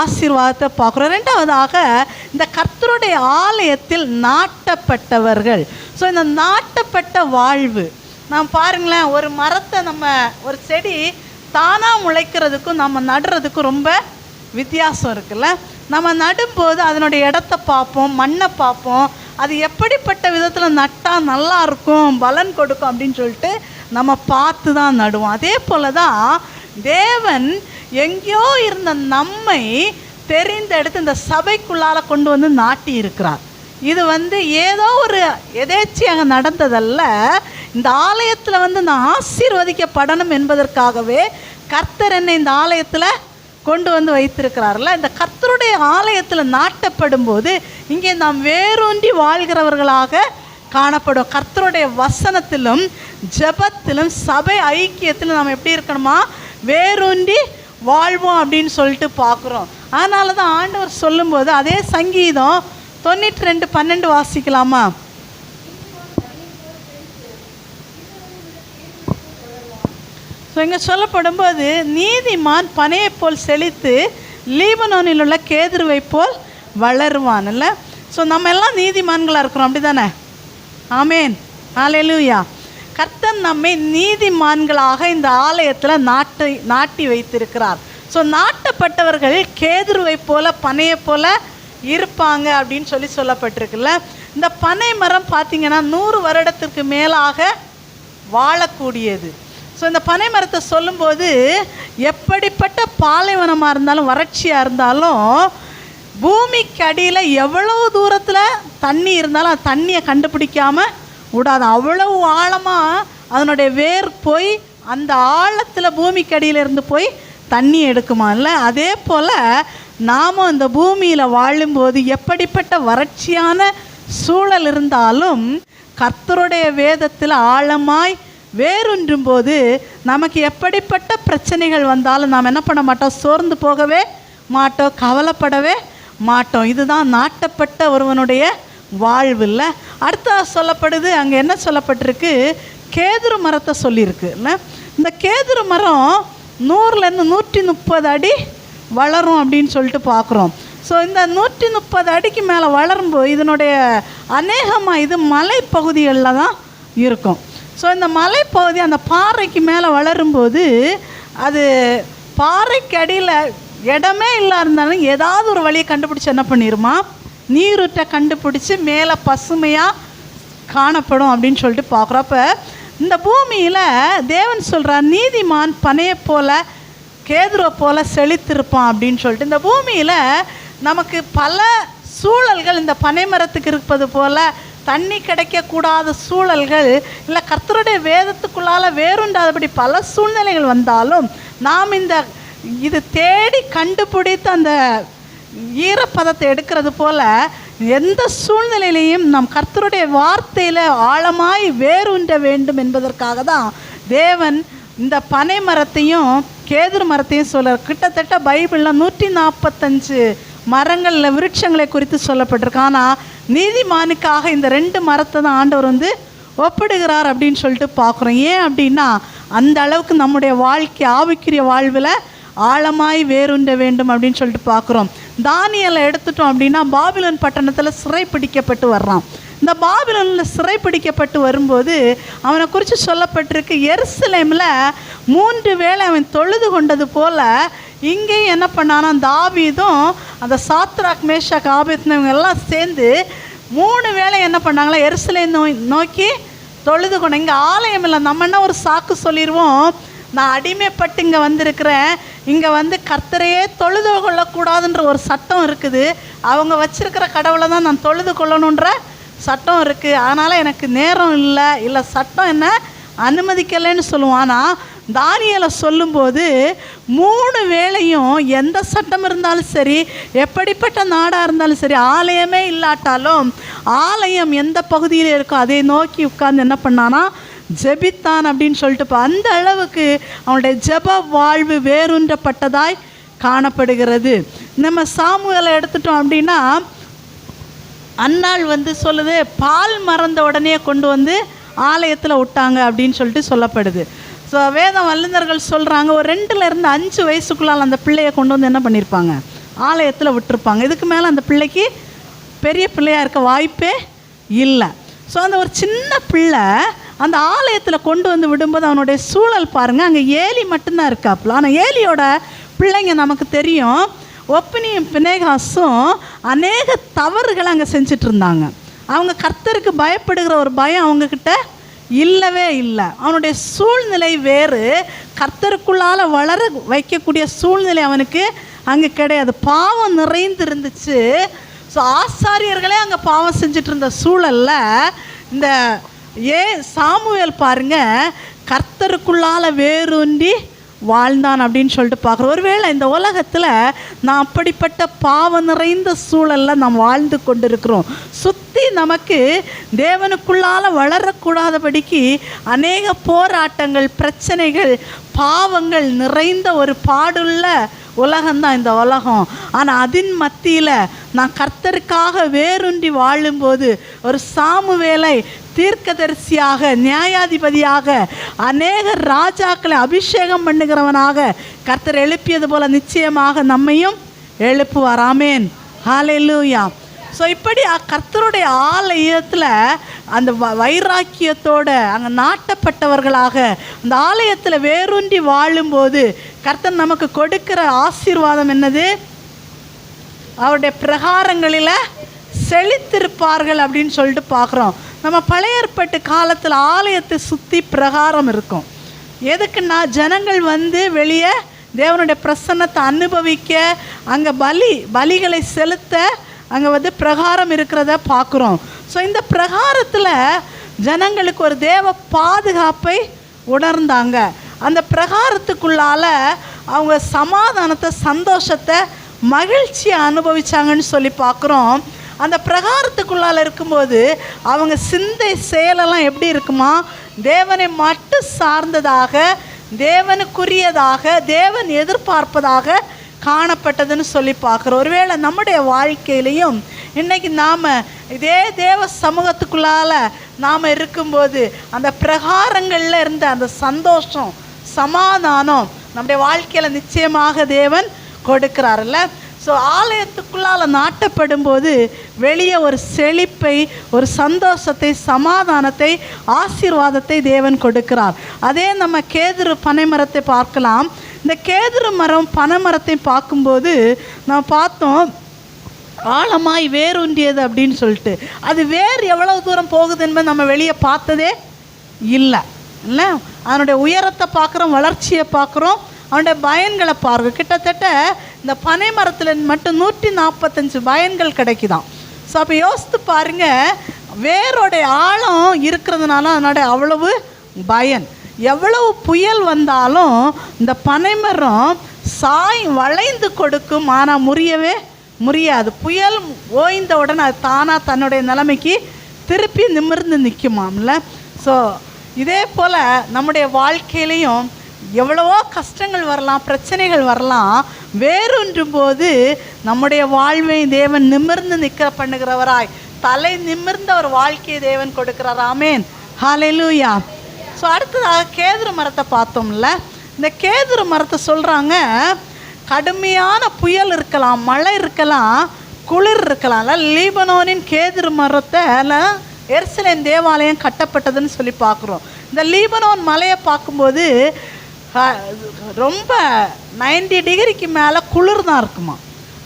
ஆசீர்வாதத்தை பார்க்குறோம். ரெண்டாவதாக இந்த கர்த்தருடைய ஆலயத்தில் நாட்டப்பட்டவர்கள். ஸோ இந்த நாட்டப்பட்ட வாழ்வு நாம் பாருங்களேன், ஒரு மரத்தை ஒரு செடி தானாக முளைக்கிறதுக்கும் நம்ம நடுறதுக்கும் ரொம்ப வித்தியாசம் இருக்குல்ல. நம்ம நடும்போது அதனுடைய இடத்த பார்ப்போம், மண்ணை பார்ப்போம், அது எப்படிப்பட்ட விதத்தில் நட்டால் நல்லா இருக்கும், பலன் கொடுக்கும் அப்படின்னு சொல்லிட்டு நம்ம பார்த்து தான் நடுவோம். அதே போல் தான் தேவன் எங்கேயோ இருந்த நம்மை தெரிந்தெடுத்து இந்த சபைக்குள்ளால் கொண்டு வந்து நாட்டி இருக்கிறார். இது ஏதோ ஒரு எதேச்சியாக நடந்ததல்ல. இந்த ஆலயத்தில் நான் ஆசீர்வதிக்கப்படணும் என்பதற்காகவே கர்த்தர் என்னை இந்த ஆலயத்தில் கொண்டு வந்து வைத்திருக்கிறார்ல. இந்த கர்த்தருடைய ஆலயத்தில் நாட்டப்படும் போது இங்கே நாம் வேரூன்றி வாழ்கிறவர்களாக காணப்படும். கர்த்தருடைய வசனத்திலும் ஜெபத்திலும் சபை ஐக்கியத்திலும் நாம் எப்படி இருக்கணுமா, வேரூன்றி வாழ்வோம் அப்படின்னு சொல்லிட்டு பார்க்குறோம். அதனால தான் ஆண்டவர் சொல்லும்போது அதே சங்கீதம் 92:12 வாசிக்கலாமா? ஸோ இங்கே சொல்லப்படும்போது நீதிமான் பனையை போல் செழித்து லீபனோனில் உள்ள கேதுருவை போல் வளருவான் இல்லை. ஸோ நம்ம எல்லாம் நீதிமான்களாக இருக்கிறோம், அப்படி தானே? ஆமேன், ஹல்லேலூயா. கர்த்தர் நம்மை நீதிமான்களாக இந்த ஆலயத்தில் நாட்டி வைத்திருக்கிறார். ஸோ நாட்டப்பட்டவர்கள் கேதுருவை போல பனையை போல இருப்பாங்க அப்படின்னு சொல்லப்பட்டிருக்குல்ல. இந்த பனை மரம் பார்த்திங்கன்னா 100 வருடத்திற்கு மேலாக வாழக்கூடியது. ஸோ இந்த பனை மரத்தை சொல்லும்போது எப்படிப்பட்ட பாலைவனமாக இருந்தாலும் வறட்சியாக இருந்தாலும் பூமிக்கு அடியில் எவ்வளவு தூரத்தில் தண்ணி இருந்தாலும் அந்த தண்ணியை கண்டுபிடிக்காமல் விடாது. அவ்வளவு ஆழமாக அதனுடைய வேர் போய் அந்த ஆழத்தில் பூமிக்கு அடியிலிருந்து போய் தண்ணி எடுக்குமா இல்லை. அதே போல் நாம் இந்த பூமியில் வாழும்போது எப்படிப்பட்ட வறட்சியான சூழல் இருந்தாலும் கர்த்தருடைய வேதத்தில் ஆழமாய் வேரூன்றும் போது நமக்கு எப்படிப்பட்ட பிரச்சனைகள் வந்தாலும் நாம் என்ன பண்ண மாட்டோம், சோர்ந்து போகவே மாட்டோம், கவலைப்படவே மாட்டோம். இதுதான் நாட்டப்பட்ட ஒருவனுடைய வாழ்வு. இல்லை, அடுத்த சொல்லப்படுது, அங்கே என்ன சொல்லப்பட்டிருக்கு, கேதுரு மரத்தை சொல்லியிருக்கு. இல்லை, இந்த கேதுரு மரம் 100லேருந்து 130 அடி வளரும் அப்படின்னு சொல்லிட்டு பார்க்குறோம். ஸோ இந்த 130 அடிக்கு மேலே வளரும்போது இதனுடைய அநேகமாக இது மலைப்பகுதிகளில் தான் இருக்கும். ஸோ இந்த மலைப்பகுதி அந்த பாறைக்கு மேலே வளரும்போது அது பாறைக்கு அடியில் இடமே இருந்தாலும் ஏதாவது ஒரு வழியை கண்டுபிடிச்சி என்ன பண்ணிடுமா, நீரூற்றை கண்டுபிடிச்சி மேலே பசுமையாக காணப்படும் அப்படின்னு சொல்லிட்டு பார்க்குறோம். அப்போ இந்த பூமியில் தேவன் சொல்கிறார், நீதிமான் பனையை போல கேதுரை போல செழித்திருப்பான் அப்படின்னு சொல்லிட்டு. இந்த பூமியில் நமக்கு பல சூழல்கள் இந்த பனை மரத்துக்கு இருப்பது போல தண்ணி கிடைக்கக்கூடாத சூழல்கள், இல்லை கர்த்தருடைய வேதத்துக்குள்ளால் வேறுண்டாதபடி பல சூழ்நிலைகள் வந்தாலும் நாம் இது தேடி கண்டுபிடித்து அந்த ஈரப்பதத்தை எடுக்கிறது போல் எந்த சூழ்நிலையிலையும் நம் கர்த்தருடைய வார்த்தையில் ஆழமாய் வேரூன்ற வேண்டும் என்பதற்காக தான் தேவன் இந்த பனை மரத்தையும் கேதுரு மரத்தையும் சொல்கிறார். கிட்டத்தட்ட பைபிளில் 145 மரங்களில் விருட்சங்களை குறித்து சொல்லப்பட்டிருக்கு. ஆனால் நீதிமானுக்காக இந்த 2 மரத்தை தான் ஆண்டவர் ஒப்பிடுகிறார் அப்படின்னு சொல்லிட்டு பார்க்குறோம். ஏன் அப்படின்னா அந்த அளவுக்கு நம்முடைய வாழ்க்கை ஆவிக்குரிய வாழ்வில் ஆழமாய் வேரூன்ற வேண்டும் அப்படின்னு சொல்லிட்டு பார்க்குறோம். தானியேலை எடுத்துட்டோம் அப்படின்னா பாபிலோன் பட்டணத்தில் சிறைப்பிடிக்கப்பட்டு வர்றான். இந்த பாபிலோனில் சிறைப்பிடிக்கப்பட்டு வரும்போது அவனை குறித்து சொல்லப்பட்டிருக்கு, எருசலேமில் 3 வேளை அவன் தொழுது கொண்டது போல் இங்கேயும் என்ன பண்ணானா, தாவீதும் அந்த சாத்ராக் மேஷாக் ஆபேத்நேகோ எல்லாம் சேர்ந்து 3 வேளை என்ன பண்ணாங்களா, எருசலேம் நோக்கி தொழுது கொண்ட. இங்கே ஆலயம் இல்லை, நம்ம என்ன ஒரு சாக்கு சொல்லிடுவோம், நான் அடிமைப்பட்டு இங்கே வந்திருக்கிறேன், இங்கே கர்த்தரையே தொழுது கொள்ளக்கூடாதுன்ற ஒரு சட்டம் இருக்குது, அவங்க வச்சிருக்கிற கடவுளை தான் நான் தொழுது கொள்ளணுன்ற சட்டம் இருக்குது, அதனால் எனக்கு நேரம் இல்லை சட்டம் என்ன அனுமதிக்கலைன்னு சொல்லுவோம். ஆனால் தானியேலை சொல்லும்போது 3 வேளையும் எந்த சட்டம் இருந்தாலும் சரி, எப்படிப்பட்ட நாடாக இருந்தாலும் சரி, ஆலயமே இல்லாட்டாலும் ஆலயம் எந்த பகுதியில் இருக்கோ அதை நோக்கி உட்கார்ந்து என்ன பண்ணானா, ஜெபித்தான் அப்படின்னு சொல்லிட்டு. அந்த அளவுக்கு அவனுடைய ஜெப வாழ்வு வேரூன்றப்பட்டதாய் காணப்படுகிறது. நம்ம சாமுவேலை எடுத்துட்டோம் அப்படின்னா அன்னாள் சொல்லுது, பால் மறந்த உடனே கொண்டு ஆலயத்தில் விட்டாங்க அப்படின்னு சொல்லிட்டு சொல்லப்படுது. ஸோ வேத வல்லுநர்கள் சொல்கிறாங்க, ஒரு 2லேருந்து 5 வயசுக்குள்ளால் அந்த பிள்ளையை கொண்டு என்ன பண்ணியிருப்பாங்க, ஆலயத்தில் விட்டுருப்பாங்க. இதுக்கு மேலே அந்த பிள்ளைக்கு பெரிய பிள்ளையாக இருக்க வாய்ப்பே இல்லை. ஸோ அந்த ஒரு சின்ன பிள்ளை அந்த ஆலயத்தில் கொண்டு விடும்போது அவனுடைய சூழல் பாருங்கள், அங்கே ஏலி மட்டும்தான் இருக்காப்புல. ஆனால் ஏலியோட பிள்ளைங்க நமக்கு தெரியும், ஒப்பினியும் பினேகாசும் அநேக தவறுகளை அங்கே செஞ்சிட்டு இருந்தாங்க. அவங்க கர்த்தருக்கு பயப்படுகிற ஒரு பயம் அவங்கக்கிட்ட இல்லவே இல்லை. அவனுடைய சூழ்நிலை வேறு, கர்த்தருக்குள்ளால் வளர வைக்கக்கூடிய சூழ்நிலை அவனுக்கு அங்கே கிடையாது. பாவம் நிறைந்து இருந்துச்சு. ஸோ ஆசாரியர்களே அங்கே பாவம் செஞ்சிட்டு இருந்த சூழலில் இந்த சாமுவேல் பாருங்கள் கர்த்தருக்குள்ளால் வேரூன்றி வாழ்ந்தான் அப்படின்னு சொல்லிட்டு பார்க்குறோம். ஒருவேளை இந்த உலகத்தில் நான் அப்படிப்பட்ட பாவம் நிறைந்த சூழலில் நாம் வாழ்ந்து கொண்டிருக்கிறோம். சுற்றி நமக்கு தேவனுக்குள்ளால் வளரக்கூடாதபடிக்கு அநேக போராட்டங்கள், பிரச்சனைகள், பாவங்கள் நிறைந்த ஒரு பாடுள்ள உலகம்தான் இந்த உலகம். ஆனால் அதன் மத்தியில் நான் கர்த்தருக்காக வேரூன்றி வாழும்போது ஒரு சாமுவேலை தீர்க்கதரிசியாக, நியாயாதிபதியாக, அநேக ராஜாக்களை அபிஷேகம் பண்ணுகிறவனாக கர்த்தர் எழுப்பியது போல நிச்சயமாக நம்மையும் எழுப்புவார். ஆமேன், ஹல்லேலூயா. ஸோ இப்படி கர்த்தருடைய ஆலயத்தில் அந்த வைராக்கியத்தோடு அங்கே நாட்டப்பட்டவர்களாக அந்த ஆலயத்தில் வேரூன்றி வாழும்போது கர்த்தர் நமக்கு கொடுக்கிற ஆசீர்வாதம் என்னது, அவருடைய பிரகாரங்களில் செழித்திருப்பார்கள் அப்படின்னு சொல்லிட்டு பார்க்குறோம். நம்ம பழைய ஏற்பாட்டு காலத்தில் ஆலயத்தை சுற்றி பிரகாரம் இருக்கும். எதுக்குன்னா ஜனங்கள் வெளியே தேவனுடைய பிரசன்னத்தை அனுபவிக்க, அங்கே பலிகளை செலுத்த அங்கே பிரகாரம் இருக்கிறத பார்க்குறோம். ஸோ இந்த பிரகாரத்தில் ஜனங்களுக்கு ஒரு தேவ பாதுகாப்பை உணர்ந்தாங்க. அந்த பிரகாரத்துக்குள்ளால் அவங்க சமாதானத்தை, சந்தோஷத்தை, மகிழ்ச்சியை அனுபவிச்சாங்கன்னு சொல்லி பார்க்குறோம். அந்த பிரகாரத்துக்குள்ளால் இருக்கும்போது அவங்க சிந்தை செயலெல்லாம் எப்படி இருக்குமா? தேவனை மட்டும் சார்ந்ததாக, தேவனுக்குரியதாக, தேவன் எதிர்பார்ப்பதாக காணப்பட்டதுன்னு சொல்லி பார்க்குறோம். ஒருவேளை நம்முடைய வாழ்க்கையிலையும் இன்றைக்கி நாம் இதே தேவ சமூகத்துக்குள்ளால் நாம் இருக்கும்போது அந்த பிரகாரங்களில் இருந்த அந்த சந்தோஷம், சமாதானம் நம்முடைய வாழ்க்கையில் நிச்சயமாக தேவன் கொடுக்கிறார்ல. ஸோ ஆலயத்துக்குள்ளால் நாட்டப்படும் போது வெளியே ஒரு செழிப்பை, ஒரு சந்தோஷத்தை, சமாதானத்தை, ஆசீர்வாதத்தை தேவன் கொடுக்கிறார். அதே நம்ம கேதுரு பனைமரத்தை பார்க்கலாம். இந்த கேதுரு மரம் பனைமரத்தை பார்க்கும்போது நான் பார்த்தோம், ஆழமாய் வேரூன்றியது அப்படின்னு சொல்லிட்டு. அது வேர் எவ்வளவு தூரம் போகுது என்பது நம்ம வெளியே பார்த்ததே இல்லை. அதனுடைய உயரத்தை பார்க்குறோம், வளர்ச்சியை பார்க்குறோம், அவனுடைய பயன்களை பார்க்குறோம். கிட்டத்தட்ட இந்த பனை மரத்தில் மட்டும் 145 பயன்கள் கிடைக்குதான். ஸோ அப்போ யோசித்து பாருங்கள், வேரோடைய ஆழம் இருக்கிறதுனால அதனுடைய அவ்வளவு பயன். எவ்வளவு புயல் வந்தாலும் இந்த பனைமரம் வளைந்து கொடுக்கும், ஆனால் முறியவே முடியாது. புயல் ஓய்ந்த உடனே அது தானாக தன்னுடைய நிலைமைக்கு திருப்பி நிமிர்ந்து நிற்குமாம்ல. ஸோ இதே போல் நம்முடைய வாழ்க்கையிலையும் எவ்வளவோ கஷ்டங்கள் வரலாம், பிரச்சனைகள் வரலாம். வேறொன்றும் போது நம்முடைய வாழ்வை தேவன் நிமிர்ந்து நிற்க பண்ணுகிறவராய், தலை நிமிர்ந்த ஒரு வாழ்க்கையை தேவன் கொடுக்கிறார். ஆமேன், ஹல்லேலூயா. ஸோ அடுத்ததாக கேதுரு மரத்தை பார்த்தோம்ல. இந்த கேதுரு மரத்தை சொல்கிறாங்க, கடுமையான புயல் இருக்கலாம், மழை இருக்கலாம், குளிர் இருக்கலாம்ல. லீபனோனின் கேதுரு மரத்தில் எருசலேம் தேவாலயம் கட்டப்பட்டதுன்னு சொல்லி பார்க்குறோம். இந்த லீபனோன் மலையை பார்க்கும்போது ரொம்ப 90 டிகிரிக்கு மேலே குளிர் தான் இருக்குமா.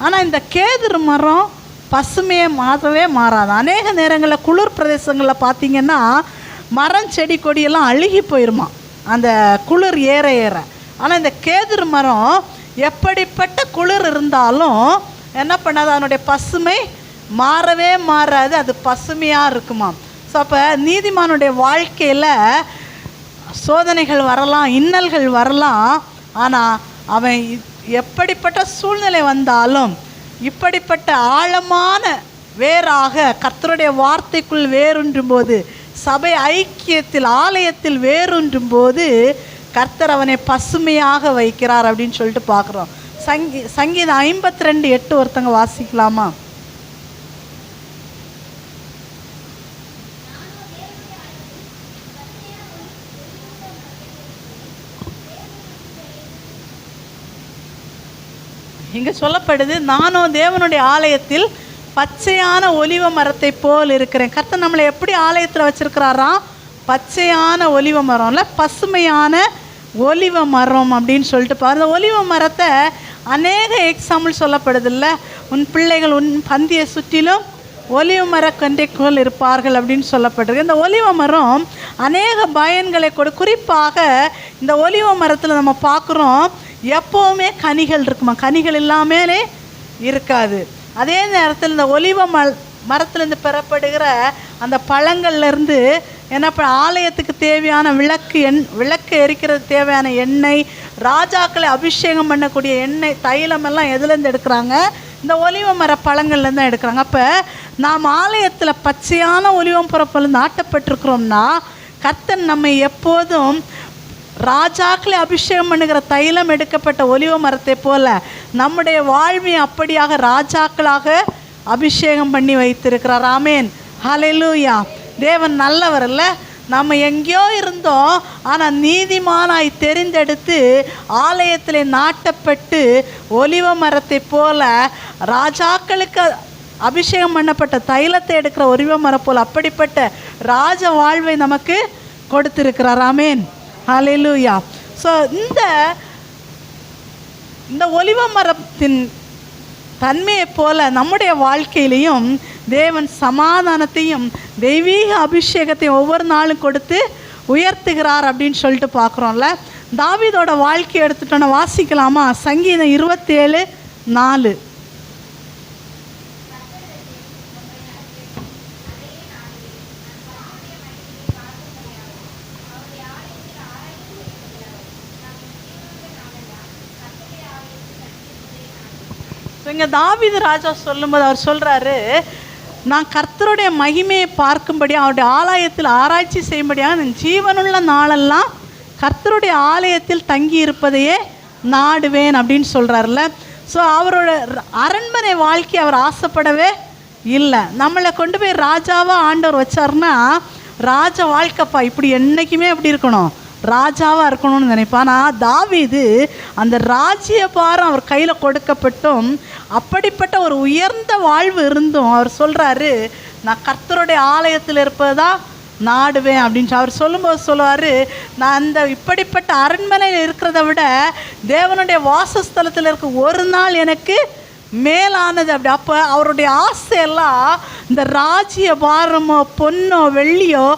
ஆனால் இந்த கேதுரு மரம் பசுமையை மாறவே மாறாது. அநேக நேரங்களில் குளிர் பிரதேசங்களில் பார்த்திங்கன்னா மரம் செடி கொடியெல்லாம் அழுகி போயிருமா அந்த குளிர் ஏற ஏற. ஆனால் இந்த கேதுரு மரம் எப்படிப்பட்ட குளிர் இருந்தாலும் என்ன பண்ணாது, அதனுடைய பசுமை மாறவே மாறாது, அது பசுமையாக இருக்குமா. ஸோ அப்போ நீதிமானுடைய வாழ்க்கையில் சோதனைகள் வரலாம், இன்னல்கள் வரலாம், ஆனால் அவன் எப்படிப்பட்ட சூழ்நிலை வந்தாலும் இப்படிப்பட்ட ஆழமான வேறாக கர்த்தருடைய வார்த்தைக்குள் வேரூன்றும் போது, சபை ஐக்கியத்தில் ஆலயத்தில் வேரூன்றும் போது கர்த்தர் அவனை பசுமையாக வைக்கிறார் அப்படின்னு சொல்லிட்டு பார்க்குறோம். சங்கீதம் 52:8 ஒருத்தங்க வாசிக்கலாமா? இங்கே சொல்லப்படுது, நானும் தேவனுடைய ஆலயத்தில் பச்சையான ஒலிவ மரத்தை போல் இருக்கிறேன். கர்த்தர் நம்மளை எப்படி ஆலயத்தில் வச்சுருக்கிறாராம்? பச்சையான ஒலிவ மரம்ல, பசுமையான ஒலிவ மரம் அப்படின்னு சொல்லிட்டு பாருங்க. ஒலிவ மரத்தை அநேக எக்ஸாம்பிள் சொல்லப்படுது இல்லை. உன் பிள்ளைகள் உன் பந்தியை சுற்றிலும் ஒலிவ மர கன்றைக்குள் இருப்பார்கள் அப்படின்னு சொல்லப்பட்டிருக்கு. இந்த ஒலிவ மரம் அநேக பயன்களை குறிப்பாக இந்த ஒலிவ மரத்தில் நம்ம பார்க்குறோம், எப்போவுமே கனிகள் இருக்குமா, கனிகள் இல்லாமலே இருக்காது. அதே நேரத்தில் இந்த ஒலிவ மரத்துலேருந்து பெறப்படுகிற அந்த பழங்கள்லேருந்து என்ன ஆலயத்துக்கு தேவையான விளக்கு எரிக்கிறது தேவையான எண்ணெய், ராஜாக்களை அபிஷேகம் பண்ணக்கூடிய எண்ணெய், தைலம் எல்லாம் எதுலேருந்து எடுக்கிறாங்க? இந்த ஒலிவ மர பழங்கள்லேருந்து தான் எடுக்கிறாங்க. அப்போ நாம் ஆலயத்தில் பச்சையான ஒலிவம் பரப்பில் நாட்டப்பட்டிருக்கிறோம்னா கர்த்தன் நம்மை எப்போதும் ராஜாக்களை அபிஷேகம் பண்ணுகிற தைலம் எடுக்கப்பட்ட ஒலிவ மரத்தை போல நம்முடைய வாழ்வை அப்படியாக ராஜாக்களாக அபிஷேகம் பண்ணி வைத்திருக்கிறார். ஆமேன், ஹல்லேலூயா. தேவன் நல்லவர் இல்லை. நம்ம எங்கேயோ இருந்தோம், ஆனால் நீதிமானாய் தெரிந்தெடுத்து ஆலயத்தில் நாட்டப்பட்டு ஒலிவ மரத்தை போல ராஜாக்களுக்கு அபிஷேகம் பண்ணப்பட்ட தைலத்தை எடுக்கிற ஒலிவ மரம் போல் அப்படிப்பட்ட ராஜ வாழ்வை நமக்கு கொடுத்திருக்கிறார். ஆமேன், ஹல்லேலூயா. ஸோ இந்த ஒலிவ மரத்தின் தன்மையை போல நம்முடைய வாழ்க்கையிலையும் தேவன் சமாதானத்தையும் தெய்வீக அபிஷேகத்தையும் ஒவ்வொரு நாளும் கொடுத்து உயர்த்துகிறார் அப்படின்னு சொல்லிட்டு பார்க்குறோம்ல. தாவீதோட வாழ்க்கையை எடுத்துட்டோன்னா வாசிக்கலாமா? சங்கீதம் 27:4. இங்கே தாவீது ராஜா சொல்லும்போது அவர் சொல்கிறாரு, நான் கர்த்தருடைய மகிமையை பார்க்கும்படி அவருடைய ஆலயத்தில் ஆராய்ச்சி செய்யும்படியாக நான் ஜீவனுள்ள நாளெல்லாம் கர்த்தருடைய ஆலயத்தில் தங்கி இருப்பதையே நாடுவேன் அப்படின்னு சொல்கிறார்ல. ஸோ அவரோட அரண்மனை வாழ்க்கை அவர் ஆசைப்படவே இல்லை. நம்மளை கொண்டு போய் ராஜாவாக ஆண்டவர் வச்சார்னா ராஜ வாழ்க்கைப்பா இப்படி என்றைக்குமே எப்படி இருக்கணும், ராஜாவாக இருக்கணும்னு நினைப்பான். ஆனால் தாவீது அந்த ராஜ்ய பாரம் அவர் கையில் கொடுக்கப்பட்டும் அப்படிப்பட்ட ஒரு உயர்ந்த வாழ்வு இருந்தும் அவர் சொல்கிறாரு, நான் கர்த்தருடைய ஆலயத்தில் இருப்பது தான் நாடுவேன் அப்படின்னு அவர் சொல்லும்போது சொல்லுவார், நான் அந்த இப்படிப்பட்ட அரண்மனையில் இருக்கிறத விட தேவனுடைய வாசஸ்தலத்தில் இருக்க ஒரு நாள் எனக்கு மேலானது அப்படி. அப்போ அவருடைய ஆசையெல்லாம் இந்த ராஜ்ய பாரமோ பொன்னோ வெள்ளியோ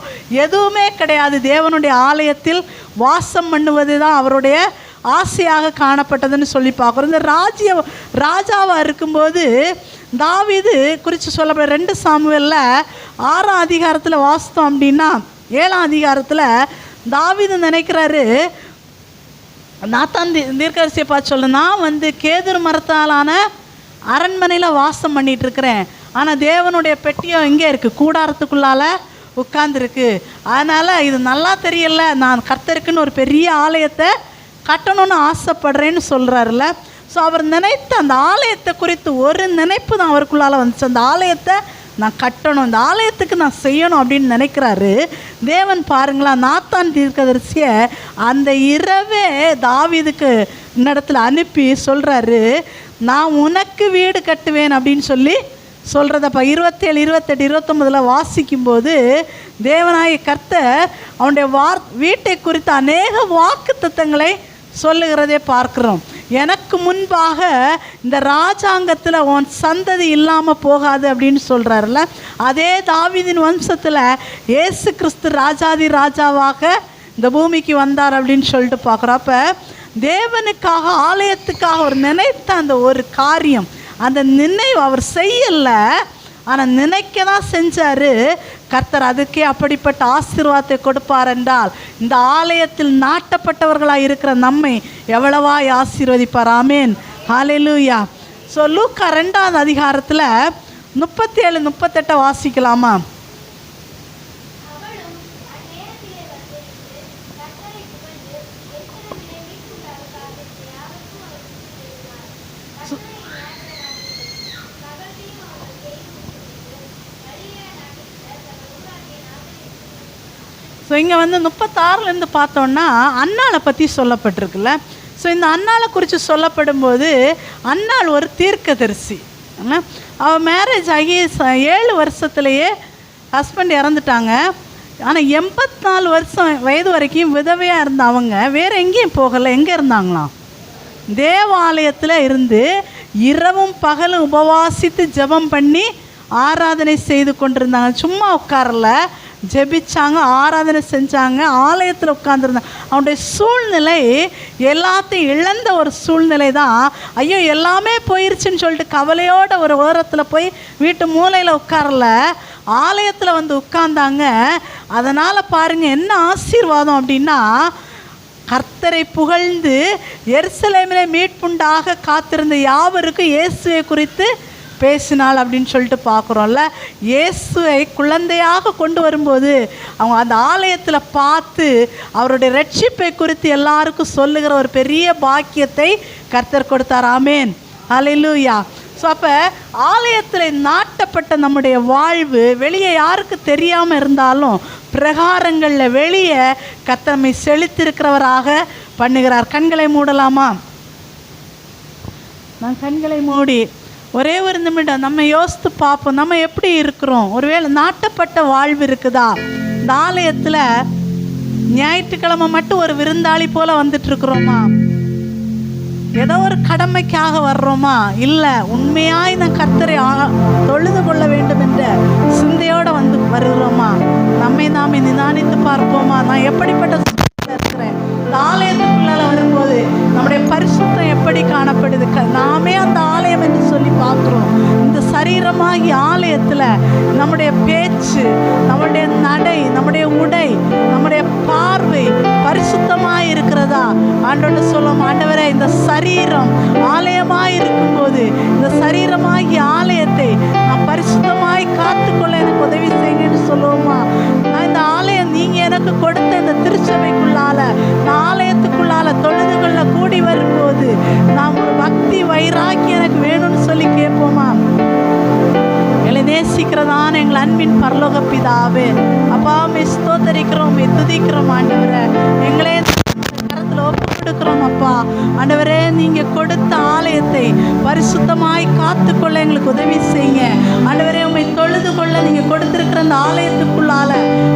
எதுவுமே கிடையாது, தேவனுடைய ஆலயத்தில் வாசம் பண்ணுவது தான் அவருடைய ஆசையாக காணப்பட்டதுன்னு சொல்லி பார்க்குறோம். இந்த ராஜாவாக இருக்கும்போது தாவீது குறித்து சொல்லப்பட 2 சாமுவேலில் 6ஆம் அதிகாரத்தில் வாசித்தோம் அப்படின்னா 7ஆம் அதிகாரத்தில் தாவீது நினைக்கிறாரு, நாத்தான் தீர்க்கதரிசியை பார்த்து சொல்ல, நான் கேதுரு மரத்தாலான அரண்மனையில் வாசம் பண்ணிகிட்டு இருக்கிறேன், ஆனால் தேவனுடைய பெட்டியும் எங்கே இருக்குது, கூடாரத்துக்குள்ளால் உட்கார்ந்துருக்கு. அதனால் இது நல்லா தெரியல, நான் கர்த்தருக்குன்னு ஒரு பெரிய ஆலயத்தை கட்டணும்னு ஆசைப்படுறேன்னு சொல்கிறாருல. ஸோ அவர் நினைத்த அந்த ஆலயத்தை குறித்து ஒரு நினைப்பு தான் அவருக்குள்ளால் வந்துச்சு, அந்த ஆலயத்தை நான் கட்டணும், இந்த ஆலயத்துக்கு நான் செய்யணும் அப்படின்னு நினைக்கிறாரு. தேவன் பாருங்களா, நாத்தான் தீர்க்கதரிசியை அந்த இரவே தாவீதுக்கு இடத்துல அனுப்பி சொல்கிறாரு, நான் உனக்கு வீடு கட்டுவேன் அப்படின்னு சொல்லி சொல்கிறதப்பா. 27, 28, 29 வாசிக்கும்போது தேவனாய கர்த்தர் அவனுடைய வீட்டை குறித்து அநேக வாக்குத்தத்தங்களை சொல்லுகிறதே பார்க்குறோம். எனக்கு முன்பாக இந்த ராஜாங்கத்தில் உன் சந்ததி இல்லாமல் போகாது அப்படின்னு சொல்கிறாருல. அதே தாவீதின் வம்சத்தில் இயேசு கிறிஸ்து ராஜாதி ராஜாவாக இந்த பூமிக்கு வந்தார் அப்படின்னு சொல்லிட்டு பார்க்குறோம். அப்போ தேவனுக்காக ஆலயத்துக்காக அவர் நினைத்த அந்த ஒரு காரியம், அந்த நினைவு அவர் செய்யலை, ஆனால் நினைக்க தான் செஞ்சார் கர்த்தர். அதுக்கே அப்படிப்பட்ட ஆசீர்வாதத்தை கொடுப்பார் என்றால் இந்த ஆலயத்தில் நாட்டப்பட்டவர்களாக இருக்கிற நம்மை எவ்வளவாய் ஆசீர்வதிப்பார். ஆமேன், ஹல்லேலூயா. ஸோ லூக்கா 2ஆம் அதிகாரத்தில் 37, 38 வாசிக்கலாமா? ஸோ இங்கே 36லேருந்து பார்த்தோன்னா அன்னாளை பற்றி சொல்லப்பட்டிருக்குல்ல. ஸோ இந்த அன்னாளை குறித்து சொல்லப்படும்போது அன்னாள் ஒரு தீர்க்கதரிசி. அவள் மேரேஜ் ஆகி 7 வருஷத்துலேயே ஹஸ்பண்ட் இறந்துட்டாங்க. ஆனால் 84 வயது வரைக்கும் விதவையாக இருந்த அவங்க வேறு எங்கேயும் போகலை. எங்கே இருந்தாங்களாம்? தேவாலயத்தில் இருந்து இரவும் பகலும் உபவாசித்து ஜெபம் பண்ணி ஆராதனை செய்து கொண்டிருந்தாங்க. சும்மா உட்காரல, ஜெபிச்சாங்க, ஆராதனை செஞ்சாங்க, ஆலயத்தில் உட்கார்ந்துருந்தாங்க. அவனுடைய சூழ்நிலை எல்லாத்தையும் இழந்த ஒரு சூழ்நிலை தான். ஐயோ எல்லாமே போயிருச்சுன்னு சொல்லிட்டு கவலையோட ஒரு ஓரத்தில் போய் வீட்டு மூலையில் உட்காரல, ஆலயத்தில் உட்கார்ந்தாங்க. அதனால் பாருங்கள் என்ன ஆசீர்வாதம் அப்படின்னா, கர்த்தரை புகழ்ந்து எருசலேமிலே மீட்புண்டாக காத்திருந்த யாவருக்கும் இயேசுவை குறித்து பேசினாள் அப்படின்னு சொல்லிட்டு பார்க்குறோம்ல. இயேசுவை குழந்தையாக கொண்டு வரும்போது அவங்க அந்த ஆலயத்தில் பார்த்து அவருடைய ரட்சிப்பை குறித்து எல்லாருக்கும் சொல்லுகிற ஒரு பெரிய பாக்கியத்தை கர்த்தர் கொடுத்தார். ஆமேன், ஹல்லேலூயா. ஸோ அப்போ ஆலயத்தில் நாட்டப்பட்ட நம்முடைய வாழ்வு வெளியே யாருக்கு தெரியாமல் இருந்தாலும் பிரகாரங்களில் வெளியே கர்த்தரை செழித்திருக்கிறவராக பண்ணுகிறார். கண்களை மூடலாமா? நான் கண்களை மூடி ஒரே ஒரு நிமிடம் நம்ம யோசித்து பார்ப்போம், நம்ம எப்படி இருக்கிறோம்? ஒருவேளை நாட்டப்பட்ட வாழ்வு இருக்குதா? இந்த ஆலயத்தில் ஞாயிற்றுக்கிழமை மட்டும் ஒரு விருந்தாளி போல் வந்துட்டுருக்குறோமா? ஏதோ ஒரு கடமைக்காக வர்றோமா? இல்லை, உண்மையாய் நான் கர்த்தரை தொழுது கொள்ள வேண்டும் என்ற சிந்தையோடு வருகிறோமா? நம்மை நாமே நிதானித்து பார்ப்போமா? நான் எப்படிப்பட்ட இருக்கிறேன்? இந்த ஆலயத்துக்குள்ளால வரும்போது நம்முடைய பரிசுத்தம் எப்படி காணப்படுது? நாமே அந்த ஆலயம் என்று சொல்லி பார்க்குறோம். இந்த சரீரமாகி ஆலயத்தில் நம்முடைய பேச்சு, நம்முடைய நடை, நம்முடைய உடை, நம்முடைய பார்வை பரிசுத்தமாக இருக்கிறதா? ஆண்டவர்கிட்ட சொல்லுவோம், ஆண்டவரே இந்த சரீரம் ஆலயமாக இருக்கும்போது இந்த சரீரமாகி ஆலயத்தை நான் பரிசுத்தமாய் காத்து பரலோக பிதாவே. அப்பா உம்மை ஸ்தோத்தரிக்கிறோம், உம்மை துதிக்கிறோம் ஆண்டவரே. எங்களே கரத்தில் ஒப்பு கொடுக்கிறோம் அப்பா. ஆண்டவரே, நீங்க கொடுத்த ஆலயத்தை பரிசுத்தமாய் காத்துக்கொள்ள எங்களுக்கு உதவி செய்யுங்க ஆண்டவரே. உம்மை தொழுது கொள்ள நீங்க கொடுத்திருக்கிற அந்த ஆலயத்துக்குள்ளால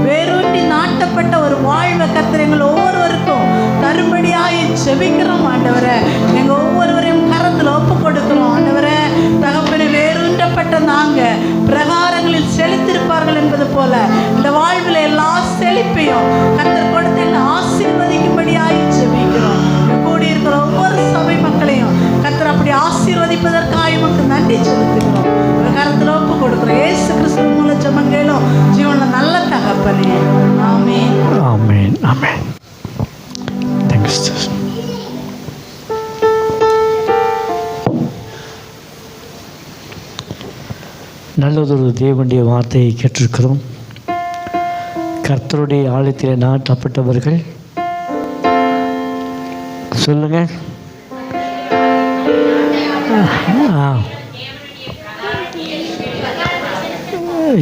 வேரூன்றி நாட்டப்பட்ட ஒரு வாழ்வை கர்த்தர் எங்கள் ஒவ்வொருவருக்கும் தரும்படியாய் செபிக்கிறோம் ஆண்டவரே. எங்க ஒவ்வொருவரையும் கரத்தில் ஒப்பு கொடுக்கிறோம் ஆண்டவரே. தகப்பனை வேரூன்றப்பட்ட நாங்க பிரகாரங்களில் செழித்திருப்பார்கள் என்பது போல இந்த வாழ்வில் எல்லா செழிப்பையும் கர்த்தர் கொடுத்து எங்களை ஆசீர்வதிக்கும்படியாய் செபிக்கிறோம். கூடியிருக்கிற ஒவ்வொரு சபை மக்களையும் கர்த்தர் அப்படி ஆசீர்வதிப்பதற்காக நமக்கு நன்றி செலுத்துகிறோம். கரத்தில் ஒப்பு கொடுக்கிறோம். இயேசு கிறிஸ்து மூல ஜெபங்களும் ஜீவன நல்ல தகப்பனே. ஆமென். ஆமென். ஆமென். தேங்க்ஸ். நல்லதொரு தேவனுடைய வார்த்தையை கேட்டிருக்கிறோம். கர்த்தருடைய ஆலயத்தில் நாட்டப்பட்டவர்கள் சொல்லுங்க.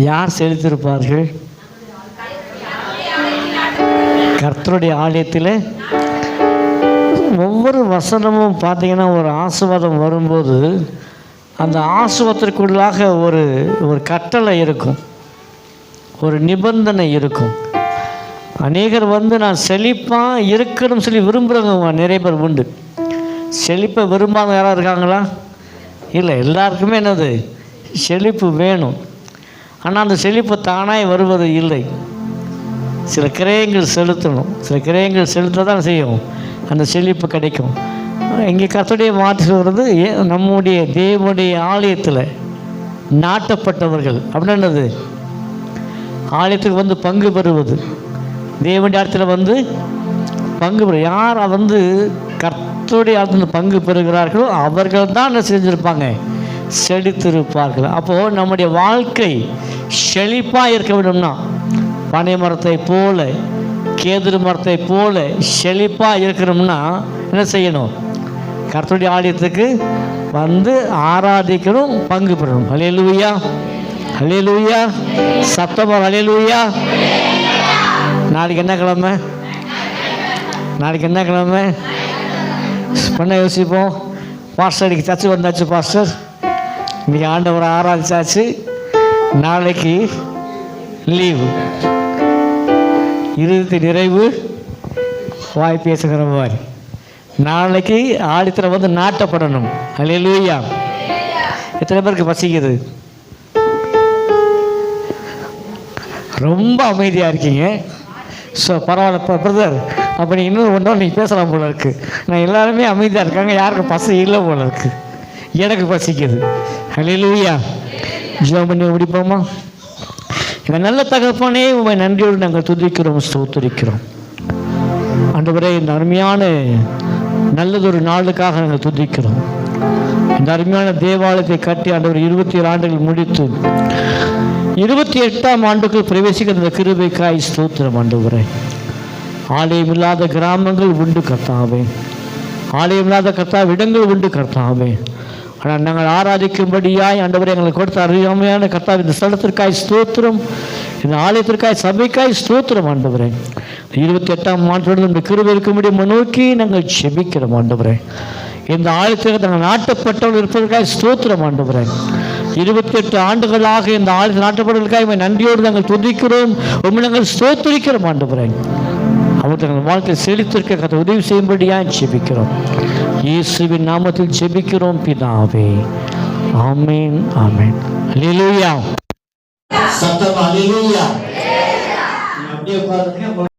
யார் செலுத்திருப்பார்கள்? கர்த்தருடைய ஆலயத்தில் ஒவ்வொரு வசனமும் பார்த்தீங்கன்னா ஒரு ஆசீர்வாதம் வரும்போது அந்த ஆசீர்வாதத்திற்குள்ளாக ஒரு கட்டளை இருக்கும், ஒரு நிபந்தனை இருக்கும். அநேகர் நான் செழிப்பாக இருக்கணும்னு சொல்லி விரும்புகிறவங்க நிறைய பேர் உண்டு. செழிப்பை விரும்பாத யாராவது இருக்காங்களா? இல்லை, எல்லாருக்குமே என்னது செழிப்பு வேணும். ஆனால் அந்த செழிப்பு தானாய் வருவது இல்லை. சில கிரயங்கள் செலுத்தணும். சில கிரயங்கள் செலுத்த தான் செய்யும் அந்த செழிப்பு கிடைக்கும். இங்கே கர்த்தருடைய வார்த்தை சொல்கிறது, நம்முடைய தேவனுடைய ஆலயத்தில் நாட்டப்பட்டவர்கள் அப்படின்னது ஆலயத்துக்கு பங்கு பெறுவது, தேவனுடைய ஆலயத்தில் பங்கு பெறு. யார் கர்த்தருடைய ஆலயத்தில் பங்கு பெறுகிறார்களோ அவர்கள் தான் என்ன செஞ்சுருப்பாங்க? செழித்திருப்பார்கள். அப்போது நம்முடைய வாழ்க்கை செழிப்பாக இருக்க வேண்டும்னா பனை மரத்தை போல, கேதுரு மரத்தை போல செழிப்பாக இருக்கணும்னா என்ன செய்யணும்? கர்த்தருடைய ஆலயத்துக்கு ஆராதிக்கணும், பங்கு பெறணும். ஹல்லேலூயா, ஹல்லேலூயா, சத்தமா ஹல்லேலூயா. நாளைக்கு என்ன கிழமை? நாளைக்கு என்ன கிழமை? பண்ண யோசிப்போம். பாஸ்டர் இன்னைக்கு சர்ச்சு வந்தாச்சு, பாஸ்டர் இன்னைக்கு ஆண்டவரை ஆராதிச்சாச்சு, நாளைக்கு லீவு, இறுதி நிறைவு, வாய் பேசுகிற மாதிரி. நாளைக்கு ஆலயத்தில் நாட்டப்படணும். ஹல்லேலூயா. எத்தனை பேருக்கு பசிக்குது? ரொம்ப அமைதியாக இருக்கீங்க. ஸோ பரவாயில்ல பிரதர், அப்படி இன்னும் ஒன்றும் நீங்கள் பேசலாம் போல இருக்குது. நான் எல்லாருமே அமைதியாக இருக்காங்க, யாருக்கும் பசி இல்லை போல இருக்குது. எனக்கு பசிக்குது. ஹல்லேலூயா. ஜெபம் பண்ணி முடிப்போமா? எங்கள் நல்ல தகப்பனே, உண்மை நன்றியோடு நாங்கள் துதிக்கிறோம், ஸ்தோத்திரிக்கிறோம். ஆண்டவரே, இந்த அருமையான நல்லதொரு நாளுக்காக நாங்கள் துதிக்கிறோம். இந்த அருமையான தேவாலயத்தை கட்டி ஆண்டவர் 27 ஆண்டுகள் முடித்து 28ஆம் ஆண்டுக்குள் பிரவேசிக்கிற இந்த கிருபைக்காய் ஸ்தோத்திரம் ஆண்டவரே. ஆலயம் இல்லாத கிராமங்கள் உண்டு கர்த்தாவே, ஆலயம் இல்லாத கர்த்தாவே இடங்கள் உண்டு கர்த்தாவே. ஆனால் நாங்கள் ஆராதிக்கும்படியாய் ஆண்டவரை எங்களுக்கு கொடுத்த அருமையான கர்த்தாவே, இந்த ஸ்தலத்திற்காய் ஸ்தோத்திரம், இந்த ஆலயத்திற்காய் சபைக்காய் ஸ்தோத்திரம் ஆண்டவரே. 28ஆம் ஆண்டோடு இந்த கிருபை இருக்கும்படி முன்னோக்கி நாங்கள் செபிக்கிறோம் ஆண்டவரே. இந்த ஆலயத்திற்கு நாங்கள் நாட்டப்பட்டவர்கள் இருப்பதற்காக ஸ்தோத்திரம் ஆண்டவரே. 28 ஆண்டுகளாக இந்த ஆலயத்தில் நாட்டப்பட்டவர்களுக்காக நன்றியோடு நாங்கள் துதிக்கிறோம், உண்மை நாங்கள் ஸ்தோத்திரிக்கிறோம் ஆண்டவரே. அவர் தங்கள் வாழ்க்கையில் செழித்திருக்க கதை உதவி செய்யும்படியாக ஜெபிக்கிறோம். இயேசுவின் நாமத்தில் ஜெபிக்கிறோம் பிதாவே. ஆமென், ஆமென். அல்லேலூயா. சத்தமா அல்லேலூயா. அப்படியே பாருங்க.